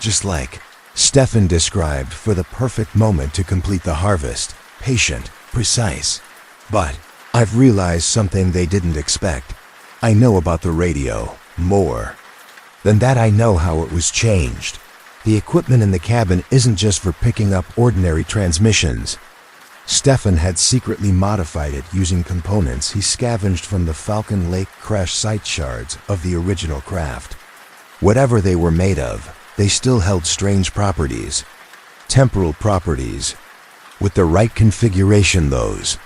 just like Stefan described, for the perfect moment to complete the harvest, patient, precise. But I've realized something they didn't expect. I know about the radio, more than that. I know how it was changed. The equipment in the cabin isn't just for picking up ordinary transmissions. Stefan had secretly modified it using components he scavenged from the Falcon Lake crash site shards of the original craft. Whatever they were made of, they still held strange properties. Temporal properties. With the right configuration, those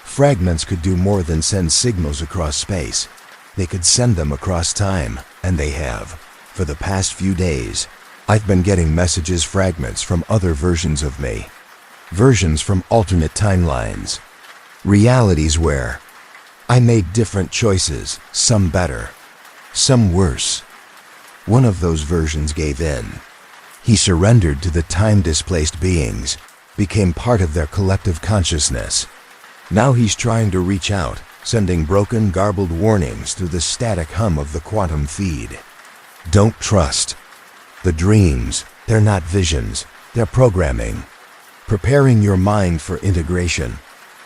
fragments could do more than send signals across space. They could send them across time, and they have. For the past few days, I've been getting messages, fragments from other versions of me. Versions from alternate timelines. Realities where I made different choices, some better, some worse. One of those versions gave in. He surrendered to the time-displaced beings, became part of their collective consciousness. Now he's trying to reach out, sending broken, garbled warnings through the static hum of the quantum feed. Don't trust the dreams. They're not visions, they're programming. Preparing your mind for integration.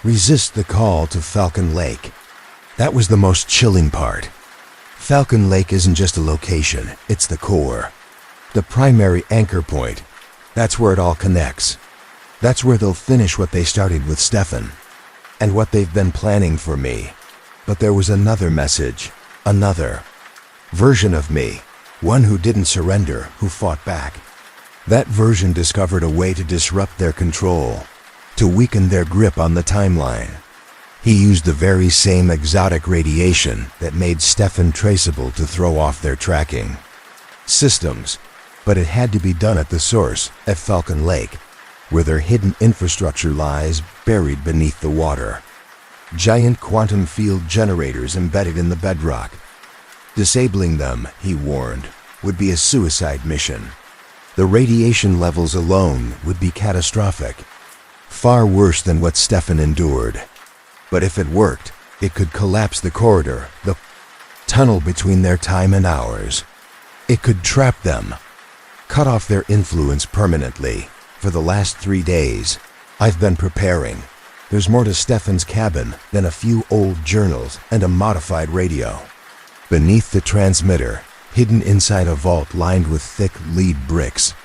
Resist the call to Falcon Lake. That was the most chilling part. Falcon Lake isn't just a location, it's the core. The primary anchor point. That's where it all connects. That's where they'll finish what they started with Stefan, and what they've been planning for me. But there was another message, another version of me, one who didn't surrender, who fought back. That version discovered a way to disrupt their control, to weaken their grip on the timeline. He used the very same exotic radiation that made Stefan traceable to throw off their tracking systems, but it had to be done at the source, at Falcon Lake, where their hidden infrastructure lies, buried beneath the water. Giant quantum field generators embedded in the bedrock. Disabling them, he warned, would be a suicide mission. The radiation levels alone would be catastrophic, far worse than what Stefan endured. But if it worked, it could collapse the corridor, the tunnel between their time and ours. It could trap them, cut off their influence permanently. For the last 3 days, I've been preparing. There's more to Stefan's cabin than a few old journals and a modified radio. Beneath the transmitter, hidden inside a vault lined with thick lead bricks,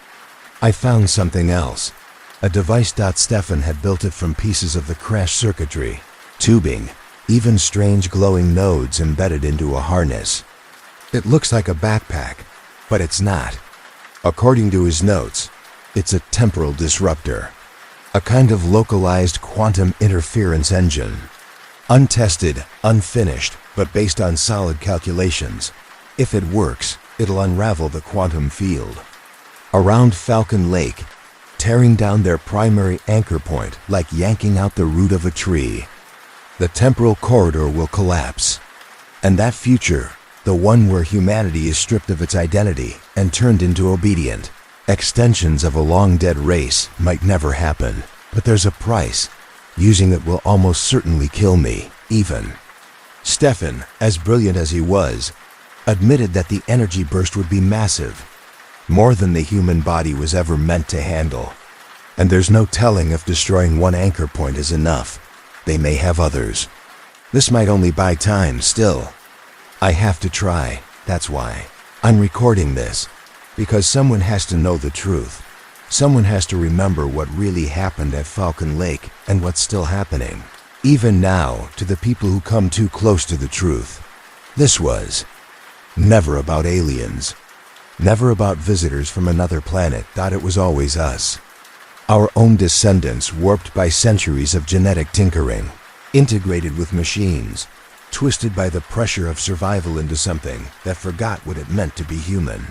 I found something else. A device. Stefan had built it from pieces of the crash circuitry, tubing, even strange glowing nodes embedded into a harness. It looks like a backpack, but it's not. According to his notes, it's a temporal disruptor, a kind of localized quantum interference engine. Untested, unfinished, but based on solid calculations. If it works, it'll unravel the quantum field around Falcon Lake, tearing down their primary anchor point like yanking out the root of a tree. The temporal corridor will collapse, and that future, the one where humanity is stripped of its identity and turned into obedient extensions of a long-dead race, might never happen. But there's a price. Using it will almost certainly kill me, even. Stefan, as brilliant as he was, admitted that the energy burst would be massive, more than the human body was ever meant to handle. And there's no telling if destroying one anchor point is enough. They may have others. This might only buy time. Still, I have to try. That's why I'm recording this, because someone has to know the truth. Someone has to remember what really happened at Falcon Lake and what's still happening. Even now, to the people who come too close to the truth. This was never about aliens, never about visitors from another planet. It was always us. Our own descendants, warped by centuries of genetic tinkering, integrated with machines, twisted by the pressure of survival into something that forgot what it meant to be human.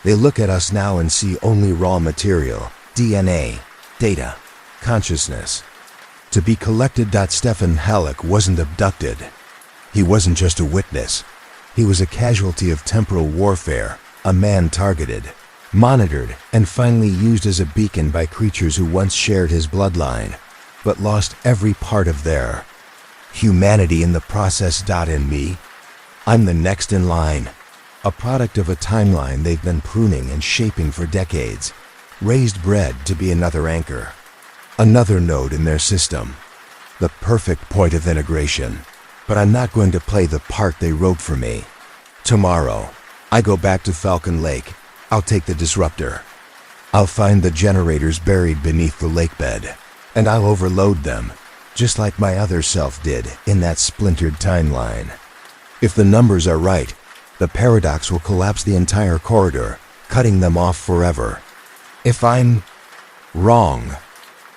They look at us now and see only raw material, DNA, data, consciousness. To be collected. Stefan Halleck wasn't abducted. He wasn't just a witness. He was a casualty of temporal warfare, a man targeted, monitored, and finally used as a beacon by creatures who once shared his bloodline, but lost every part of their humanity in the process. In me, I'm the next in line, a product of a timeline they've been pruning and shaping for decades, raised bred to be another anchor, another node in their system, the perfect point of integration. But I'm not going to play the part they wrote for me. Tomorrow, I go back to Falcon Lake. I'll take the disruptor. I'll find the generators buried beneath the lake bed, and I'll overload them, just like my other self did in that splintered timeline. If the numbers are right, the paradox will collapse the entire corridor, cutting them off forever. If I'm wrong,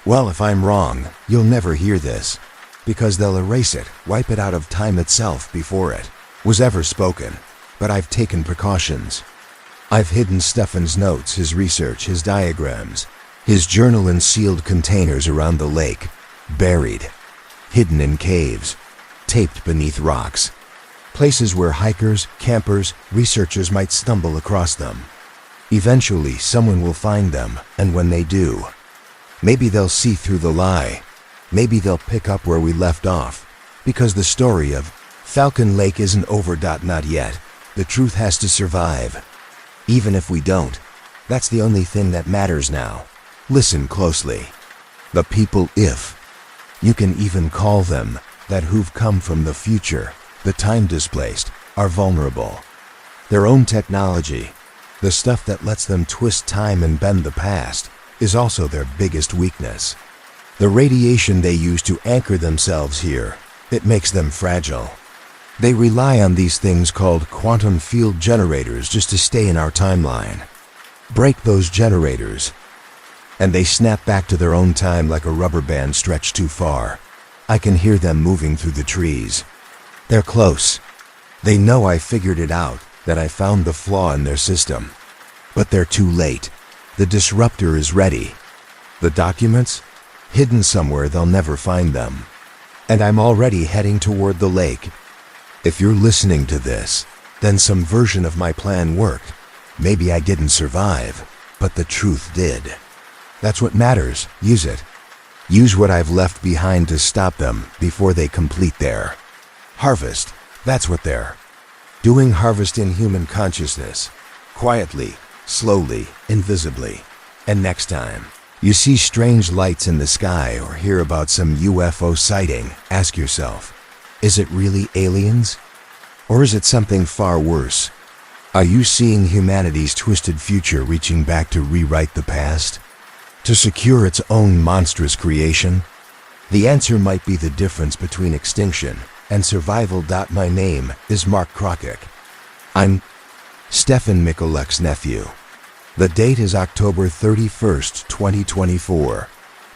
well, if I'm wrong, you'll never hear this, because they'll erase it, wipe it out of time itself before it was ever spoken. But I've taken precautions. I've hidden Stefan's notes, his research, his diagrams, his journal in sealed containers around the lake, buried, hidden in caves, taped beneath rocks, places where hikers, campers, researchers might stumble across them. Eventually, someone will find them, and when they do, maybe they'll see through the lie. Maybe they'll pick up where we left off, because the story of Falcon Lake isn't over. Not yet. The truth has to survive. Even if we don't, that's the only thing that matters now. Listen closely. The people, if you can even call them that, who've come from the future, the time displaced, are vulnerable. Their own technology, the stuff that lets them twist time and bend the past, is also their biggest weakness. The radiation they use to anchor themselves here, it makes them fragile. They rely on these things called quantum field generators just to stay in our timeline. Break those generators, and they snap back to their own time like a rubber band stretched too far. I can hear them moving through the trees. They're close. They know I figured it out, that I found the flaw in their system. But they're too late. The disruptor is ready. The documents? Hidden somewhere, they'll never find them. And I'm already heading toward the lake. If you're listening to this, then some version of my plan worked. Maybe I didn't survive, but the truth did. That's what matters. Use it. Use what I've left behind to stop them before they complete their harvest. That's what they're doing. Harvest in human consciousness. Quietly, slowly, invisibly. And next time you see strange lights in the sky or hear about some UFO sighting, ask yourself, is it really aliens? Or is it something far worse? Are you seeing humanity's twisted future reaching back to rewrite the past? To secure its own monstrous creation? The answer might be the difference between extinction and survival. My name is Mark Crockett. I'm Stefan Michalek's nephew. The date is October 31st, 2024.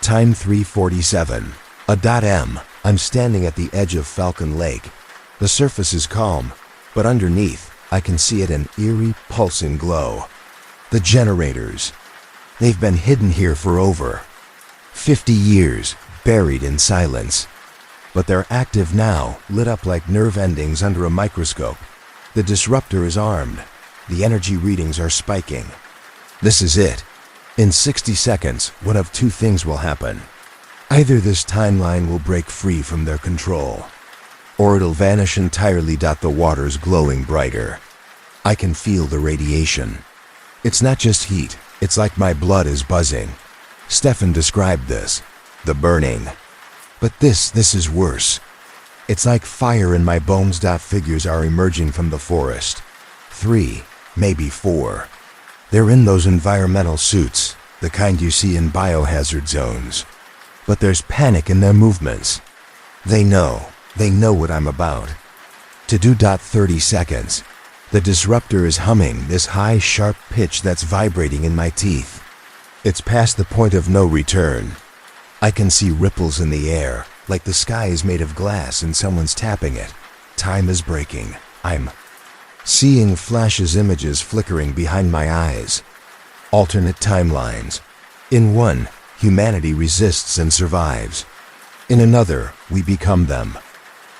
Time 3:47. M. I'm standing at the edge of Falcon Lake. The surface is calm, but underneath, I can see it an eerie, pulsing glow. The generators. They've been hidden here for over 50 years, buried in silence. But they're active now, lit up like nerve endings under a microscope. The disruptor is armed. The energy readings are spiking. This is it. In 60 seconds, one of two things will happen. Either this timeline will break free from their control, or it'll vanish entirely. The water's glowing brighter. I can feel the radiation. It's not just heat, it's like my blood is buzzing. Stefan described this, the burning. But this is worse. It's like fire in my bones. Figures are emerging from the forest. 3, maybe 4. They're in those environmental suits, the kind you see in biohazard zones. But there's panic in their movements. They know what I'm about. To do. 30 seconds. The disruptor is humming this high, sharp pitch that's vibrating in my teeth. It's past the point of no return. I can see ripples in the air, like the sky is made of glass and someone's tapping it. Time is breaking. I'm seeing flashes, images flickering behind my eyes. Alternate timelines. In one, humanity resists and survives. In another, we become them.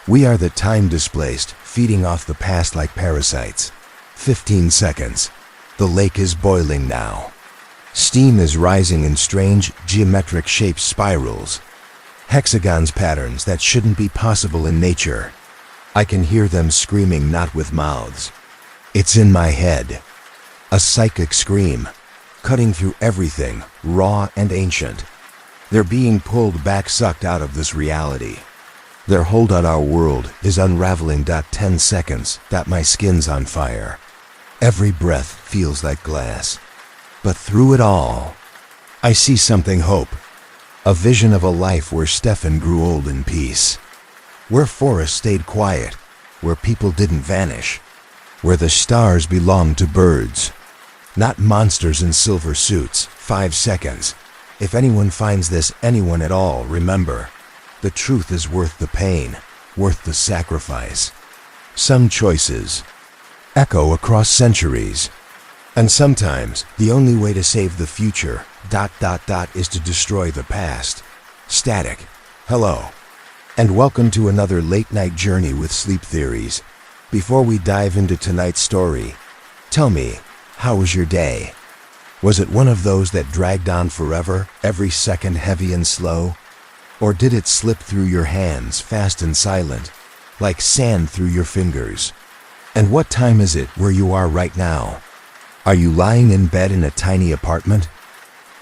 We are the time displaced, feeding off the past like parasites. 15 seconds. The lake is boiling now. Steam is rising in strange, geometric shaped spirals. Hexagons patterns that shouldn't be possible in nature. I can hear them screaming not with mouths. It's in my head. A psychic scream, cutting through everything, raw and ancient. They're being pulled back, sucked out of this reality. Their hold on our world is unraveling. 10 seconds. My skin's on fire. Every breath feels like glass. But through it all, I see something: hope. A vision of a life where Stefan grew old in peace. Where forests stayed quiet. Where people didn't vanish. Where the stars belonged to birds. Not monsters in silver suits. 5 seconds. If anyone finds this, anyone at all, remember, the truth is worth the pain, worth the sacrifice. Some choices echo across centuries. And sometimes, the only way to save the future, is to destroy the past. Static. Hello. And welcome to another late-night journey with sleep theories. Before we dive into tonight's story, tell me, how was your day? Was it one of those that dragged on forever, every second heavy and slow? Or did it slip through your hands, fast and silent, like sand through your fingers? And what time is it where you are right now? Are you lying in bed in a tiny apartment?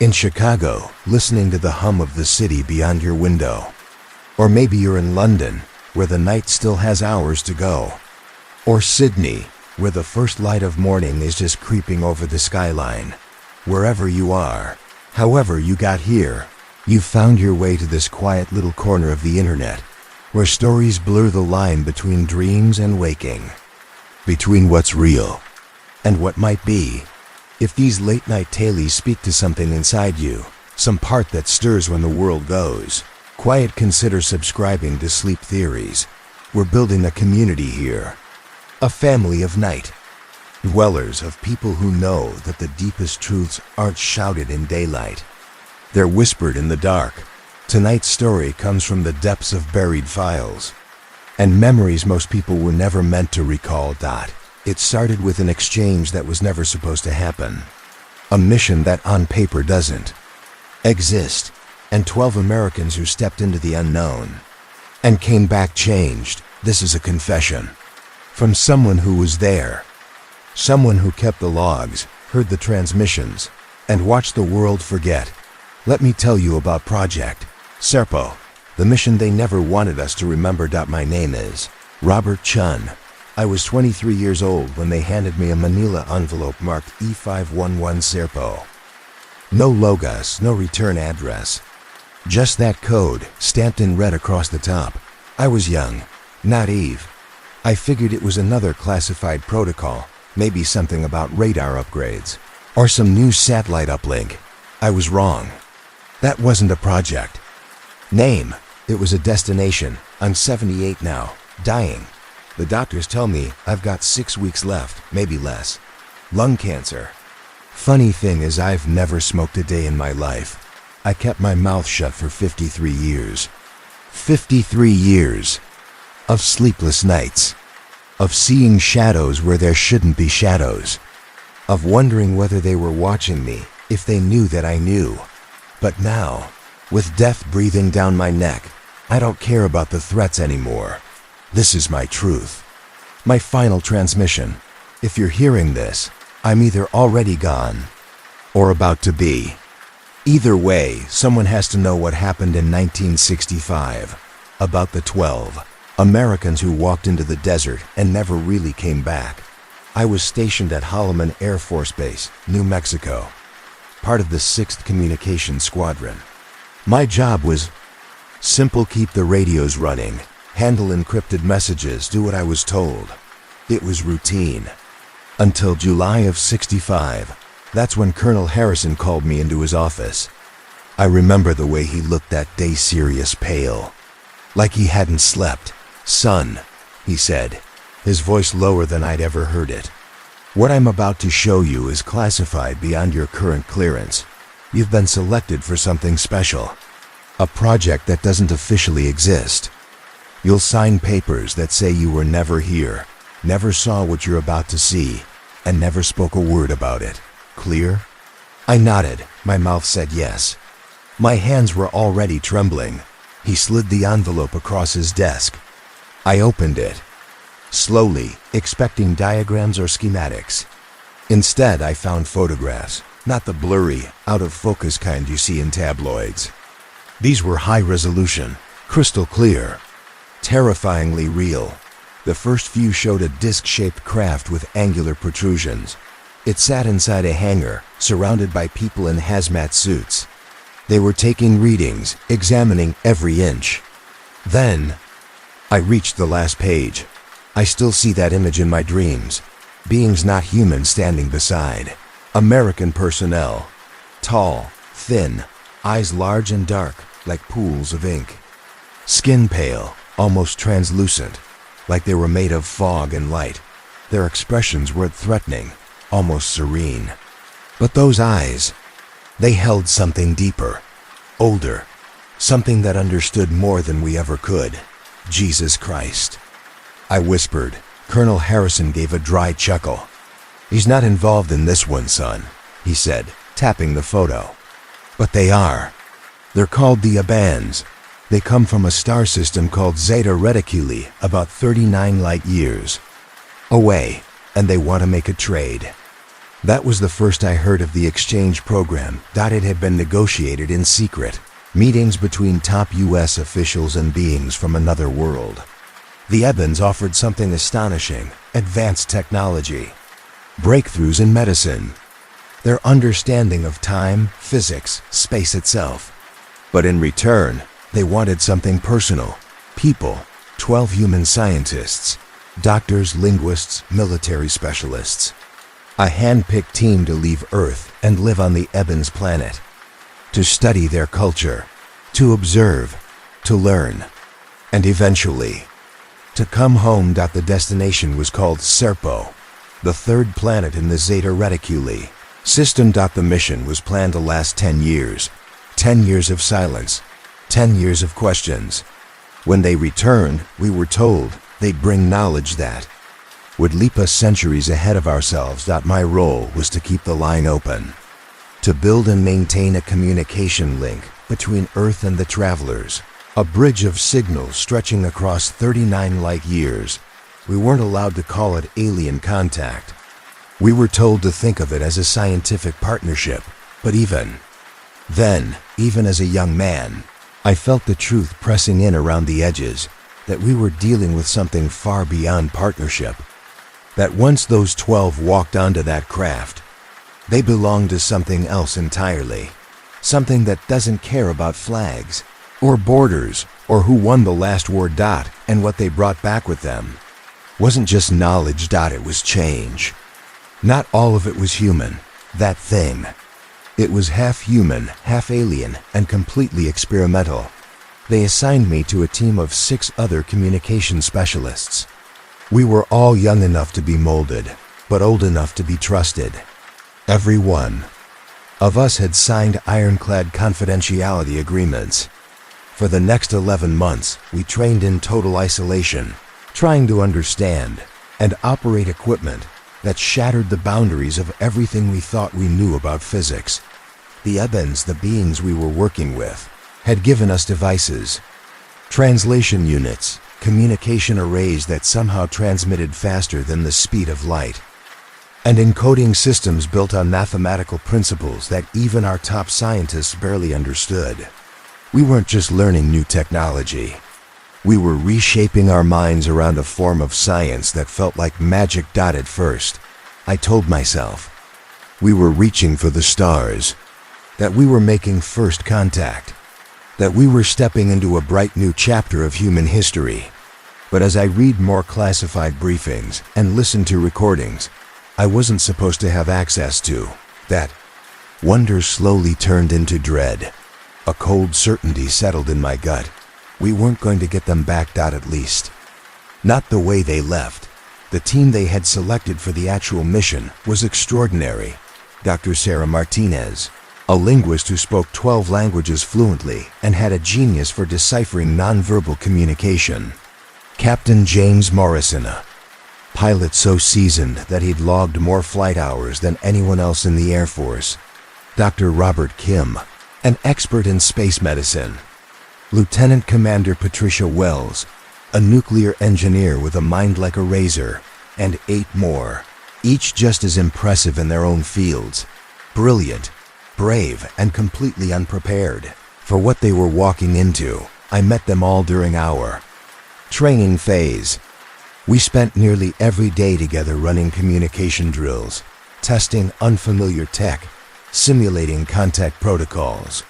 In Chicago, listening to the hum of the city beyond your window? Or maybe you're in London, where the night still has hours to go? Or Sydney, where the first light of morning is just creeping over the skyline? Wherever you are, however you got here, you found your way to this quiet little corner of the internet, where stories blur the line between dreams and waking, between what's real and what might be. If these late-night tales speak to something inside you, some part that stirs when the world goes quiet, consider subscribing to Sleep Theories. We're building a community here, a family of night dwellers, of people who know that the deepest truths aren't shouted in daylight. They're whispered in the dark. Tonight's story comes from the depths of buried files and memories most people were never meant to recall. It started with an exchange that was never supposed to happen, a mission that on paper doesn't exist, and 12 Americans who stepped into the unknown and came back changed. This is a confession from someone who was there, someone who kept the logs, heard the transmissions, and watched the world forget. Let me tell you about Project Serpo, the mission they never wanted us to remember. My name is Robert Chun. I was 23 years old when they handed me a manila envelope marked E511 Serpo. No logos, no return address. Just that code, stamped in red across the top. I was young, naive. I figured it was another classified protocol, maybe something about radar upgrades, or some new satellite uplink. I was wrong. That wasn't a project. Name, it was a destination. I'm 78 now, dying. The doctors tell me I've got 6 weeks left, maybe less. Lung cancer. Funny thing is, I've never smoked a day in my life. I kept my mouth shut for 53 years. 53 years of sleepless nights, of seeing shadows where there shouldn't be shadows, of wondering whether they were watching me, if they knew that I knew. But now, with death breathing down my neck, I don't care about the threats anymore. This is my truth. My final transmission. If you're hearing this, I'm either already gone or about to be. Either way, someone has to know what happened in 1965, about the 12 Americans who walked into the desert and never really came back. I was stationed at Holloman Air Force Base, New Mexico, part of the 6th Communications Squadron. My job was simple: keep the radios running, handle encrypted messages, do what I was told. It was routine. Until July of '65. That's when Colonel Harrison called me into his office. I remember the way he looked that day, serious, pale, like he hadn't slept. "Son," he said, his voice lower than I'd ever heard it. "What I'm about to show you is classified beyond your current clearance. You've been selected for something special, a project that doesn't officially exist. You'll sign papers that say you were never here, never saw what you're about to see, and never spoke a word about it. Clear? I nodded. My mouth said yes. My hands were already trembling. He slid the envelope across his desk. I opened it, slowly, expecting diagrams or schematics. Instead, I found photographs, not the blurry, out-of-focus kind you see in tabloids. These were high-resolution, crystal clear, terrifyingly real. The first few showed a disc-shaped craft with angular protrusions. It sat inside a hangar, surrounded by people in hazmat suits. They were taking readings, examining every inch. Then, I reached the last page. I still see that image in my dreams. Beings not human standing beside. American personnel. Tall, thin, eyes large and dark, like pools of ink. Skin pale, almost translucent, like they were made of fog and light. Their expressions were threatening, almost serene. But those eyes, they held something deeper, older, something that understood more than we ever could. Jesus Christ. I whispered. Colonel Harrison gave a dry chuckle. He's not involved in this one, son, he said, tapping the photo. But they are. They're called the Abans. They come from a star system called Zeta Reticuli, about 39 light years away, and they want to make a trade. That was the first I heard of the exchange program. It had been negotiated in secret. Meetings between top U.S. officials and beings from another world. The Ebans offered something astonishing, advanced technology, breakthroughs in medicine, their understanding of time, physics, space itself. But in return, they wanted something personal. People, 12 human scientists, doctors, linguists, military specialists. A hand-picked team to leave Earth and live on the Ebans planet. To study their culture, to observe, to learn, and eventually, to come home. The destination was called Serpo, the third planet in the Zeta Reticuli system. The mission was planned to last 10 years. 10 years of silence, 10 years of questions. When they returned, we were told they'd bring knowledge that would leap us centuries ahead of ourselves. My role was to keep the line open, to build and maintain a communication link between Earth and the travelers, a bridge of signals stretching across 39 light years. We weren't allowed to call it alien contact. We were told to think of it as a scientific partnership. But even then, even as a young man, I felt the truth pressing in around the edges, that we were dealing with something far beyond partnership. That once those 12 walked onto that craft, they belong to something else entirely. Something that doesn't care about flags, or borders, or who won the last war. And what they brought back with them wasn't just knowledge. It was change. Not all of it was human, that thing. It was half human, half alien, and completely experimental. They assigned me to a team of 6 other communication specialists. We were all young enough to be molded, but old enough to be trusted. Every one of us had signed ironclad confidentiality agreements. For the next 11 months, we trained in total isolation, trying to understand and operate equipment that shattered the boundaries of everything we thought we knew about physics. The Ebans, the beings we were working with, had given us devices, translation units, communication arrays that somehow transmitted faster than the speed of light, and encoding systems built on mathematical principles that even our top scientists barely understood. We weren't just learning new technology. We were reshaping our minds around a form of science that felt like magic. At first, I told myself, we were reaching for the stars, that we were making first contact, that we were stepping into a bright new chapter of human history. But as I read more classified briefings and listen to recordings I wasn't supposed to have access to, that wonder slowly turned into dread. A cold certainty settled in my gut. We weren't going to get them back. At least, not the way they left. The team they had selected for the actual mission was extraordinary. Dr. Sarah Martinez, a linguist who spoke 12 languages fluently and had a genius for deciphering nonverbal communication. Captain James Morrison, Pilot so seasoned that he'd logged more flight hours than anyone else in the Air Force. Dr. Robert Kim, an expert in space medicine. Lieutenant Commander Patricia Wells, a nuclear engineer with a mind like a razor, and 8 more, each just as impressive in their own fields. Brilliant, brave, and completely unprepared for what they were walking into. I met them all during our training phase. We spent nearly every day together running communication drills, testing unfamiliar tech, simulating contact protocols.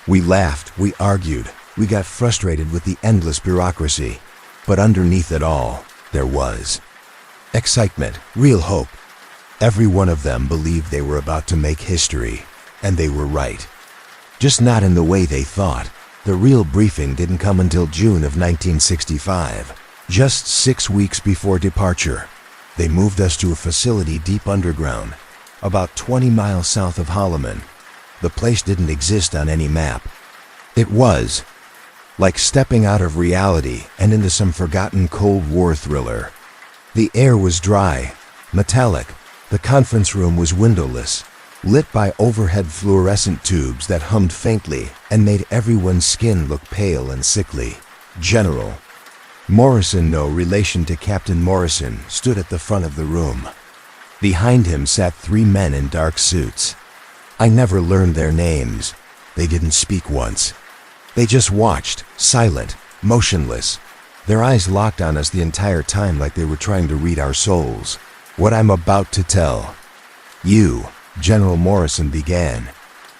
We laughed, we argued, we got frustrated with the endless bureaucracy, but underneath it all, there was excitement, real hope. Every one of them believed they were about to make history, and they were right. Just not in the way they thought. The real briefing didn't come until June of 1965, just 6 weeks before departure. They moved us to a facility deep underground, about 20 miles south of Holloman. The place didn't exist on any map. It was like stepping out of reality and into some forgotten Cold War thriller. The air was dry, metallic. The conference room was windowless, lit by overhead fluorescent tubes that hummed faintly and made everyone's skin look pale and sickly. General Morrison, no relation to Captain Morrison, stood at the front of the room. Behind him sat 3 men in dark suits. I never learned their names. They didn't speak once. They just watched, silent, motionless. Their eyes locked on us the entire time like they were trying to read our souls. What I'm about to tell you, General Morrison began,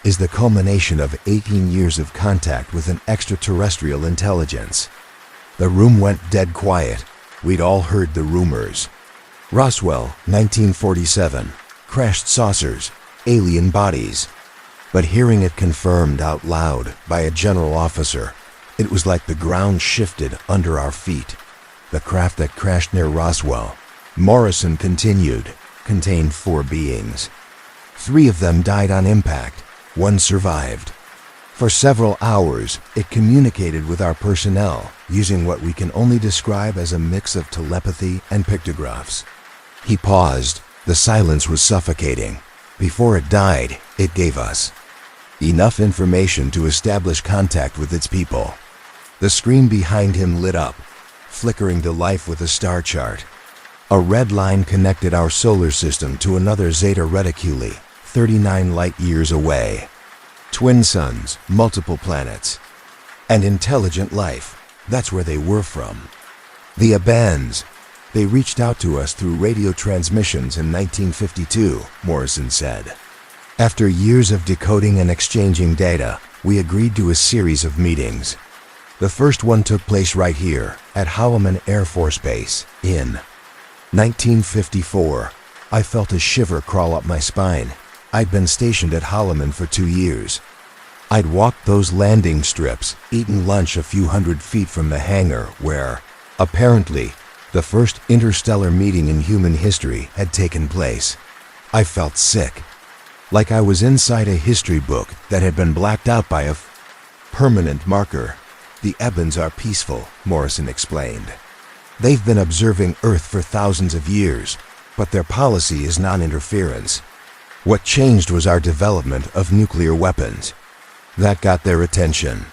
is the culmination of 18 years of contact with an extraterrestrial intelligence. The room went dead quiet. We'd all heard the rumors. Roswell, 1947, crashed saucers, alien bodies. But hearing it confirmed out loud by a general officer, it was like the ground shifted under our feet. The craft that crashed near Roswell, Morrison continued, contained 4 beings. 3 of them died on impact. 1 survived. For several hours, it communicated with our personnel using what we can only describe as a mix of telepathy and pictographs. He paused. The silence was suffocating. Before it died, it gave us enough information to establish contact with its people. The screen behind him lit up, flickering to life with a star chart. A red line connected our solar system to another Zeta Reticuli, 39 light-years away. Twin suns, multiple planets, and intelligent life. That's where they were from. The Abans. They reached out to us through radio transmissions in 1952, Morrison said. After years of decoding and exchanging data, we agreed to a series of meetings. The first one took place right here, at Holloman Air Force Base, in 1954. I felt a shiver crawl up my spine. I'd been stationed at Holloman for 2 years. I'd walked those landing strips, eaten lunch a few hundred feet from the hangar where, apparently, the first interstellar meeting in human history had taken place. I felt sick, like I was inside a history book that had been blacked out by a permanent marker. The Ebans are peaceful, Morrison explained. They've been observing Earth for thousands of years, but their policy is non-interference. What changed was our development of nuclear weapons. That got their attention.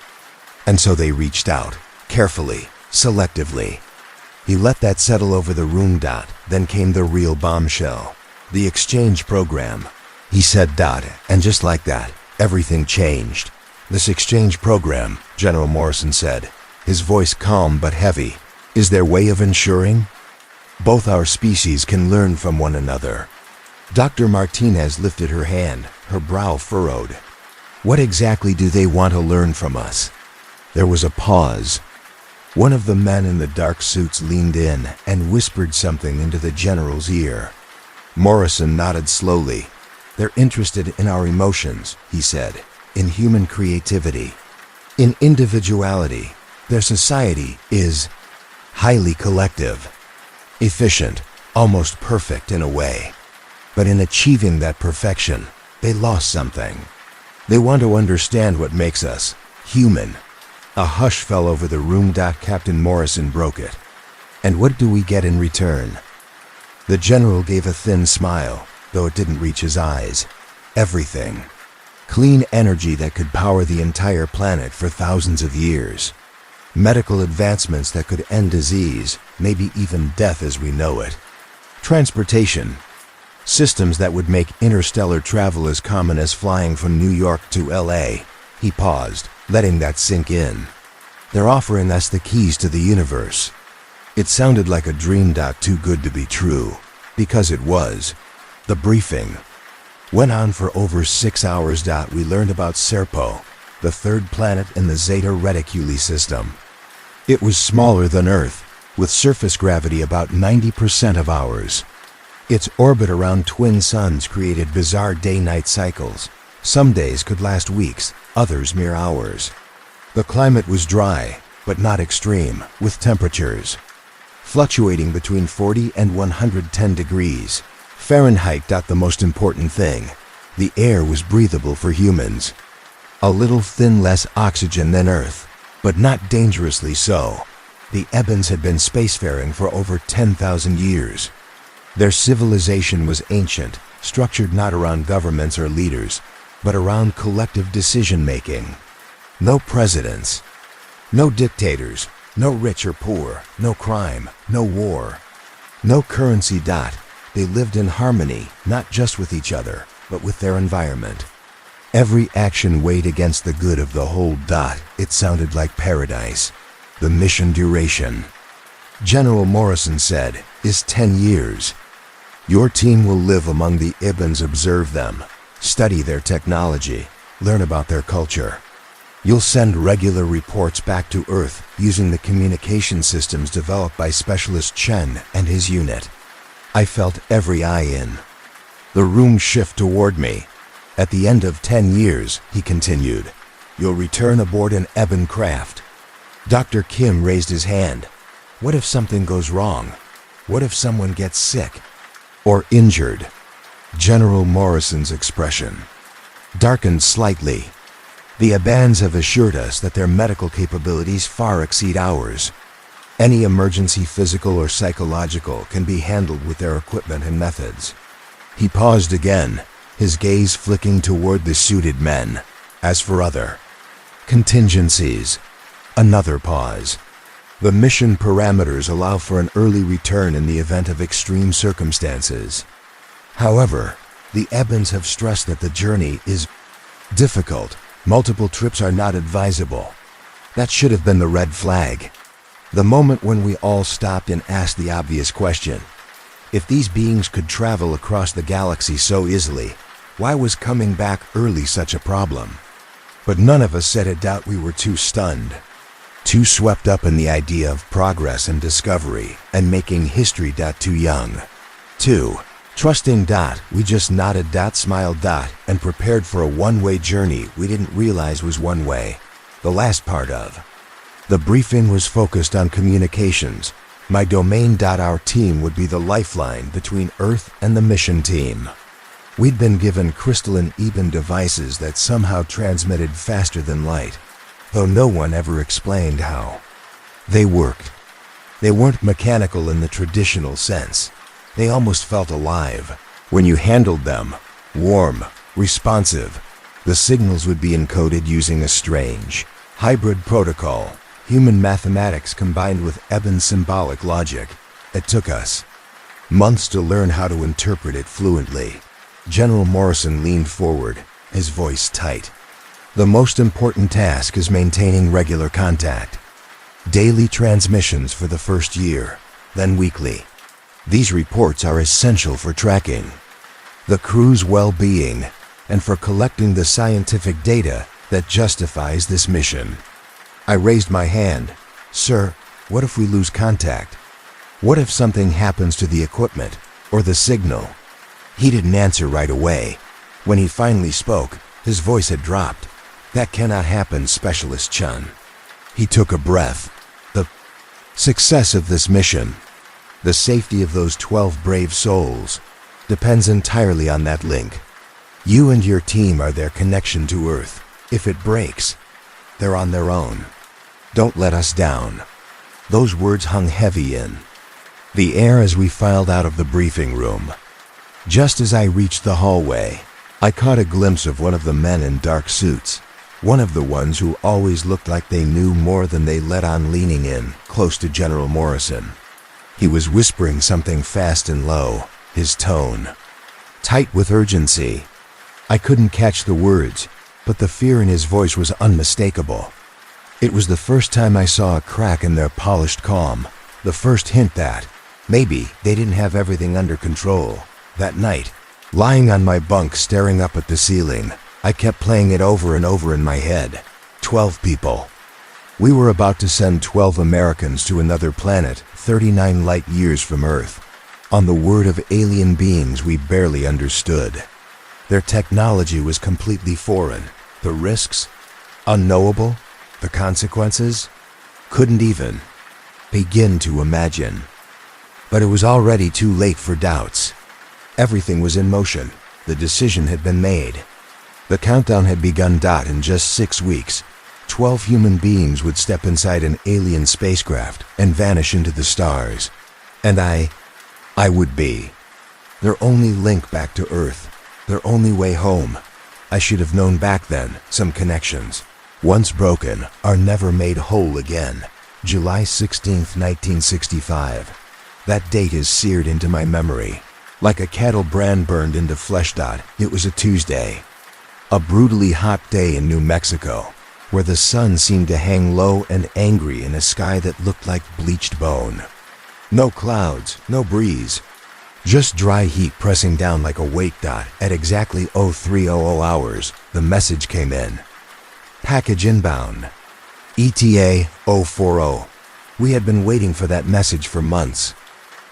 And so they reached out, carefully, selectively. He let that settle over the room. Then came the real bombshell. The exchange program. He said dot, and just like that, everything changed. This exchange program, General Morrison said, his voice calm but heavy, is their way of ensuring both our species can learn from one another. Dr. Martinez lifted her hand, her brow furrowed. What exactly do they want to learn from us? There was a pause. One of the men in the dark suits leaned in and whispered something into the general's ear. Morrison nodded slowly. They're interested in our emotions, he said, in human creativity, in individuality. Their society is highly collective, efficient, almost perfect in a way. But in achieving that perfection, they lost something. They want to understand what makes us human. A hush fell over the room. Captain Morrison broke it. And what do we get in return? The general gave a thin smile, though it didn't reach his eyes. Everything. Clean energy that could power the entire planet for thousands of years. Medical advancements that could end disease, maybe even death as we know it. Transportation. Systems that would make interstellar travel as common as flying from New York to LA. He paused, letting that sink in. They're offering us the keys to the universe. It sounded like a dream. Too good to be true, because it was. The briefing went on for over 6 hours. We learned about Serpo, the third planet in the Zeta Reticuli system. It was smaller than Earth, with surface gravity about 90% of ours. Its orbit around twin suns created bizarre day-night cycles. Some days could last weeks, others mere hours. The climate was dry, but not extreme, with temperatures fluctuating between 40 and 110 degrees Fahrenheit. The most important thing, the air was breathable for humans. A little thin, less oxygen than Earth, but not dangerously so. The Ebons had been spacefaring for over 10,000 years. Their civilization was ancient, structured not around governments or leaders, but around collective decision-making. No presidents, no dictators, no rich or poor, no crime, no war, no currency. They lived in harmony, not just with each other, but with their environment. Every action weighed against the good of the whole. It sounded like paradise. The mission duration, General Morrison said, is 10 years. Your team will live among the Ibans, observe them, study their technology, learn about their culture. You'll send regular reports back to Earth using the communication systems developed by Specialist Chen and his unit. I felt every eye in. The room shift toward me. At the end of 10 years, he continued, you'll return aboard an Ebon craft. Dr. Kim raised his hand. What if something goes wrong? What if someone gets sick? Or injured? General Morrison's expression darkened slightly. The Ebans have assured us that their medical capabilities far exceed ours. Any emergency, physical or psychological, can be handled with their equipment and methods. He paused again, his gaze flicking toward the suited men. As for other contingencies, another pause. The mission parameters allow for an early return in the event of extreme circumstances. However, the Ebans have stressed that the journey is difficult. Multiple trips are not advisable. That should have been the red flag. The moment when we all stopped and asked the obvious question. If these beings could travel across the galaxy so easily, why was coming back early such a problem? But none of us said it. We were too stunned. Too swept up in the idea of progress and discovery and making history. Too young. Too trusting. We just nodded. Smiled. And prepared for a one-way journey we didn't realize was one way. The last part of the briefing was focused on communications. My domain. Our team would be the lifeline between Earth and the mission team. We'd been given crystalline Eben devices that somehow transmitted faster than light, though no one ever explained how they worked. They weren't mechanical in the traditional sense. They almost felt alive. When you handled them, warm, responsive, the signals would be encoded using a strange hybrid protocol, human mathematics combined with Eben symbolic logic. It took us months to learn how to interpret it fluently. General Morrison leaned forward, his voice tight. The most important task is maintaining regular contact. Daily transmissions for the first year, then weekly. These reports are essential for tracking the crew's well-being and for collecting the scientific data that justifies this mission. I raised my hand. Sir, what if we lose contact? What if something happens to the equipment or the signal? He didn't answer right away. When he finally spoke, his voice had dropped. That cannot happen, Specialist Chun. He took a breath. The success of this mission, the safety of those 12 brave souls, depends entirely on that link. You and your team are their connection to Earth. If it breaks, they're on their own. Don't let us down. Those words hung heavy in The air as we filed out of the briefing room. Just as I reached the hallway, I caught a glimpse of one of the men in dark suits, one of the ones who always looked like they knew more than they let on, leaning in, close to General Morrison. He was whispering something fast and low, his tone tight with urgency. I couldn't catch the words, but the fear in his voice was unmistakable. It was the first time I saw a crack in their polished calm, the first hint that maybe they didn't have everything under control. That night, lying on my bunk staring up at the ceiling, I kept playing it over and over in my head. 12 people. We were about to send 12 Americans to another planet, 39 light years from Earth, on the word of alien beings we barely understood. Their technology was completely foreign. The risks, unknowable. The consequences, couldn't even begin to imagine. But it was already too late for doubts. Everything was in motion. The decision had been made. The countdown had begun. In just 6 weeks, 12 human beings would step inside an alien spacecraft and vanish into the stars. And I would be their only link back to Earth, their only way home. I should have known back then. Some connections, once broken, are never made whole again. July 16th, 1965. That date is seared into my memory, like a cattle brand burned into flesh. It was a Tuesday. A brutally hot day in New Mexico, where the sun seemed to hang low and angry in a sky that looked like bleached bone. No clouds, no breeze, just dry heat pressing down like a weight. At exactly 0300 hours, the message came in. Package inbound. ETA 040. We had been waiting for that message for months.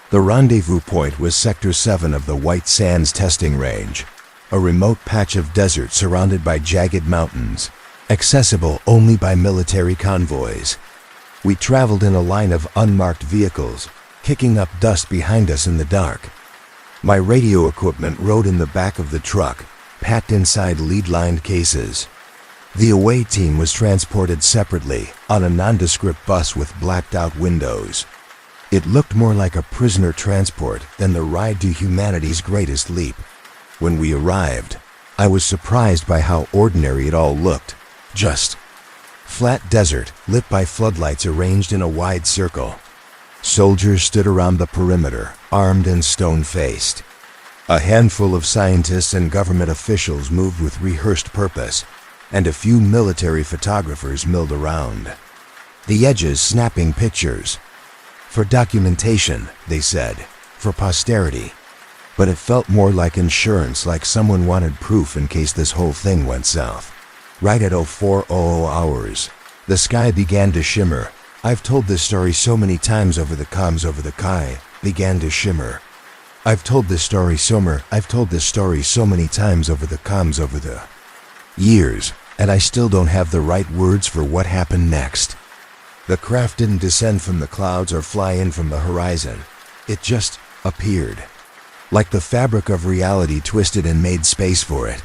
The rendezvous point was Sector 7 of the White Sands testing range, a remote patch of desert surrounded by jagged mountains, accessible only by military convoys. We traveled in a line of unmarked vehicles, kicking up dust behind us in the dark. My radio equipment rode in the back of the truck, packed inside lead-lined cases. The away team was transported separately on a nondescript bus with blacked-out windows. It looked more like a prisoner transport than the ride to humanity's greatest leap. When we arrived, I was surprised by how ordinary it all looked. Just flat desert lit by floodlights arranged in a wide circle. Soldiers stood around the perimeter, armed and stone-faced. A handful of scientists and government officials moved with rehearsed purpose, and a few military photographers milled around, the edges snapping pictures. For documentation, they said, for posterity. But it felt more like insurance, like someone wanted proof in case this whole thing went south. Right at 0400 hours, the sky began to shimmer. I've told this story so many times over the comms. Over the sky began to shimmer. I've told this story so many times over the comms over the years, and I still don't have the right words for what happened next. The craft didn't descend from the clouds or fly in from the horizon. It just appeared, like the fabric of reality twisted and made space for it.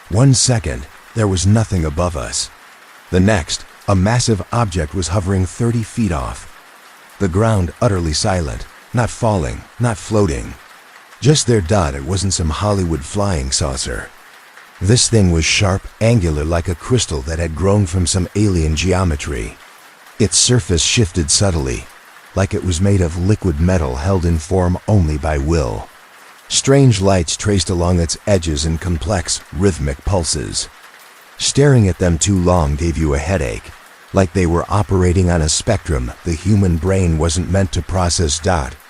1 second, there was nothing above us. The next, a massive object was hovering 30 feet off. The ground utterly silent, not falling, not floating. Just there. It wasn't some Hollywood flying saucer. This thing was sharp, angular, like a crystal that had grown from some alien geometry. Its surface shifted subtly, like it was made of liquid metal held in form only by will. Strange lights traced along its edges in complex, rhythmic pulses. Staring at them too long gave you a headache, like they were operating on a spectrum the human brain wasn't meant to process.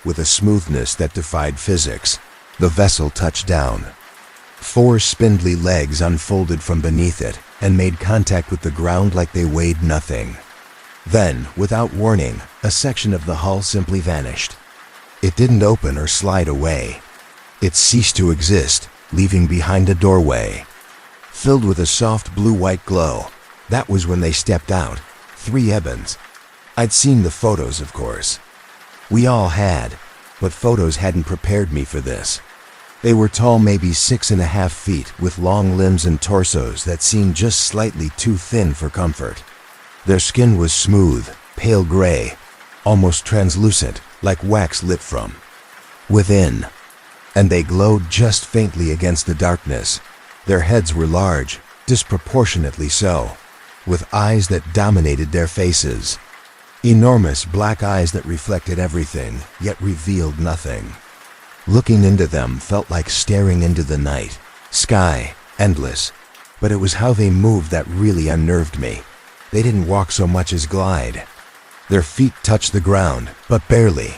With a smoothness that defied physics, the vessel touched down. 4 spindly legs unfolded from beneath it and made contact with the ground like they weighed nothing. Then, without warning, a section of the hull simply vanished. It didn't open or slide away. It ceased to exist, leaving behind a doorway, filled with a soft blue-white glow. That was when they stepped out. 3 Ebons. I'd seen the photos, of course. We all had, but photos hadn't prepared me for this. They were tall, maybe 6.5 feet, with long limbs and torsos that seemed just slightly too thin for comfort. Their skin was smooth, pale gray, almost translucent, like wax lit from within, and they glowed just faintly against the darkness. Their heads were large, disproportionately so, with eyes that dominated their faces. Enormous black eyes that reflected everything, yet revealed nothing. Looking into them felt like staring into the night. Sky, endless. But it was how they moved that really unnerved me. They didn't walk so much as glide. Their feet touched the ground, but barely.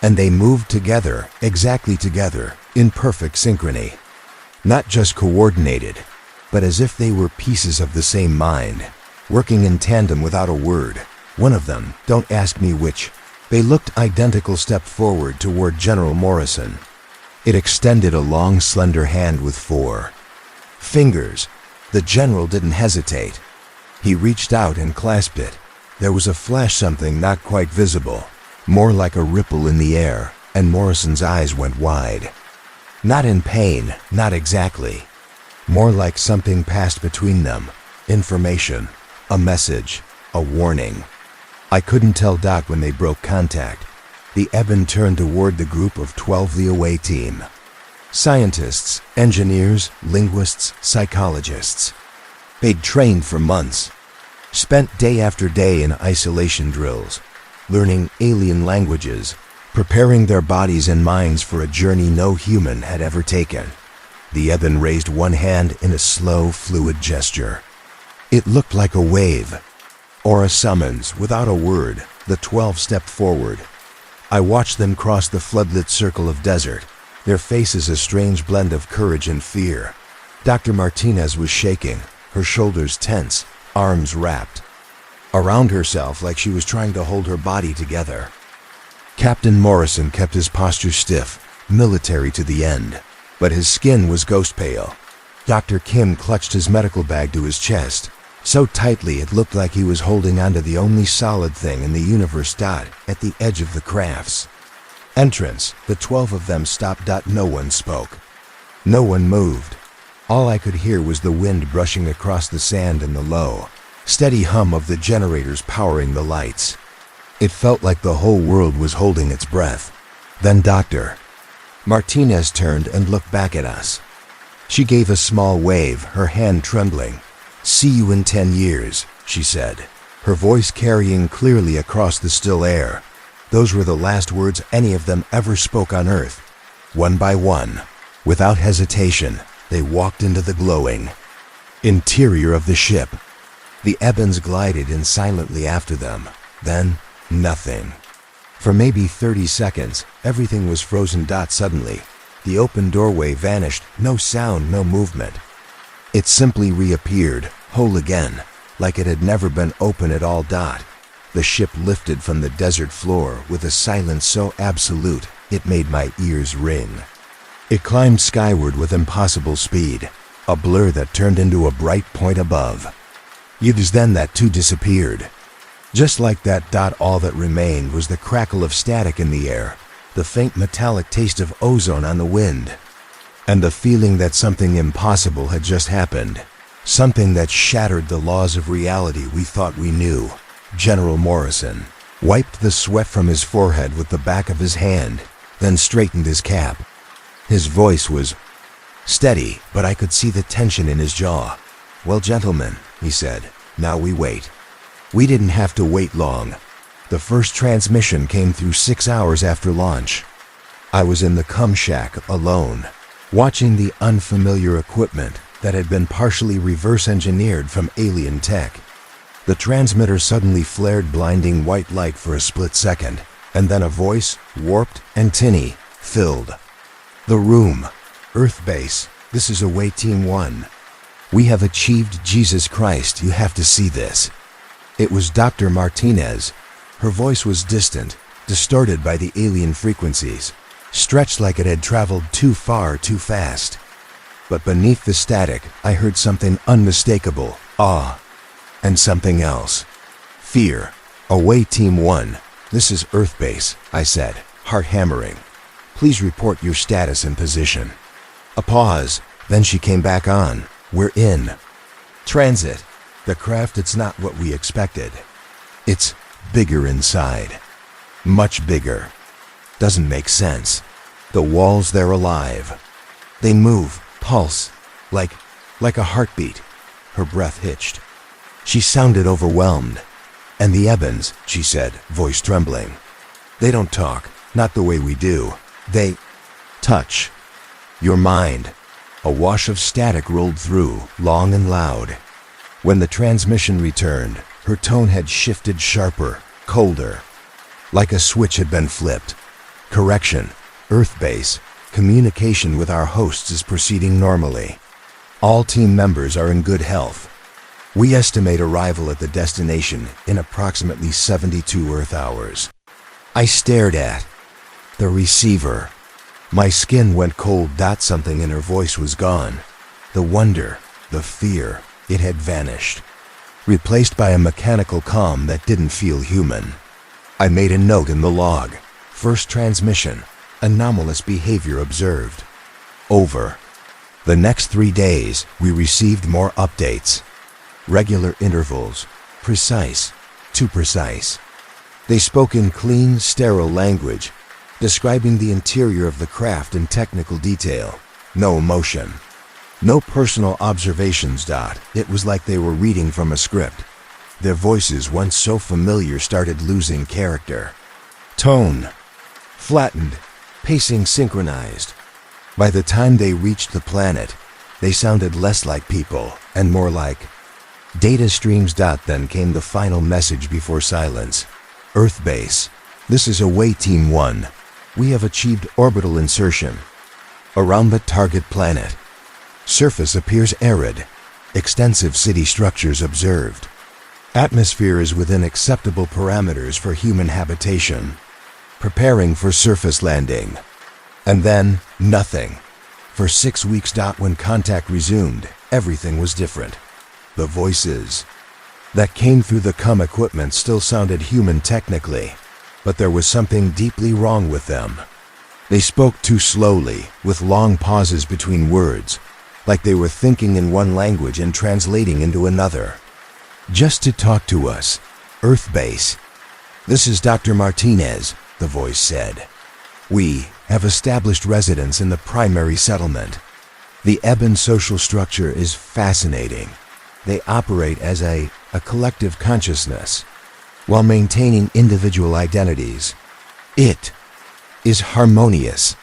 And they moved together, exactly together, in perfect synchrony. Not just coordinated, but as if they were pieces of the same mind, working in tandem without a word. One of them, don't ask me which, they looked identical, stepped forward toward General Morrison. It extended a long, slender hand with 4 fingers. The general didn't hesitate. He reached out and clasped it. There was a flash, something not quite visible, more like a ripple in the air, and Morrison's eyes went wide. Not in pain, not exactly. More like something passed between them. Information, a message, a warning. I couldn't tell Doc when they broke contact. The Eben turned toward the group of 12, the away team. Scientists, engineers, linguists, psychologists. They'd trained for months, spent day after day in isolation drills, learning alien languages, preparing their bodies and minds for a journey no human had ever taken. The Eben raised one hand in a slow, fluid gesture. It looked like a wave, or a summons. Without a word, the 12 stepped forward. I watched them cross the floodlit circle of desert, their faces a strange blend of courage and fear. Dr. Martinez was shaking, her shoulders tense, arms wrapped around herself like she was trying to hold her body together. Captain Morrison kept his posture stiff, military to the end, but his skin was ghost pale. Dr. Kim clutched his medical bag to his chest, so tightly it looked like he was holding onto the only solid thing in the universe. At the edge of the crafts entrance, the 12 of them stopped. No one spoke. No one moved. All I could hear was the wind brushing across the sand and the low, steady hum of the generators powering the lights. It felt like the whole world was holding its breath. Then Dr. Martinez turned and looked back at us. She gave a small wave, her hand trembling. "See you in 10 years, she said, her voice carrying clearly across the still air. Those were the last words any of them ever spoke on Earth. One by one, without hesitation, they walked into the glowing interior of the ship. The Ebens glided in silently after them. Then, nothing. For maybe 30 seconds, everything was frozen. Suddenly, the open doorway vanished, no sound, no movement. It simply reappeared, whole again, like it had never been open at all. The ship lifted from the desert floor with a silence so absolute, it made my ears ring. It climbed skyward with impossible speed, a blur that turned into a bright point above. It was then that too disappeared. Just like that. All that remained was the crackle of static in the air, the faint metallic taste of ozone on the wind, and the feeling that something impossible had just happened, something that shattered the laws of reality we thought we knew. General Morrison wiped the sweat from his forehead with the back of his hand, then straightened his cap. His voice was steady, but I could see the tension in his jaw. "Well, gentlemen," he said, "now we wait." We didn't have to wait long. The first transmission came through 6 hours after launch. I was in the cum shack alone, watching the unfamiliar equipment that had been partially reverse engineered from alien tech. The transmitter suddenly flared blinding white light for a split second, and then a voice, warped and tinny, filled the room. "Earth base, this is Away Team 1. We have achieved Jesus Christ, you have to see this." It was Dr. Martinez. Her voice was distant, distorted by the alien frequencies, stretched like it had traveled too far, too fast. But beneath the static, I heard something unmistakable, awe, and something else. Fear. "Away Team 1, this is Earth base," I said, heart hammering. "Please report your status and position." A pause, then she came back on. "We're in transit. The craft, it's not what we expected. It's bigger inside. Much bigger. Doesn't make sense. The walls, they're alive. They move, pulse, like a heartbeat. Her breath hitched. She sounded overwhelmed. And the Ebens, she said, voice trembling. They don't talk, not the way we do. They touch your mind. A wash of static rolled through, long and loud. When the transmission returned, her tone had shifted sharper, colder. Like a switch had been flipped. Correction, Earth base, communication with our hosts is proceeding normally. All team members are in good health. We estimate arrival at the destination in approximately 72 Earth hours. I stared at the receiver. My skin went cold. Something in her voice was gone. The wonder, the fear, it had vanished, replaced by a mechanical calm that didn't feel human. I made a note in the log. First transmission, anomalous behavior observed. Over. The next 3 days, we received more updates. Regular intervals, precise, too precise. They spoke in clean, sterile language, describing the interior of the craft in technical detail. No emotion. No personal observations. It was like they were reading from a script. Their voices, once so familiar, started losing character. Tone flattened, pacing synchronized. By the time they reached the planet, they sounded less like people and more like data streams. Then came the final message before silence. Earth base, this is Away Team 1. We have achieved orbital insertion around the target planet. Surface appears arid. Extensive city structures observed. Atmosphere is within acceptable parameters for human habitation. Preparing for surface landing. And then, nothing. For 6 weeks. When contact resumed, everything was different. The voices that came through the equipment still sounded human technically, but there was something deeply wrong with them. They spoke too slowly, with long pauses between words, like they were thinking in one language and translating into another. Just to talk to us. Earth base. This is Dr. Martinez, the voice said. We have established residence in the primary settlement. The Eben social structure is fascinating. They operate as a collective consciousness, while maintaining individual identities. It is harmonious.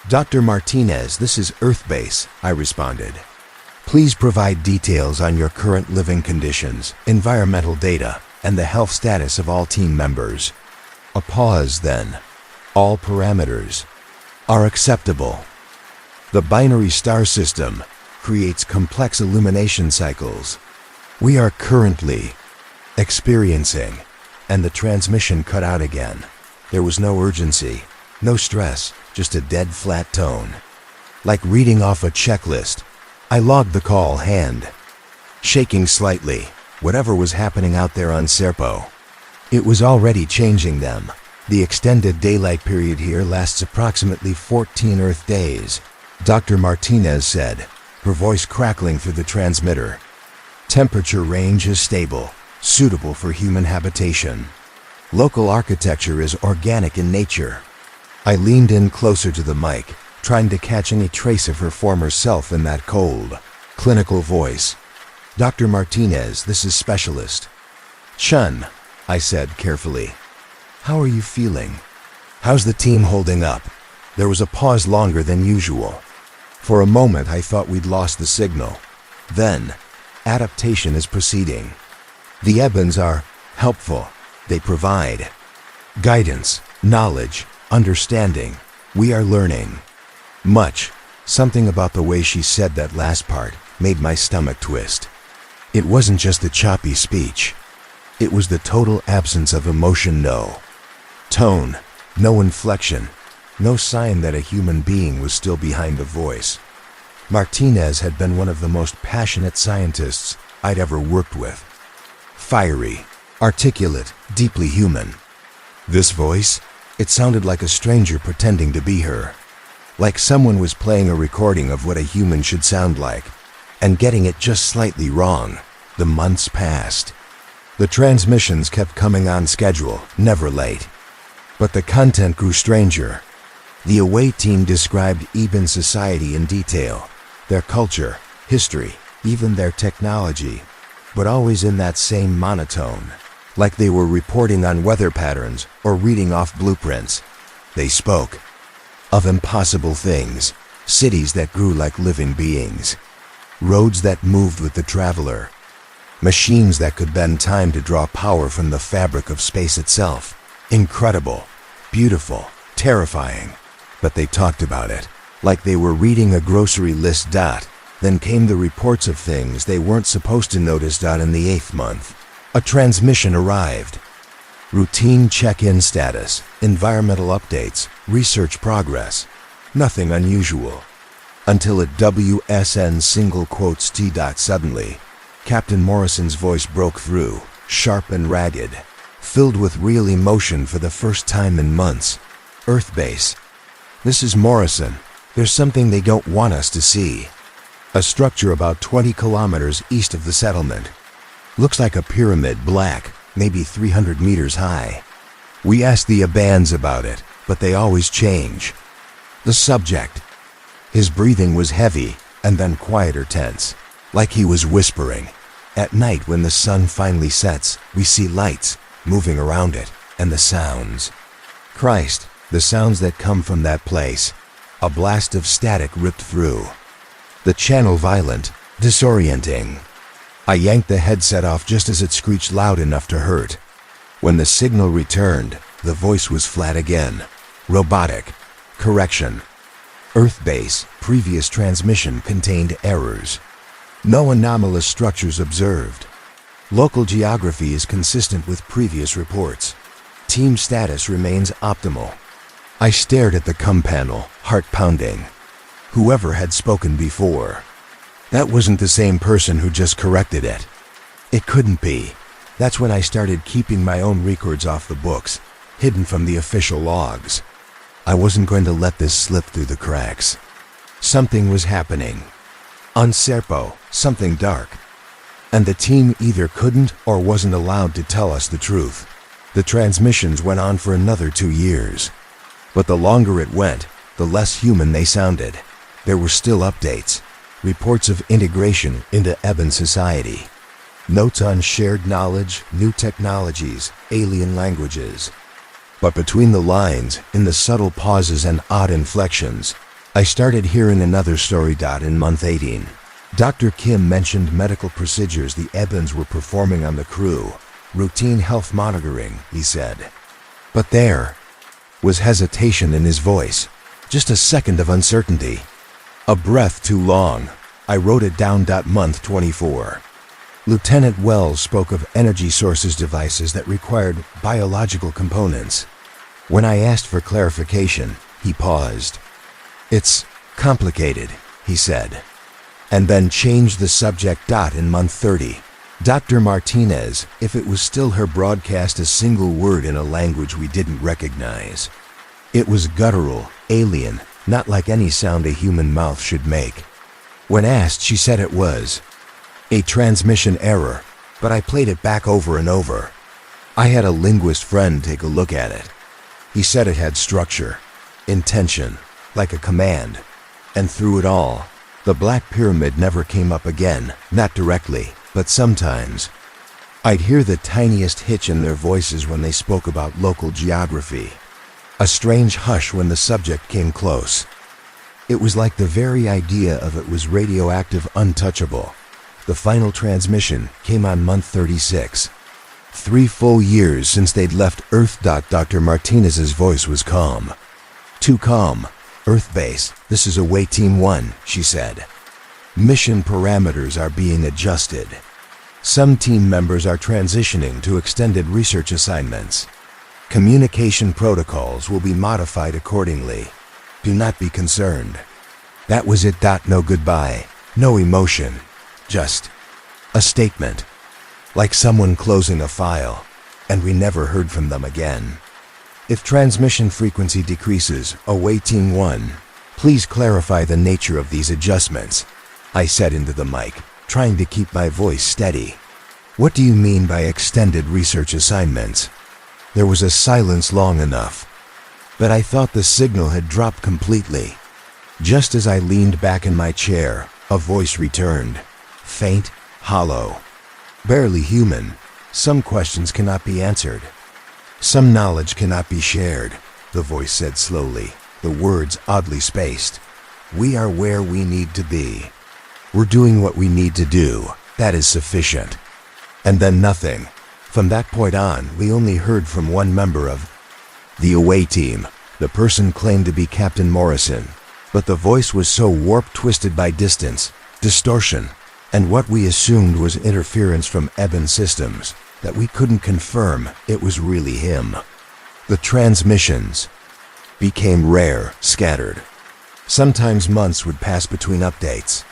Dr. Martinez, this is Earth base, I responded. Please provide details on your current living conditions, environmental data, and the health status of all team members. A pause then. All parameters are acceptable. The binary star system creates complex illumination cycles. We are currently experiencing, and the transmission cut out again. There was no urgency, no stress, just a dead flat tone. Like reading off a checklist. I logged the call, hand shaking slightly. Whatever was happening out there on Serpo, it was already changing them. The extended daylight period here lasts approximately 14 Earth days, Dr. Martinez said, her voice crackling through the transmitter. Temperature range is stable, suitable for human habitation. Local architecture is organic in nature. I leaned in closer to the mic, trying to catch any trace of her former self in that cold, clinical voice. Dr. Martinez, this is Specialist Chun, I said carefully. How are you feeling? How's the team holding up? There was a pause longer than usual. For a moment I thought we'd lost the signal. Then, adaptation is proceeding. The Ebens are helpful. They provide guidance, knowledge, understanding. We are learning. Much. Something about the way she said that last part made my stomach twist. It wasn't just the choppy speech. It was the total absence of emotion. No tone, no inflection, no sign that a human being was still behind the voice. Martinez had been one of the most passionate scientists I'd ever worked with. Fiery, articulate, deeply human. This voice, it sounded like a stranger pretending to be her. Like someone was playing a recording of what a human should sound like, and getting it just slightly wrong. The months passed. The transmissions kept coming on schedule, never late. But the content grew stranger. The away team described Eben society in detail, their culture, history, even their technology, but always in that same monotone, like they were reporting on weather patterns or reading off blueprints. They spoke of impossible things, cities that grew like living beings, roads that moved with the traveler, machines that could bend time to draw power from the fabric of space itself. Incredible, beautiful, terrifying. But they talked about it like they were reading a grocery list. Then came the reports of things they weren't supposed to notice. In the 8th month, a transmission arrived. Routine check-in status, environmental updates, research progress. Nothing unusual. Until at WSN single quotes T. Suddenly, Captain Morrison's voice broke through, sharp and ragged, filled with real emotion for the first time in months. Earth base. This is Morrison. There's something they don't want us to see. A structure about 20 kilometers east of the settlement. Looks like a pyramid, black, maybe 300 meters high. We asked the Abans about it, but they always change. The subject. His breathing was heavy and then quieter, tense, like he was whispering. At night when the sun finally sets, we see lights moving around it, and the sounds. Christ, the sounds that come from that place. A blast of static ripped through. The channel violent, disorienting. I yanked the headset off just as it screeched loud enough to hurt. When the signal returned, the voice was flat again. Robotic. Correction. Earth base, previous transmission contained errors. No anomalous structures observed. Local geography is consistent with previous reports. Team status remains optimal. I stared at the COM panel, heart pounding. Whoever had spoken before. That wasn't the same person who just corrected it. It couldn't be. That's when I started keeping my own records off the books, hidden from the official logs. I wasn't going to let this slip through the cracks. Something was happening. On Serpo, something dark. And the team either couldn't or wasn't allowed to tell us the truth. The transmissions went on for another 2 years. But the longer it went, the less human they sounded. There were still updates, reports of integration into Eben society, notes on shared knowledge, new technologies, alien languages. But between the lines, in the subtle pauses and odd inflections, I started hearing another story. In month 18, Dr. Kim mentioned medical procedures the Ebens were performing on the crew, routine health monitoring, he said. But there was hesitation in his voice, just a second of uncertainty. A breath too long. I wrote it down. Month 24. Lieutenant Wells spoke of energy sources devices that required biological components. When I asked for clarification, he paused. It's complicated, he said, and then changed the subject. In month 30, Dr. Martinez, if it was still her, broadcast a single word in a language we didn't recognize. It was guttural, alien, not like any sound a human mouth should make. When asked, she said it was a transmission error, but I played it back over and over. I had a linguist friend take a look at it. He said it had structure, intention, like a command. And through it all, the Black Pyramid never came up again, not directly, but sometimes. I'd hear the tiniest hitch in their voices when they spoke about local geography. A strange hush when the subject came close. It was like the very idea of it was radioactive, untouchable. The final transmission came on month 36. 3 full years since they'd left Earth. Dr. Martinez's voice was calm. Too calm. Earth base, this is away team 1, she said. Mission parameters are being adjusted. Some team members are transitioning to extended research assignments. Communication protocols will be modified accordingly. Do not be concerned. That was it. No goodbye, no emotion, just a statement. Like someone closing a file, and we never heard from them again. If transmission frequency decreases, away team 1, please clarify the nature of these adjustments, I said into the mic, trying to keep my voice steady. What do you mean by extended research assignments? There was a silence long enough but I thought the signal had dropped completely. Just as I leaned back in my chair, a voice returned. Faint, hollow, barely human. Some questions cannot be answered. Some knowledge cannot be shared, the voice said slowly, the words oddly spaced. We are where we need to be. We're doing what we need to do. That is sufficient. And then nothing. From that point on, we only heard from one member of the away team. The person claimed to be Captain Morrison, but the voice was so warp-twisted by distance, distortion, and what we assumed was interference from Eben systems that we couldn't confirm it was really him. The transmissions became rare, scattered. Sometimes months would pass between updates.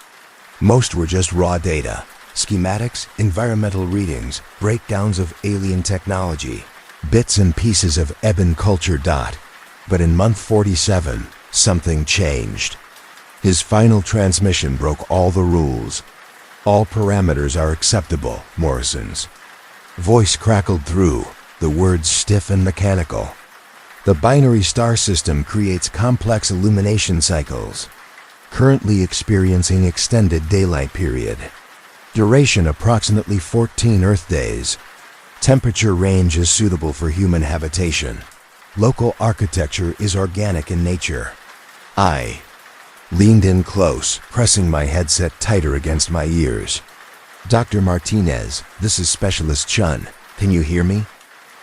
Most were just raw data, schematics, environmental readings, breakdowns of alien technology, bits and pieces of Eben culture. But in month 47, something changed. His final transmission broke all the rules. All parameters are acceptable, Morrison's voice crackled through, the words stiff and mechanical. The binary star system creates complex illumination cycles, currently experiencing extended daylight period. Duration approximately 14 Earth days. Temperature range is suitable for human habitation. Local architecture is organic in nature. I leaned in close, pressing my headset tighter against my ears. Dr. Martinez, this is Specialist Chun. Can you hear me?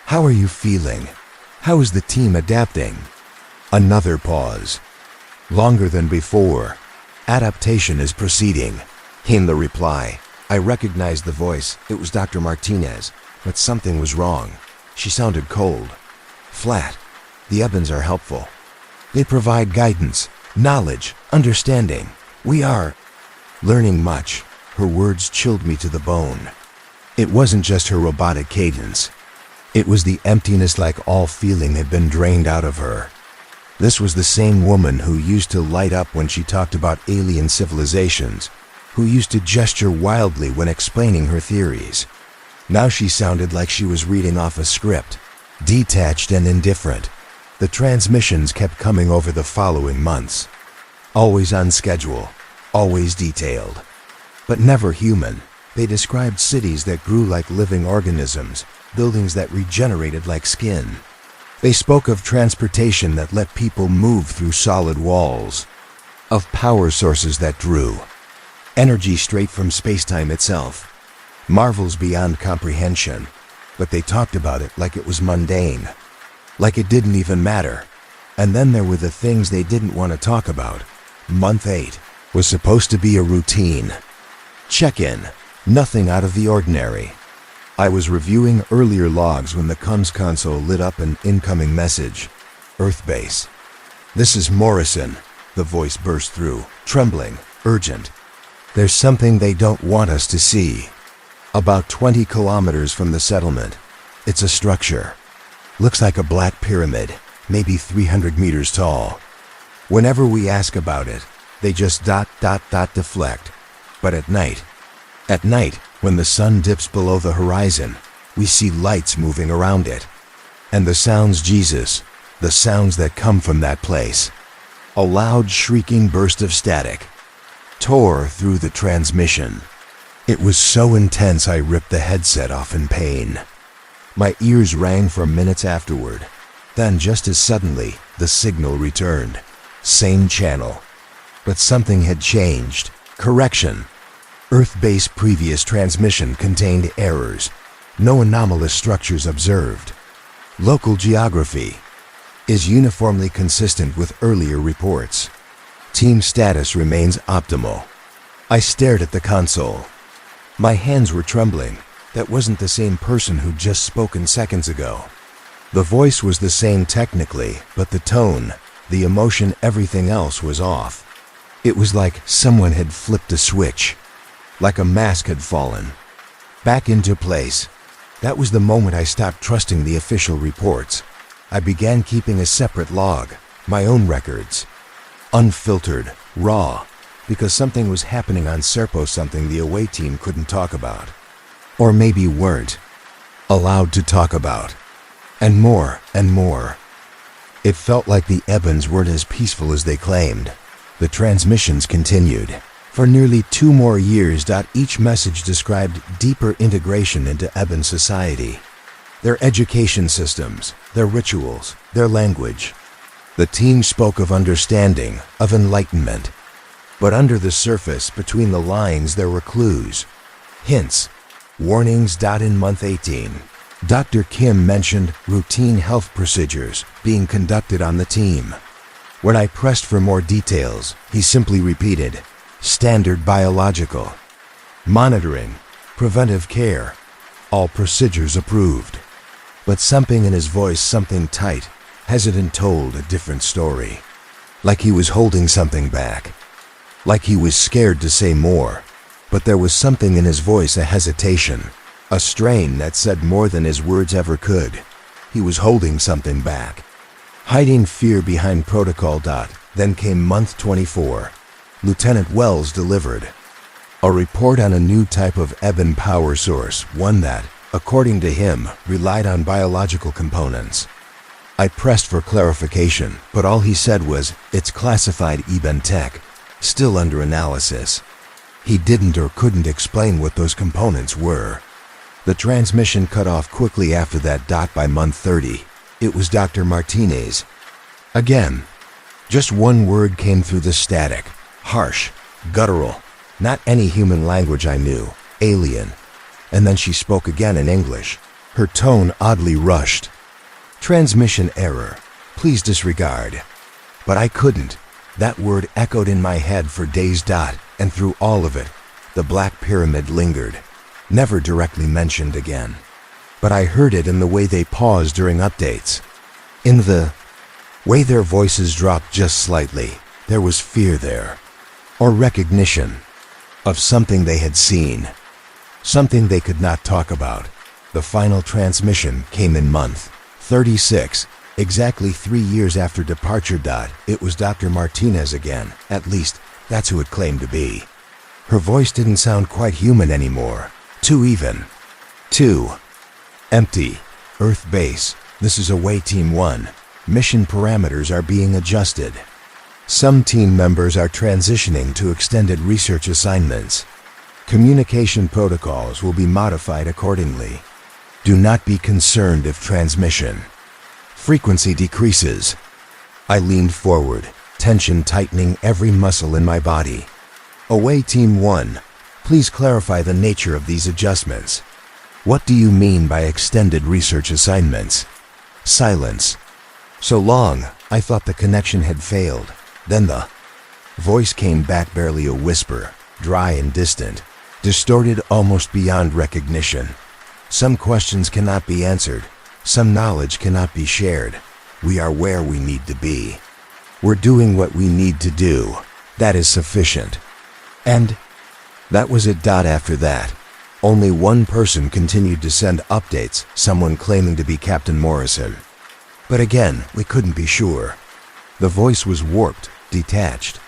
How are you feeling? How is the team adapting? Another pause. Longer than before. Adaptation is proceeding, came the reply. I recognized the voice. It was Dr. Martinez, but something was wrong. She sounded cold, flat. The Ebens are helpful. They provide guidance, knowledge, understanding. We are learning much. Her words chilled me to the bone. It wasn't just her robotic cadence. It was the emptiness, like all feeling had been drained out of her. This was the same woman who used to light up when she talked about alien civilizations, who used to gesture wildly when explaining her theories. Now she sounded like she was reading off a script, detached and indifferent. The transmissions kept coming over the following months. Always on schedule, always detailed, but never human. They described cities that grew like living organisms, buildings that regenerated like skin. They spoke of transportation that let people move through solid walls, of power sources that drew energy straight from space-time itself, marvels beyond comprehension. But they talked about it like it was mundane, like it didn't even matter. And then there were the things they didn't want to talk about. Month 8 was supposed to be a routine check-in, nothing out of the ordinary. I was reviewing earlier logs when the comms console lit up an incoming message. Earthbase. This is Morrison, the voice burst through, trembling, urgent. There's something they don't want us to see. About 20 kilometers from the settlement. It's a structure. Looks like a black pyramid, maybe 300 meters tall. Whenever we ask about it, they just deflect. But at night, when the sun dips below the horizon, we see lights moving around it. And the sounds, Jesus, the sounds that come from that place. A loud shrieking burst of static tore through the transmission. It was so intense I ripped the headset off in pain. My ears rang for minutes afterward. Then just as suddenly, the signal returned. Same channel. But something had changed. Correction. Earth-based previous transmission contained errors. No anomalous structures observed. Local geography is uniformly consistent with earlier reports. Team status remains optimal. I stared at the console. My hands were trembling. That wasn't the same person who'd just spoken seconds ago. The voice was the same technically, but the tone, the emotion, everything else was off. It was like someone had flipped a switch. Like a mask had fallen. Back into place. That was the moment I stopped trusting the official reports. I began keeping a separate log, my own records. Unfiltered, raw, because something was happening on Serpo, something the away team couldn't talk about. Or maybe weren't allowed to talk about. And more and more. It felt like the Ebens weren't as peaceful as they claimed. The transmissions continued. For nearly 2 more years. Each message described deeper integration into Eben society. Their education systems, their rituals, their language. The team spoke of understanding, of enlightenment. But under the surface, between the lines, there were clues, hints, warnings. In month 18, Dr. Kim mentioned routine health procedures being conducted on the team. When I pressed for more details, he simply repeated, standard biological, monitoring, preventive care, all procedures approved. But something in his voice, something tight, hesitant, told a different story. Like he was holding something back. Like he was scared to say more. But there was something in his voice, a hesitation, a strain that said more than his words ever could. He was holding something back, hiding fear behind protocol. Then came month 24. Lieutenant Wells delivered a report on a new type of Eben power source, one that, according to him, relied on biological components. I pressed for clarification, but all he said was, it's classified Eben tech, still under analysis. He didn't or couldn't explain what those components were. The transmission cut off quickly after that. By month 30, it was Dr. Martinez. Again, just one word came through the static. Harsh, guttural, not any human language I knew, alien. And then she spoke again in English, her tone oddly rushed. Transmission error, please disregard. But I couldn't. That word echoed in my head for days. And through all of it, the Black Pyramid lingered, never directly mentioned again. But I heard it in the way they paused during updates. In the way their voices dropped just slightly. There was fear there. Or recognition of something they had seen. Something they could not talk about. The final transmission came in month 36, exactly 3 years after departure. It was Dr. Martinez again, at least that's who it claimed to be. Her voice didn't sound quite human anymore. Too even. Too empty. Earth base, this is away Team 1. Mission parameters are being adjusted. Some team members are transitioning to extended research assignments. Communication protocols will be modified accordingly. Do not be concerned if transmission frequency decreases. I leaned forward, tension tightening every muscle in my body. Away Team 1, please clarify the nature of these adjustments. What do you mean by extended research assignments? Silence. So long, I thought the connection had failed. Then the voice came back, barely a whisper, dry and distant, distorted almost beyond recognition. Some questions cannot be answered. Some knowledge cannot be shared. We are where we need to be. We're doing what we need to do. That is sufficient. And that was it. After that, only one person continued to send updates, someone claiming to be Captain Morrison. But again, we couldn't be sure. The voice was warped, detached.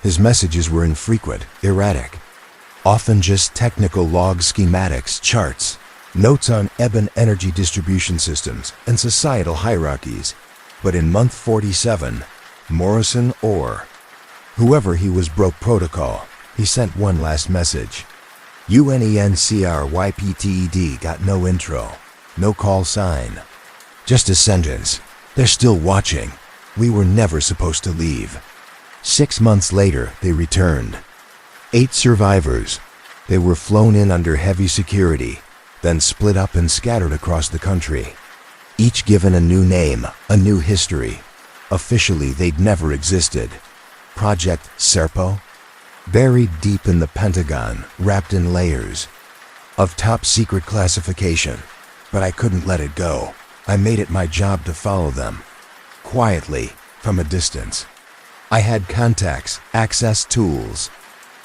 His messages were infrequent, erratic. Often just technical log schematics, charts, notes on Eben energy distribution systems and societal hierarchies. But in month 47, Morrison or whoever he was broke protocol. He sent one last message. UNENCRYPTED got no intro, no call sign. Just a sentence. They're still watching. We were never supposed to leave. 6 months later, they returned. 8 survivors. They were flown in under heavy security, then split up and scattered across the country. Each given a new name, a new history. Officially, they'd never existed. Project Serpo? Buried deep in the Pentagon, wrapped in layers of top-secret classification. But I couldn't let it go. I made it my job to follow them. Quietly, from a distance. I had contacts, access tools.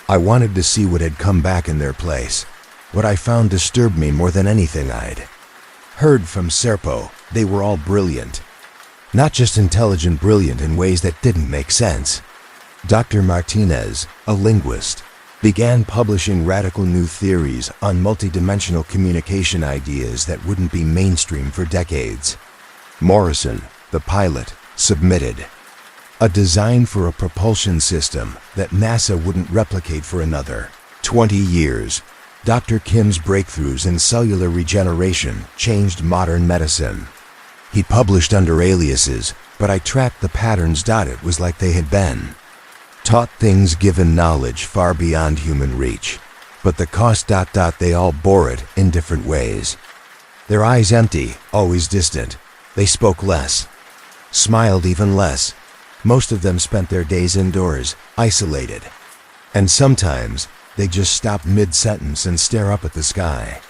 I wanted to see what had come back in their place. What I found disturbed me more than anything I'd heard from Serpo. They were all brilliant. Not just intelligent, brilliant in ways that didn't make sense. Dr. Martinez, a linguist, began publishing radical new theories on multidimensional communication ideas that wouldn't be mainstream for decades. Morrison, the pilot, submitted. A design for a propulsion system that NASA wouldn't replicate for another 20 years. Dr. Kim's breakthroughs in cellular regeneration changed modern medicine. He published under aliases, but I tracked the patterns. It was like they had been taught things, given knowledge far beyond human reach. But the cost. They all bore it in different ways. Their eyes empty, always distant. They spoke less, smiled even less. Most of them spent their days indoors, isolated. And sometimes they just stop mid-sentence and stare up at the sky.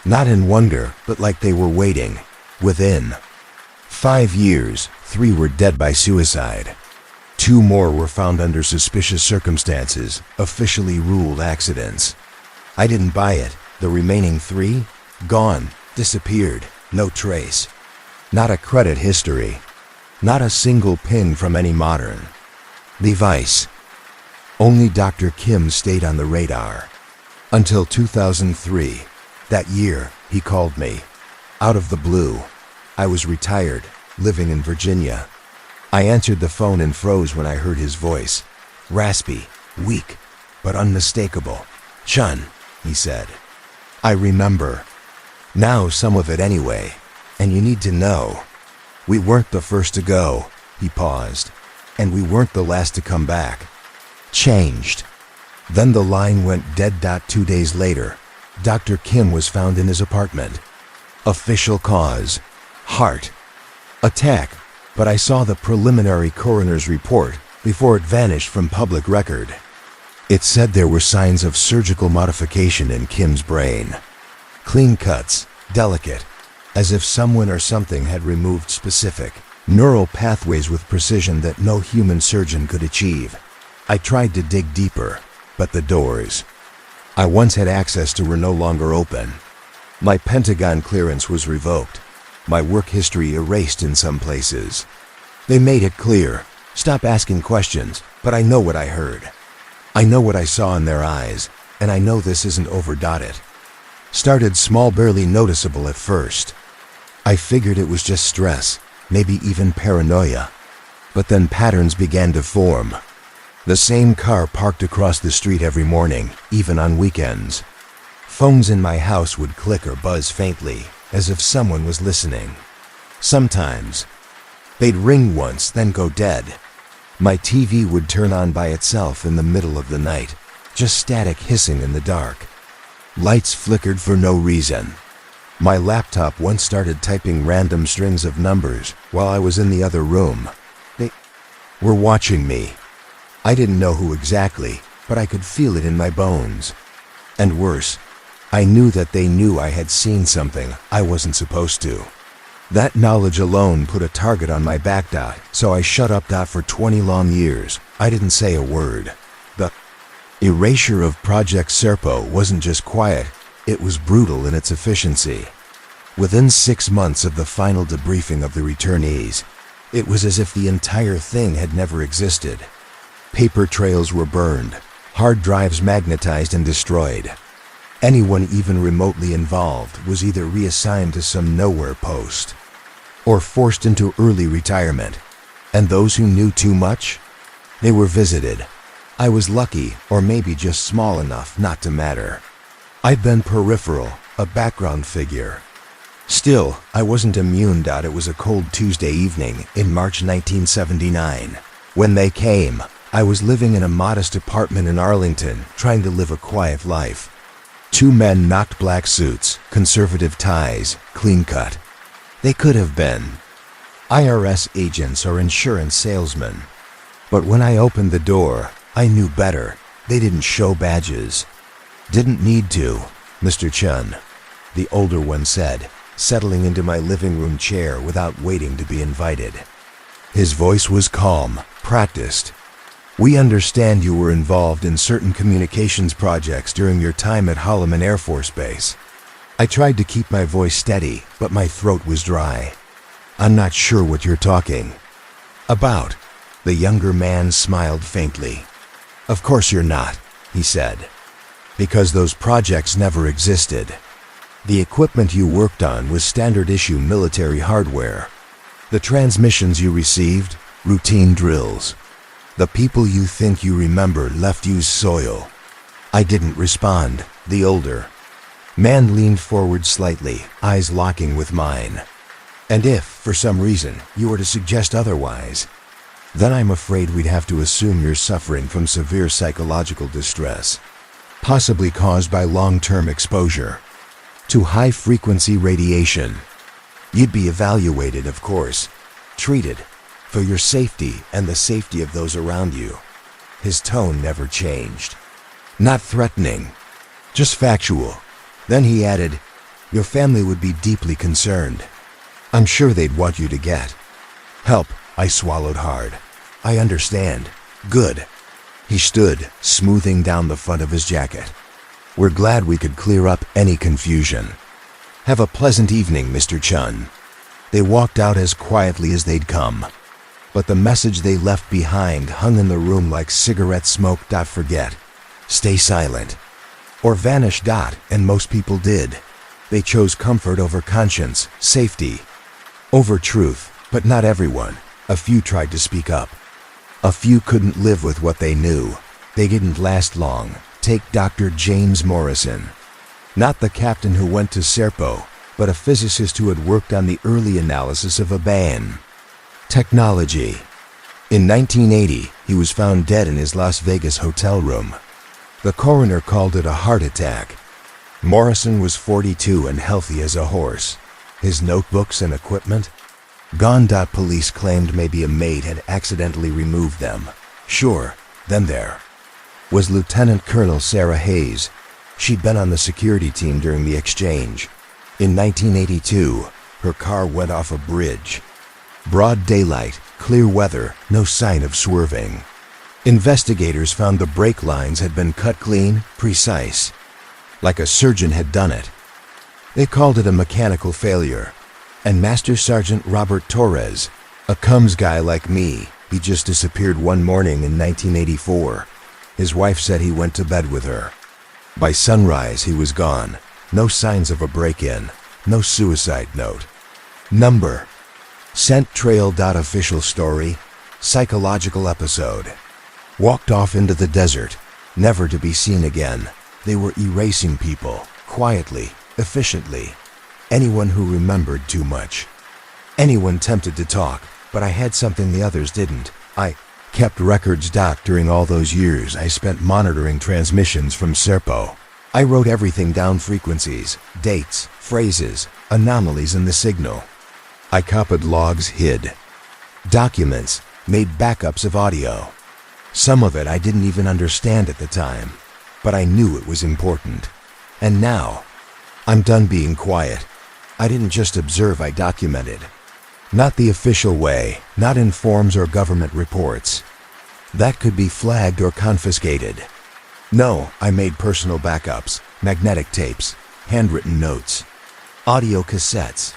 Not in wonder, but like they were waiting. Within 5 years, 3 were dead by suicide. 2 more were found under suspicious circumstances, officially ruled accidents. I didn't buy it. The remaining 3? Gone, disappeared, no trace. Not a credit history. Not a single ping from any modern device. Only Dr. Kim stayed on the radar. Until 2003. That year, he called me. Out of the blue. I was retired, living in Virginia. I answered the phone and froze when I heard his voice. Raspy, weak, but unmistakable. "Chun," he said. "I remember. Now some of it anyway. And you need to know. We weren't the first to go." He paused. "And we weren't the last to come back. Changed." Then the line went dead. 2 days later, Dr. Kim was found in his apartment. Official cause: heart attack. But I saw the preliminary coroner's report before it vanished from public record. It said there were signs of surgical modification in Kim's brain. Clean cuts, delicate, as if someone or something had removed specific neural pathways with precision that no human surgeon could achieve. I tried to dig deeper, but the doors I once had access to were no longer open. My Pentagon clearance was revoked, my work history erased in some places. They made it clear, stop asking questions, but I know what I heard. I know what I saw in their eyes, and I know this isn't overdotted. Started small, barely noticeable at first. I figured it was just stress, maybe even paranoia. But then patterns began to form. The same car parked across the street every morning, even on weekends. Phones in my house would click or buzz faintly, as if someone was listening. Sometimes they'd ring once, then go dead. My TV would turn on by itself in the middle of the night, just static hissing in the dark. Lights flickered for no reason. My laptop once started typing random strings of numbers while I was in the other room. They were watching me. I didn't know who exactly, but I could feel it in my bones. And worse, I knew that they knew I had seen something I wasn't supposed to. That knowledge alone put a target on my back. So I shut up. For 20 long years, I didn't say a word. The erasure of Project Serpo wasn't just quiet, it was brutal in its efficiency. Within 6 months of the final debriefing of the returnees, it was as if the entire thing had never existed. Paper trails were burned, hard drives magnetized and destroyed. Anyone even remotely involved was either reassigned to some nowhere post or forced into early retirement. And those who knew too much? They were visited. I was lucky, or maybe just small enough not to matter. I'd been peripheral, a background figure. Still, I wasn't immune. It was a cold Tuesday evening in March 1979. When they came, I was living in a modest apartment in Arlington, trying to live a quiet life. 2 men knocked black suits, conservative ties, clean cut. They could have been IRS agents or insurance salesmen. But when I opened the door, I knew better. They didn't show badges. Didn't need to, Mr. Chun, the older one said, settling into my living room chair without waiting to be invited. His voice was calm, practiced. "We understand you were involved in certain communications projects during your time at Holloman Air Force Base." I tried to keep my voice steady, but my throat was dry. "I'm not sure what you're talking about." The younger man smiled faintly. "Of course you're not," he said, "because those projects never existed. The equipment you worked on was standard issue military hardware. The transmissions you received, routine drills. The people you think you remember left you soil. I didn't respond. The older man leaned forward slightly, eyes locking with mine. And if, for some reason, you were to suggest otherwise, then I'm afraid we'd have to assume you're suffering from severe psychological distress, possibly caused by long-term exposure to high-frequency radiation. You'd be evaluated, of course, treated for your safety and the safety of those around you. His tone never changed. Not threatening, just factual. Then he added, your family would be deeply concerned. I'm sure they'd want you to get help. I swallowed hard. I understand. Good. He stood, smoothing down the front of his jacket. We're glad we could clear up any confusion. Have a pleasant evening, Mr. Chun. They walked out as quietly as they'd come, but the message they left behind hung in the room like cigarette smoke. Forget. Stay silent. Or vanish. And most people did. They chose comfort over conscience, safety over truth, but not everyone. A few tried to speak up. A few couldn't live with what they knew. They didn't last long. Take Dr. James Morrison. Not the captain who went to Serpo, but a physicist who had worked on the early analysis of ABAN technology. In 1980, he was found dead in his Las Vegas hotel room. The coroner called it a heart attack. Morrison was 42 and healthy as a horse. His notebooks and equipment gone. Police claimed maybe a maid had accidentally removed them. Sure, then there was Lieutenant Colonel Sarah Hayes. She'd been on the security team during the exchange. In 1982, her car went off a bridge. Broad daylight, clear weather, no sign of swerving. Investigators found the brake lines had been cut clean, precise, like a surgeon had done it. They called it a mechanical failure. And Master Sergeant Robert Torres, a Cums guy like me, he just disappeared one morning in 1984. His wife said he went to bed with her. By sunrise, he was gone. No signs of a break-in, no suicide note. Number. Scent trail. Official story. Psychological episode. Walked off into the desert, never to be seen again. They were erasing people, quietly, efficiently. Anyone who remembered too much. Anyone tempted to talk, but I had something the others didn't. I kept records. During all those years I spent monitoring transmissions from Serpo. I wrote everything down: frequencies, dates, phrases, anomalies in the signal. I copied logs, hid documents, made backups of audio. Some of it I didn't even understand at the time, but I knew it was important. And now, I'm done being quiet. I didn't just observe, I documented. Not the official way, not in forms or government reports. That could be flagged or confiscated. No, I made personal backups, magnetic tapes, handwritten notes, audio cassettes,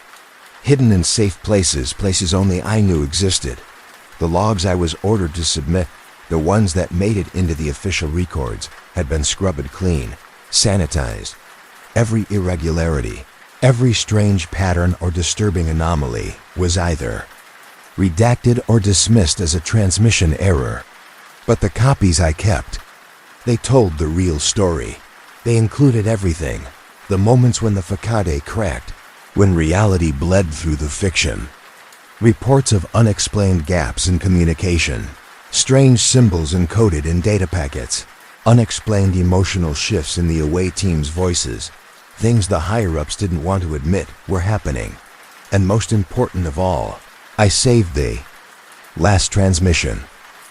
hidden in safe places only I knew existed. The logs I was ordered to submit, the ones that made it into the official records, had been scrubbed clean, sanitized. Every irregularity, every strange pattern or disturbing anomaly was either redacted or dismissed as a transmission error. But the copies I kept, they told the real story. They included everything. The moments when the facade cracked, when reality bled through the fiction. Reports of unexplained gaps in communication, strange symbols encoded in data packets, unexplained emotional shifts in the away team's voices, things the higher-ups didn't want to admit were happening. And most important of all, I saved the last transmission.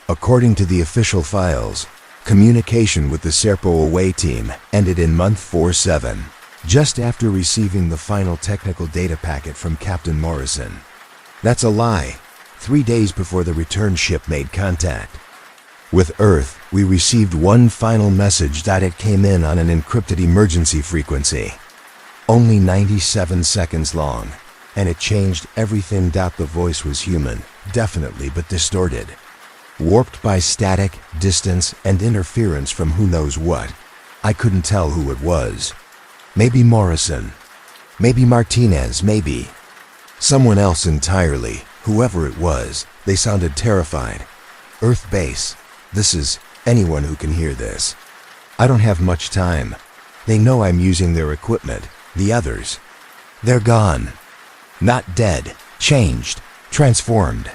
According to the official files, communication with the Serpo away team ended in month 47, just after receiving the final technical data packet from Captain Morrison. That's a lie. 3 days before the return ship made contact with Earth, we received one final message. It came in on an encrypted emergency frequency, only 97 seconds long, and it changed everything. The voice was human, definitely, but distorted, warped by static, distance, and interference from who knows what. I couldn't tell who it was. Maybe Morrison, maybe Martinez, maybe someone else entirely. Whoever it was, they sounded terrified. Earth base. This is anyone who can hear this. I don't have much time. They know I'm using their equipment. The others. They're gone. Not dead. Changed. Transformed.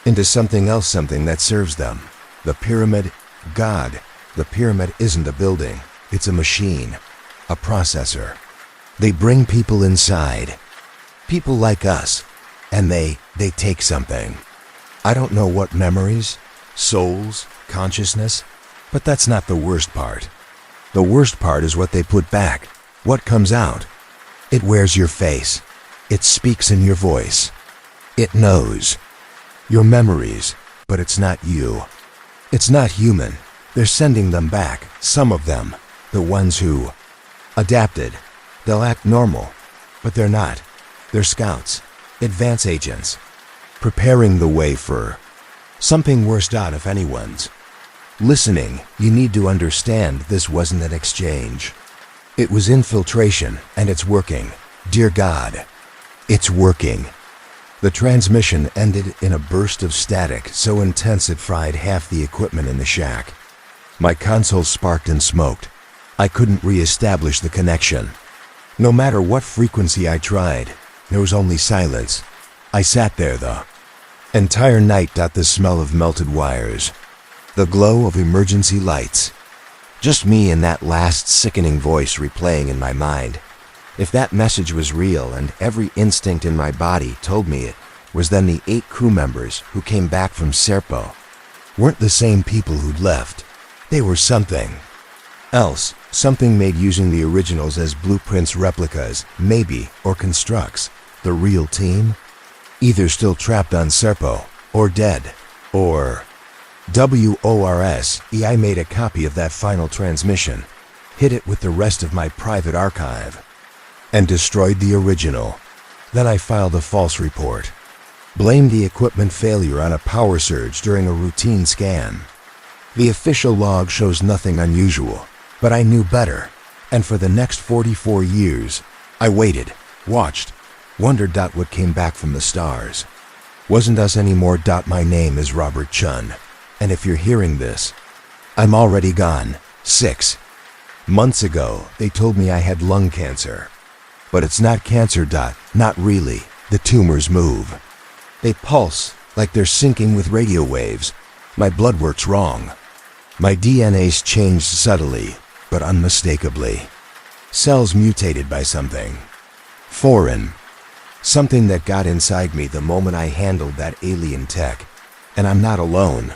Into something else, something that serves them. The pyramid. God. The pyramid isn't a building. It's a machine. A processor. They bring people inside. People like us. And they take something. I don't know what memories, souls, consciousness, but that's not the worst part. The worst part is what they put back, what comes out. It wears your face. It speaks in your voice. It knows. Your memories, but it's not you. It's not human. They're sending them back, some of them, the ones who adapted. They'll act normal, but they're not. They're scouts, advance agents, preparing the way for something worse. If anyone's listening, you need to understand this wasn't an exchange. It was infiltration, and it's working. Dear God, it's working. The transmission ended in a burst of static so intense it fried half the equipment in the shack. My console sparked and smoked. I couldn't re-establish the connection. No matter what frequency I tried, there was only silence. I sat there the entire night. The smell of melted wires. The glow of emergency lights. Just me and that last sickening voice replaying in my mind. If that message was real and every instinct in my body told me it was, then the 8 crew members who came back from Serpo weren't the same people who'd left. They were something else, something made using the originals as blueprints, replicas, maybe, or constructs. The real team? Either still trapped on Serpo, or dead, or WORS. I made a copy of that final transmission, hid it with the rest of my private archive, and destroyed the original. Then I filed a false report. Blamed the equipment failure on a power surge during a routine scan. The official log shows nothing unusual, but I knew better, and for the next 44 years, I waited, watched, wondered what came back from the stars. Wasn't us anymore. My name is Robert Chun, and if you're hearing this, I'm already gone. 6 months ago, they told me I had lung cancer. But it's not cancer. Not really. The tumors move. They pulse like they're syncing with radio waves. My blood works wrong. My DNA's changed subtly, but unmistakably. Cells mutated by something foreign. Something that got inside me the moment I handled that alien tech. And I'm not alone.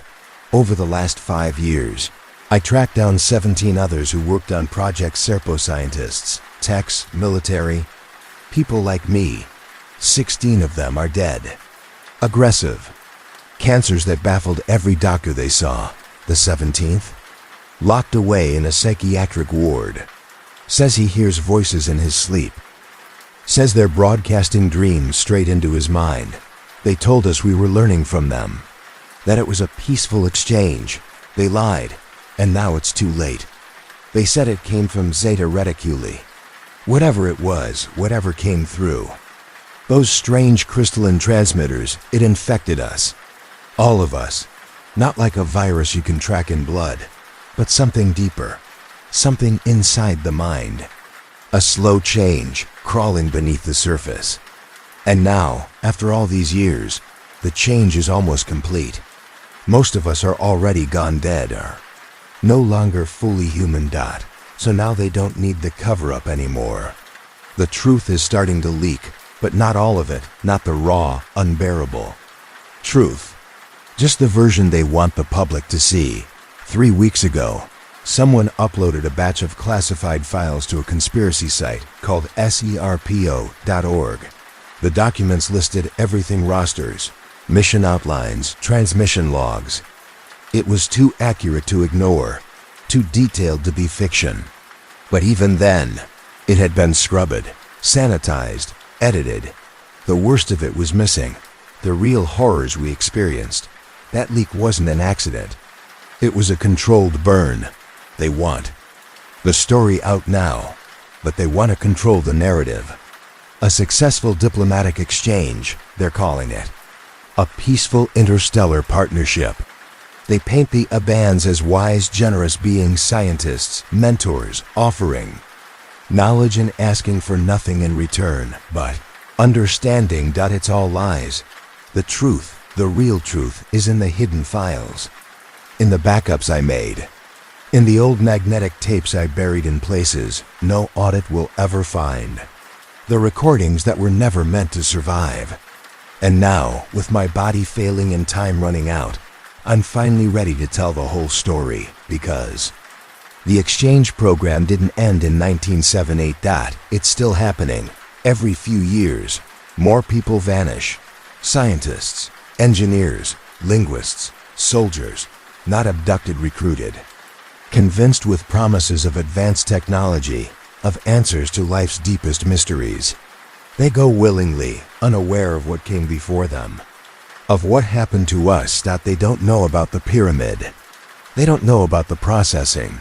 Over the last 5 years, I tracked down 17 others who worked on Project Serpo, scientists, techs, military, people like me. 16 of them are dead. Aggressive. Cancers that baffled every doctor they saw. The 17th? Locked away in a psychiatric ward. Says he hears voices in his sleep. Says they're broadcasting dreams straight into his mind. They told us we were learning from them. That it was a peaceful exchange. They lied, and now it's too late. They said it came from Zeta Reticuli. Whatever it was, whatever came through. Those strange crystalline transmitters, it infected us. All of us. Not like a virus you can track in blood, but something deeper. Something inside the mind. A slow change, crawling beneath the surface. And now, after all these years, the change is almost complete. Most of us are already gone dead, are no longer fully human. So now they don't need the cover-up anymore. The truth is starting to leak, but not all of it, not the raw, unbearable truth. Just the version they want the public to see. 3 weeks ago, someone uploaded a batch of classified files to a conspiracy site called serpo.org. The documents listed everything: rosters, mission outlines, transmission logs. It was too accurate to ignore, too detailed to be fiction. But even then, it had been scrubbed, sanitized, edited. The worst of it was missing: the real horrors we experienced. That leak wasn't an accident. It was a controlled burn. They want the story out now, but they want to control the narrative. A successful diplomatic exchange, they're calling it. A peaceful interstellar partnership. They paint the Abans as wise, generous beings, scientists, mentors, offering knowledge and asking for nothing in return, but understanding. It's all lies. The truth, the real truth, is in the hidden files, in the backups I made, in the old magnetic tapes I buried in places no audit will ever find, the recordings that were never meant to survive. And now, with my body failing and time running out, I'm finally ready to tell the whole story, because the exchange program didn't end in 1978. It's still happening. Every few years, more people vanish. Scientists, engineers, linguists, soldiers, not abducted, recruited. Convinced with promises of advanced technology, of answers to life's deepest mysteries. They go willingly, unaware of what came before them, of what happened to us. They don't know about the pyramid. They don't know about the processing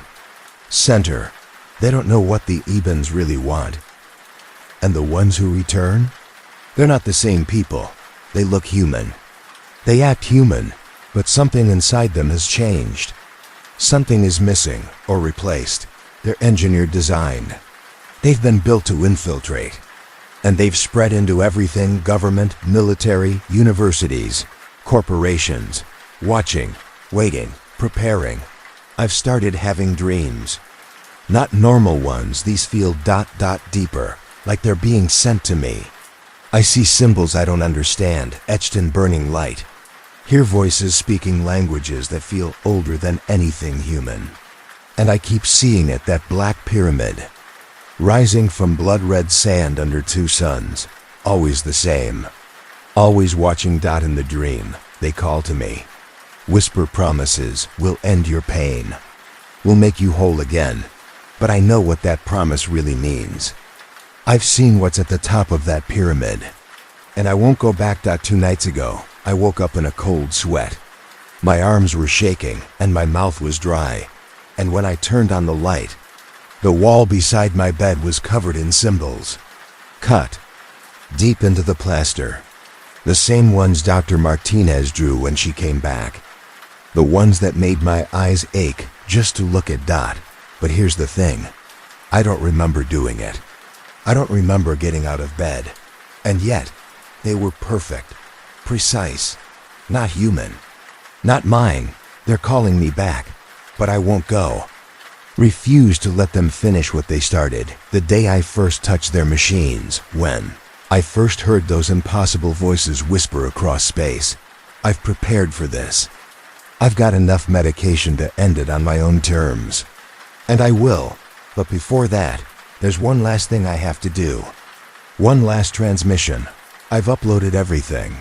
center. They don't know what the Ebans really want. And the ones who return? They're not the same people. They look human. They act human, but something inside them has changed. Something is missing or replaced. They're engineered, designed. They've been built to infiltrate. And they've spread into everything: government, military, universities, corporations. Watching, waiting, preparing. I've started having dreams. Not normal ones. These feel ... deeper, like they're being sent to me. I see symbols I don't understand, etched in burning light. Hear voices speaking languages that feel older than anything human. And I keep seeing it, that black pyramid, rising from blood-red sand under two suns, always the same. Always watching. In the dream, they call to me. Whisper promises, "We'll end your pain. We'll make you whole again." But I know what that promise really means. I've seen what's at the top of that pyramid. And I won't go back. 2 nights ago, I woke up in a cold sweat. My arms were shaking and my mouth was dry. And when I turned on the light, the wall beside my bed was covered in symbols, cut deep into the plaster. The same ones Dr. Martinez drew when she came back. The ones that made my eyes ache just to look at Dot. But here's the thing. I don't remember doing it. I don't remember getting out of bed. And yet, they were perfect, precise, not human, not mine. They're calling me back, but I won't go. Refuse to let them finish what they started. The day I first touched their machines, when I first heard those impossible voices whisper across space. I've prepared for this. I've got enough medication to end it on my own terms. And I will. But before that, there's one last thing I have to do. One last transmission. I've uploaded everything.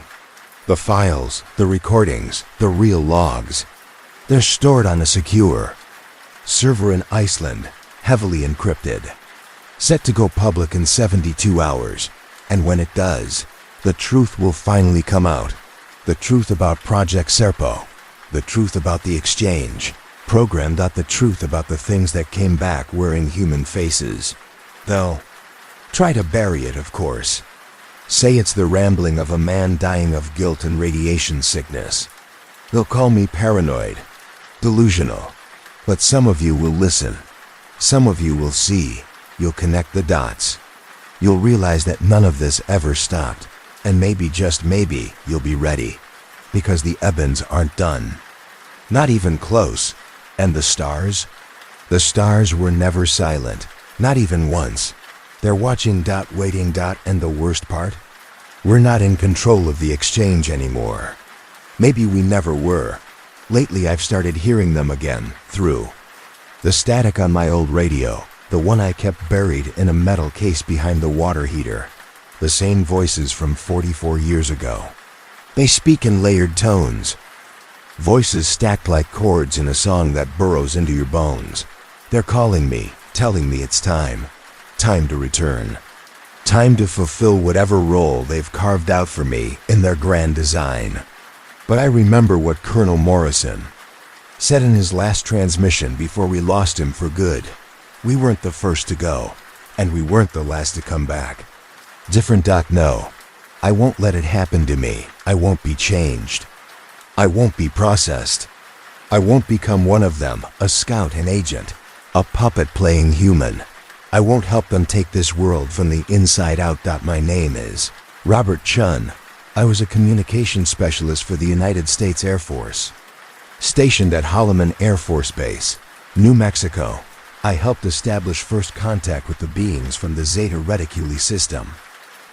The files, the recordings, the real logs. They're stored on a secure server in Iceland, heavily encrypted. Set to go public in 72 hours. And when it does, the truth will finally come out. The truth about Project Serpo. The truth about the exchange program. The truth about the things that came back wearing human faces. They'll try to bury it, of course. Say it's the rambling of a man dying of guilt and radiation sickness. They'll call me paranoid, delusional. But some of you will listen. Some of you will see. You'll connect the dots. You'll realize that none of this ever stopped. And maybe, just maybe, you'll be ready. Because the Ebans aren't done. Not even close. And the stars? The stars were never silent. Not even once. They're watching. Waiting. And the worst part? We're not in control of the exchange anymore. Maybe we never were. Lately I've started hearing them again, through the static on my old radio, the one I kept buried in a metal case behind the water heater. The same voices from 44 years ago. They speak in layered tones. Voices stacked like chords in a song that burrows into your bones. They're calling me, telling me it's time. Time to return. Time to fulfill whatever role they've carved out for me in their grand design. But I remember what Colonel Morrison said in his last transmission before we lost him for good. We weren't the first to go, and we weren't the last to come back. Different. No. I won't let it happen to me. I won't be changed. I won't be processed. I won't become one of them, a scout and agent, a puppet playing human. I won't help them take this world from the inside out. My name is Robert Chun. I was a communications specialist for the United States Air Force. Stationed at Holloman Air Force Base, New Mexico, I helped establish first contact with the beings from the Zeta Reticuli system.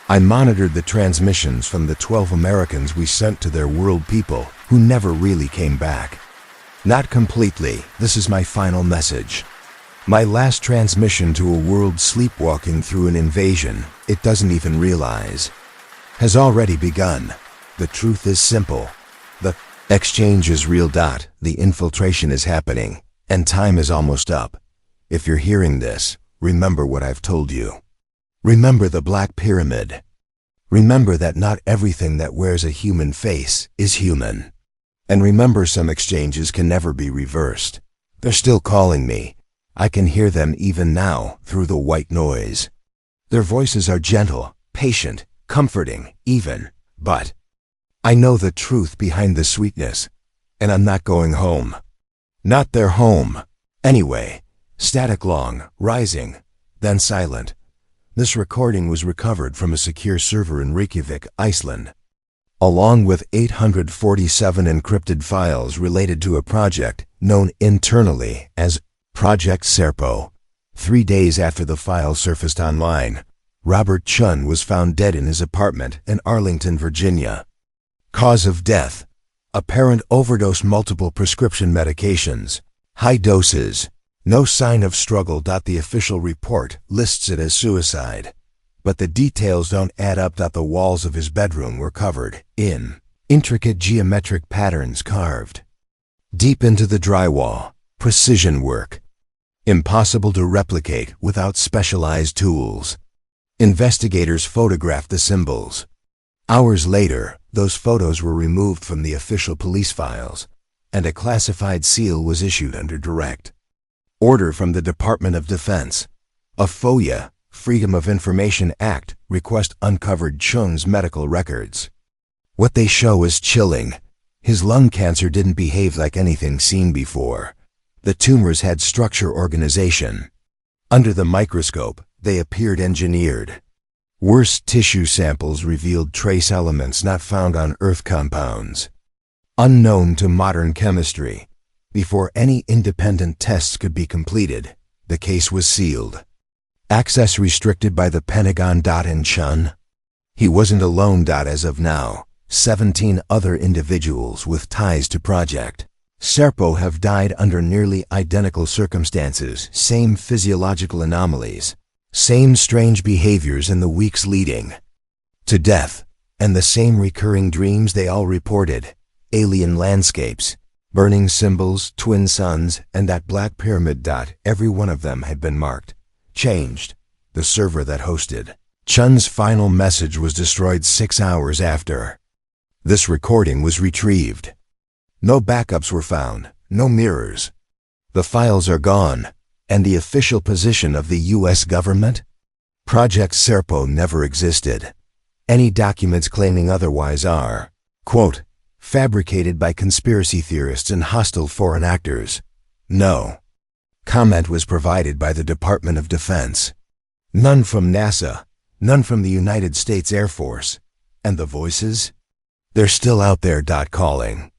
I monitored the transmissions from the 12 Americans we sent to their world people who never really came back. Not completely. This is my final message. My last transmission to a world sleepwalking through an invasion it doesn't even realize has already begun. The truth is simple. The exchange is real. The infiltration is happening, and time is almost up. If you're hearing this, remember what I've told you. Remember the Black Pyramid. Remember that not everything that wears a human face is human. And remember, some exchanges can never be reversed. They're still calling me. I can hear them even now through the white noise. Their voices are gentle, patient, comforting, even, but I know the truth behind the sweetness, and I'm not going home. Not their home. Anyway, static long, rising, then silent. This recording was recovered from a secure server in Reykjavik, Iceland, along with 847 encrypted files related to a project known internally as Project Serpo. 3 days after the file surfaced online, Robert Chun was found dead in his apartment in Arlington, Virginia. Cause of death: apparent overdose, multiple prescription medications, high doses. No sign of struggle. The official report lists it as suicide, but the details don't add up. The walls of his bedroom were covered in intricate geometric patterns carved deep into the drywall. Precision work, impossible to replicate without specialized tools. Investigators photographed the symbols. Hours later, those photos were removed from the official police files, and a classified seal was issued under direct order from the Department of Defense. A FOIA, Freedom of Information Act, request uncovered Chun's medical records. What they show is chilling. His lung cancer didn't behave like anything seen before. The tumors had structure, organization. Under the microscope, they appeared engineered. Worse, tissue samples revealed trace elements not found on Earth, compounds unknown to modern chemistry. Before any independent tests could be completed, the case was sealed. Access restricted by the Pentagon. And Chun? He wasn't alone. As of now, 17 other individuals with ties to Project Serpo have died under nearly identical circumstances, same physiological anomalies, same strange behaviors in the weeks leading to death, and the same recurring dreams they all reported: alien landscapes, burning symbols, twin suns, and that black pyramid. Every one of them had been marked, changed. The server that hosted Chun's final message was destroyed 6 hours after this recording was retrieved. No backups were found, no mirrors. The files are gone, and the official position of the U.S. government? Project Serpo never existed. Any documents claiming otherwise are, quote, fabricated by conspiracy theorists and hostile foreign actors. No comment was provided by the Department of Defense. None from NASA, none from the United States Air Force. And the voices? They're still out there. Calling.